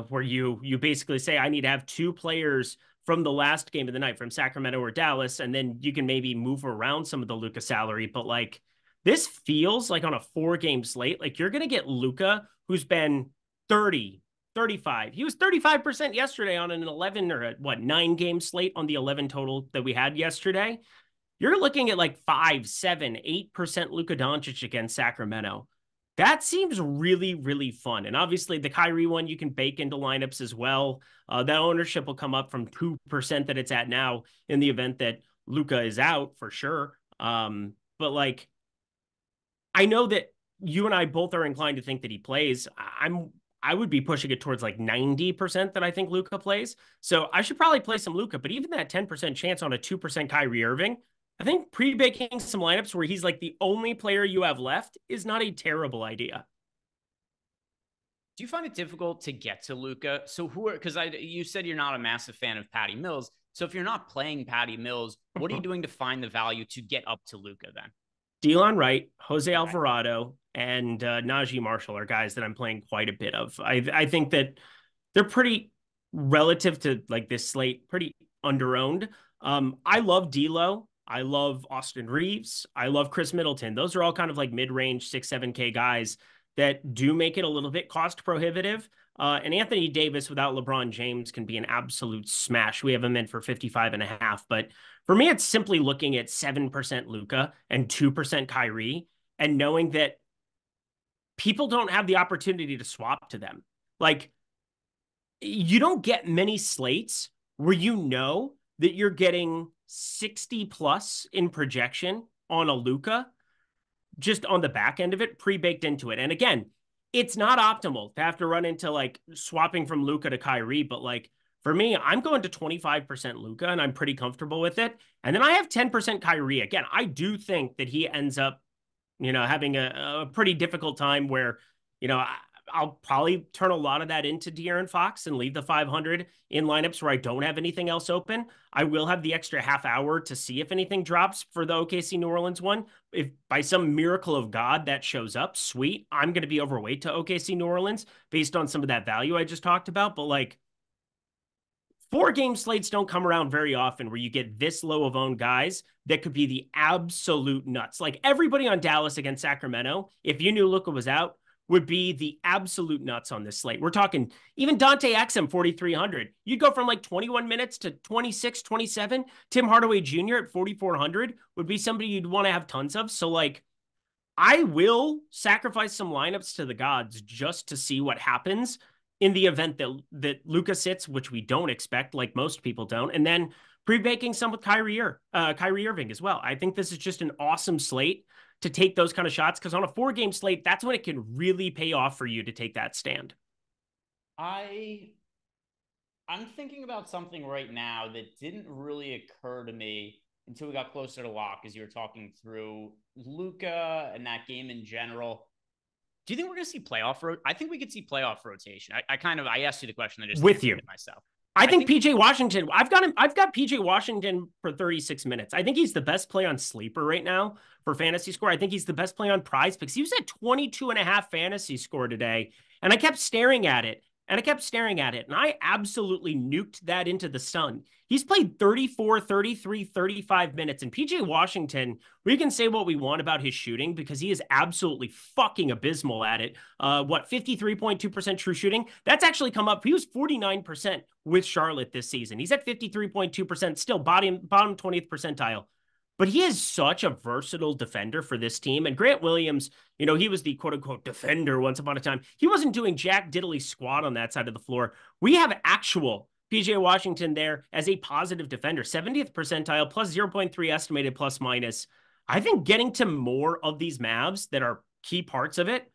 where you basically say, I need to have 2 players from the last game of the night from Sacramento or Dallas. And then you can maybe move around some of the Luka salary. But like, this feels like on a 4-game slate, like you're going to get Luka, who's been 30, 35. He was 35% yesterday on an 11 or 9-game slate on the 11 total that we had yesterday. You're looking at like 5, 7, 8% Luka Doncic against Sacramento. That seems really, really fun. And obviously the Kyrie one, you can bake into lineups as well. That ownership will come up from 2% that it's at now in the event that Luka is out for sure. But like, I know that you and I both are inclined to think that he plays. I would be pushing it towards like 90% that I think Luka plays. So I should probably play some Luka, but even that 10% chance on a 2% Kyrie Irving, I think pre-baking some lineups where he's like the only player you have left is not a idea. Do you find it difficult to get to Luka? So you said you're not a massive fan of Patty Mills. So if you're not playing Patty Mills, what are you doing to find the value to get up to Luka then? Delon Wright, Jose Alvarado, and Najee Marshall are guys that I'm playing quite a bit of. I think that they're pretty relative to like this slate, pretty underowned. I love D'Lo. I love Austin Reeves. I love Chris Middleton. Those are all kind of like mid-range 6-7K guys that do make it a little bit cost prohibitive. And Anthony Davis without LeBron James can be an absolute smash. We have him in for 55.5. But for me, it's simply looking at 7% Luka and 2% Kyrie and knowing that people don't have the opportunity to swap to them. Like, you don't get many slates where you know that you're getting 60 plus in projection on a Luka just on the back end of it, pre-baked into it. And again, it's not optimal to have to run into like swapping from Luka to Kyrie, but like for me, I'm going to 25% Luka and I'm pretty comfortable with it. And then I have 10% Kyrie. Again, I do think that he ends up, having a pretty difficult time where, I'll probably turn a lot of that into De'Aaron Fox and leave the 500 in lineups where I don't have anything else open. I will have the extra half hour to see if anything drops for the OKC New Orleans one. If by some miracle of God that shows up, sweet. I'm going to be overweight to OKC New Orleans based on some of that value I just talked about. But like 4-game slates don't come around very often where you get this low of owned guys that could be the absolute nuts. Like everybody on Dallas against Sacramento, if you knew Luka was out, would be the absolute nuts on this slate. We're talking even Dante Exum, 4,300. You'd go from like 21 minutes to 26, 27. Tim Hardaway Jr. at 4,400 would be somebody you'd want to have tons of. So like, I will sacrifice some lineups to the gods just to see what happens in the event that Luka sits, which we don't expect, like most people don't. And then pre-baking some with Kyrie Irving as well. I think this is just an awesome slate to take those kind of shots, because on a 4-game slate, that's when it can really pay off for you to take that stand. I'm thinking about something right now that didn't really occur to me until we got closer to lock as you were talking through Luka and that game in general. Do you think we're going to see I think we could see playoff rotation. I asked you the question. I just with you myself. I think PJ Washington, I've got PJ Washington for 36 minutes. I think he's the best play on Sleeper right now for fantasy score. I think he's the best play on Prize Picks. He was at 22.5 fantasy score today. And I kept staring at it. And I absolutely nuked that into the sun. He's played 34, 33, 35 minutes. And PJ Washington, we can say what we want about his shooting because he is absolutely fucking abysmal at it. 53.2% true shooting? That's actually come up. He was 49% with Charlotte this season. He's at 53.2%, still bottom 20th percentile. But he is such a versatile defender for this team. And Grant Williams, he was the quote-unquote defender once upon a time. He wasn't doing jack diddly squat on that side of the floor. We have actual PJ Washington there as a positive defender, 70th percentile, plus 0.3 estimated plus minus. I think getting to more of these Mavs that are key parts of it,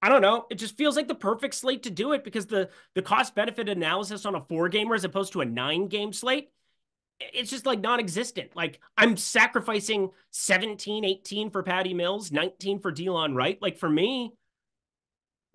I don't know. It just feels like the perfect slate to do it because the cost-benefit analysis on a 4-gamer as opposed to a 9-game slate, it's just like non-existent. Like I'm sacrificing 17, 18 for Patty Mills, 19 for Delon Wright. Like for me,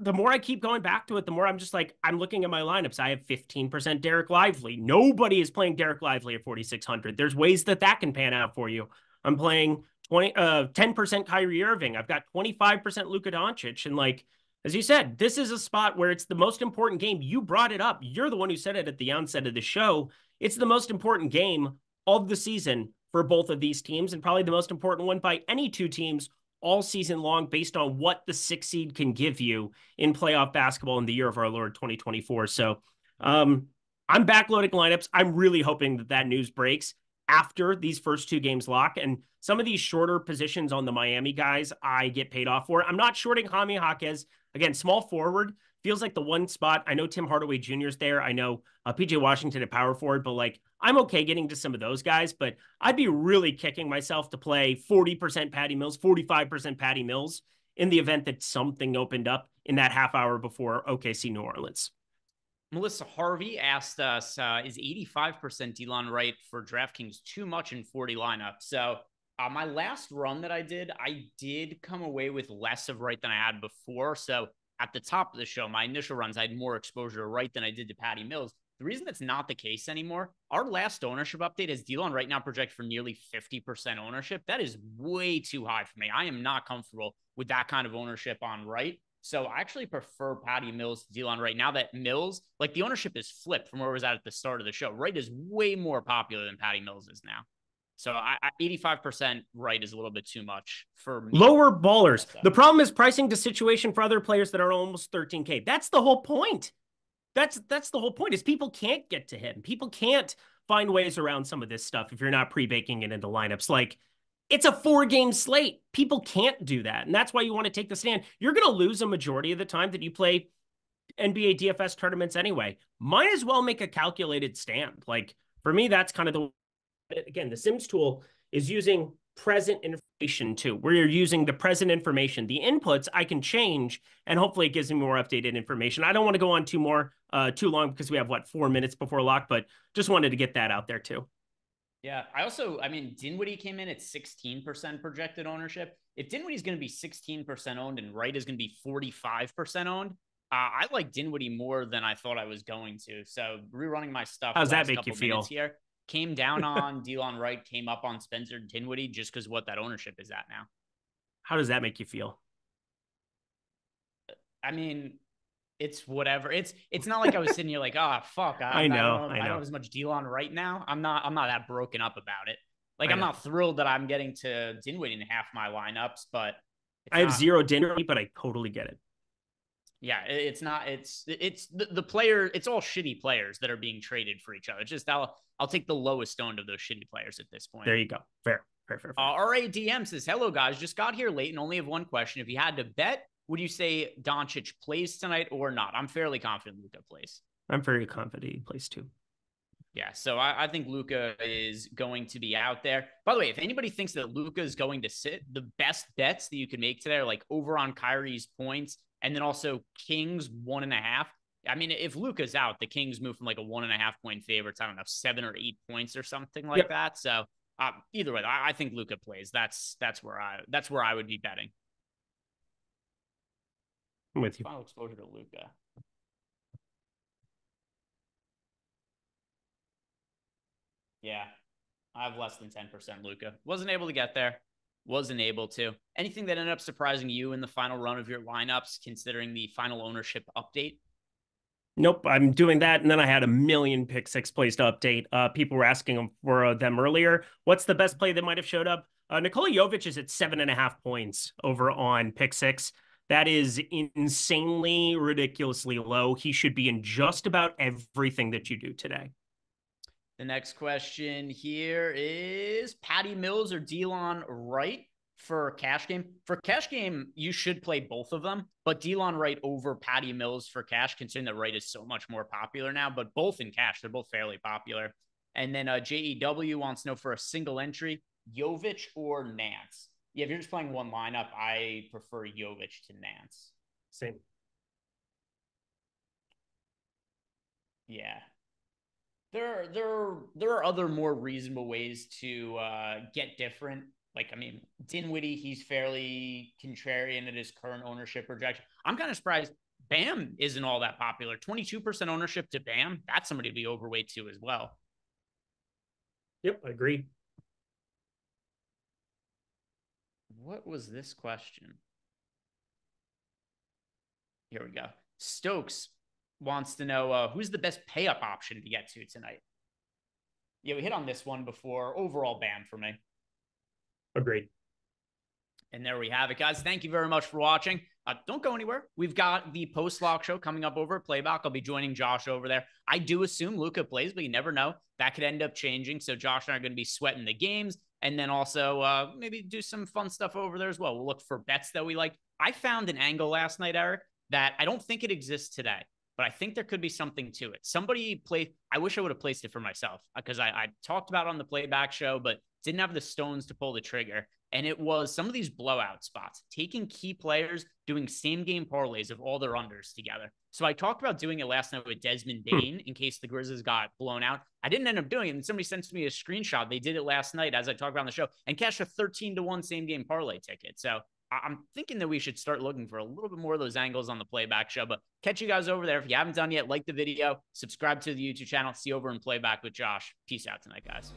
the more I keep going back to it, the more I'm just like, I'm looking at my lineups. I have 15% Derek Lively. Nobody is playing Derek Lively at 4,600. There's ways that can pan out for you. I'm playing 10% Kyrie Irving. I've got 25% Luka Doncic. And like, as you said, this is a spot where it's the most important game. You brought it up. You're the one who said it at the onset of the show. It's the most important game of the season for both of these teams, and probably the most important one by any two teams all season long based on what the 6 seed can give you in playoff basketball in the year of our Lord 2024. So I'm backloading lineups. I'm really hoping that news breaks after these first 2 games lock. And some of these shorter positions on the Miami guys, I get paid off for. I'm not shorting Jaime Jaquez. Again, small forward. Feels like the one spot. I know Tim Hardaway Jr. is there. I know PJ Washington at power forward, but like I'm okay getting to some of those guys, but I'd be really kicking myself to play 40% Patty Mills, 45% Patty Mills in the event that something opened up in that half hour before OKC New Orleans. Melissa Harvey asked us, is 85% Delon Wright for DraftKings too much in 40 lineup? So my last run that I did come away with less of Wright than I had before. So at the top of the show, my initial runs, I had more exposure to Wright than I did to Patty Mills. The reason that's not the case anymore, our last ownership update has Delon right now projected for nearly 50% ownership. That is way too high for me. I am not comfortable with that kind of ownership on Wright. So I actually prefer Patty Mills to Delon right now that Mills, like the ownership is flipped from where it was at the start of the show. Wright is way more popular than Patty Mills is now. So 85% Wright is a little bit too much for me. Lower ballers. The problem is pricing the situation for other players that are almost 13K. That's the whole point. That's the whole point is people can't get to him. People can't find ways around some of this stuff if you're not pre-baking it into lineups. Like, it's a 4-game slate. People can't do that. And that's why you want to take the stand. You're going to lose a majority of the time that you play NBA DFS tournaments anyway. Might as well make a calculated stand. Like, for me, that's kind of the... Again, the Sims tool is using present information too, where you're using the present information. The inputs I can change, and hopefully it gives me more updated information. I don't want to go on too long because we have, 4 minutes before lock, but just wanted to get that out there too. Yeah, Dinwiddie came in at 16% projected ownership. If Dinwiddie's going to be 16% owned and Wright is going to be 45% owned, I like Dinwiddie more than I thought I was going to. So rerunning my stuff. How does that make you feel? Here, came down on Delon Wright, came up on Spencer Dinwiddie just because what that ownership is at now. How does that make you feel? I mean, it's whatever. It's not like I was sitting here like, oh fuck. I know. I don't have as much Delon Wright now. I'm not that broken up about it. Like, I'm know. not thrilled that I'm getting to Dinwiddie in half my lineups, but I have zero Dinwiddie, but I totally get it. Yeah, it's not. It's the player. It's all shitty players that are being traded for each other. It's just I'll take the lowest owned of those shitty players at this point. There you go. Fair. RADM says, hello guys, just got here late and only have one question. If you had to bet, would you say Doncic plays tonight or not? I'm fairly confident Luka plays. I'm very confident he plays too. Yeah, so I think Luka is going to be out there. By the way, if anybody thinks that Luka is going to sit, the best bets that you can make today are like over on Kyrie's points and then also Kings 1.5. I mean, if Luka's out, the Kings move from like a 1.5 point favorites, I don't know, 7 or 8 points or something like that. So either way, I think Luka plays. That's where I would be betting. I'm with you. Final exposure to Luka. Yeah, I have less than 10% Luka. Wasn't able to get there. Wasn't able to. Anything that ended up surprising you in the final run of your lineups, considering the final ownership update? Nope, I'm doing that. And then I had a million pick six plays to update. People were asking for them earlier. What's the best play that might have showed up? Nikola Jovic is at 7.5 points over on pick six. That is insanely, ridiculously low. He should be in just about everything that you do today. The next question here is Patty Mills or Delon Wright for cash game. For cash game, you should play both of them, but Delon Wright over Patty Mills for cash, considering that Wright is so much more popular now, but both in cash, they're both fairly popular. And then JEW wants to know for a single entry, Jovic or Nance. Yeah, if you're just playing one lineup, I prefer Jovic to Nance. Same. Yeah. There are other more reasonable ways to get different. Like, I mean, Dinwiddie, he's fairly contrarian at his current ownership projection. I'm kind of surprised Bam isn't all that popular. 22% ownership to Bam. That's somebody to be overweight to as well. Yep, I agree. What was this question? Here we go. Stokes wants to know who's the best pay-up option to get to tonight. Yeah, we hit on this one before. Overall ban for me. Agreed. And there we have it, guys. Thank you very much for watching. Don't go anywhere. We've got the post-lock show coming up over at Playback. I'll be joining Josh over there. I do assume Luka plays, but you never know. That could end up changing. So Josh and I are going to be sweating the games. And then also maybe do some fun stuff over there as well. We'll look for bets that we like. I found an angle last night, Eric, that I don't think it exists today, but I think there could be something to it. Somebody played, I wish I would have placed it for myself because I talked about it on the Playback show, but didn't have the stones to pull the trigger. And it was some of these blowout spots, taking key players, doing same game parlays of all their unders together. So I talked about doing it last night with Desmond Bane in case the Grizzlies got blown out. I didn't end up doing it. And somebody sent me a screenshot. They did it last night as I talked about on the show and cashed a 13-1 same game parlay ticket. So I'm thinking that we should start looking for a little bit more of those angles on the playback show. But catch you guys over there. If you haven't done yet, like the video, subscribe to the YouTube channel. See you over in playback with Josh. Peace out tonight, guys.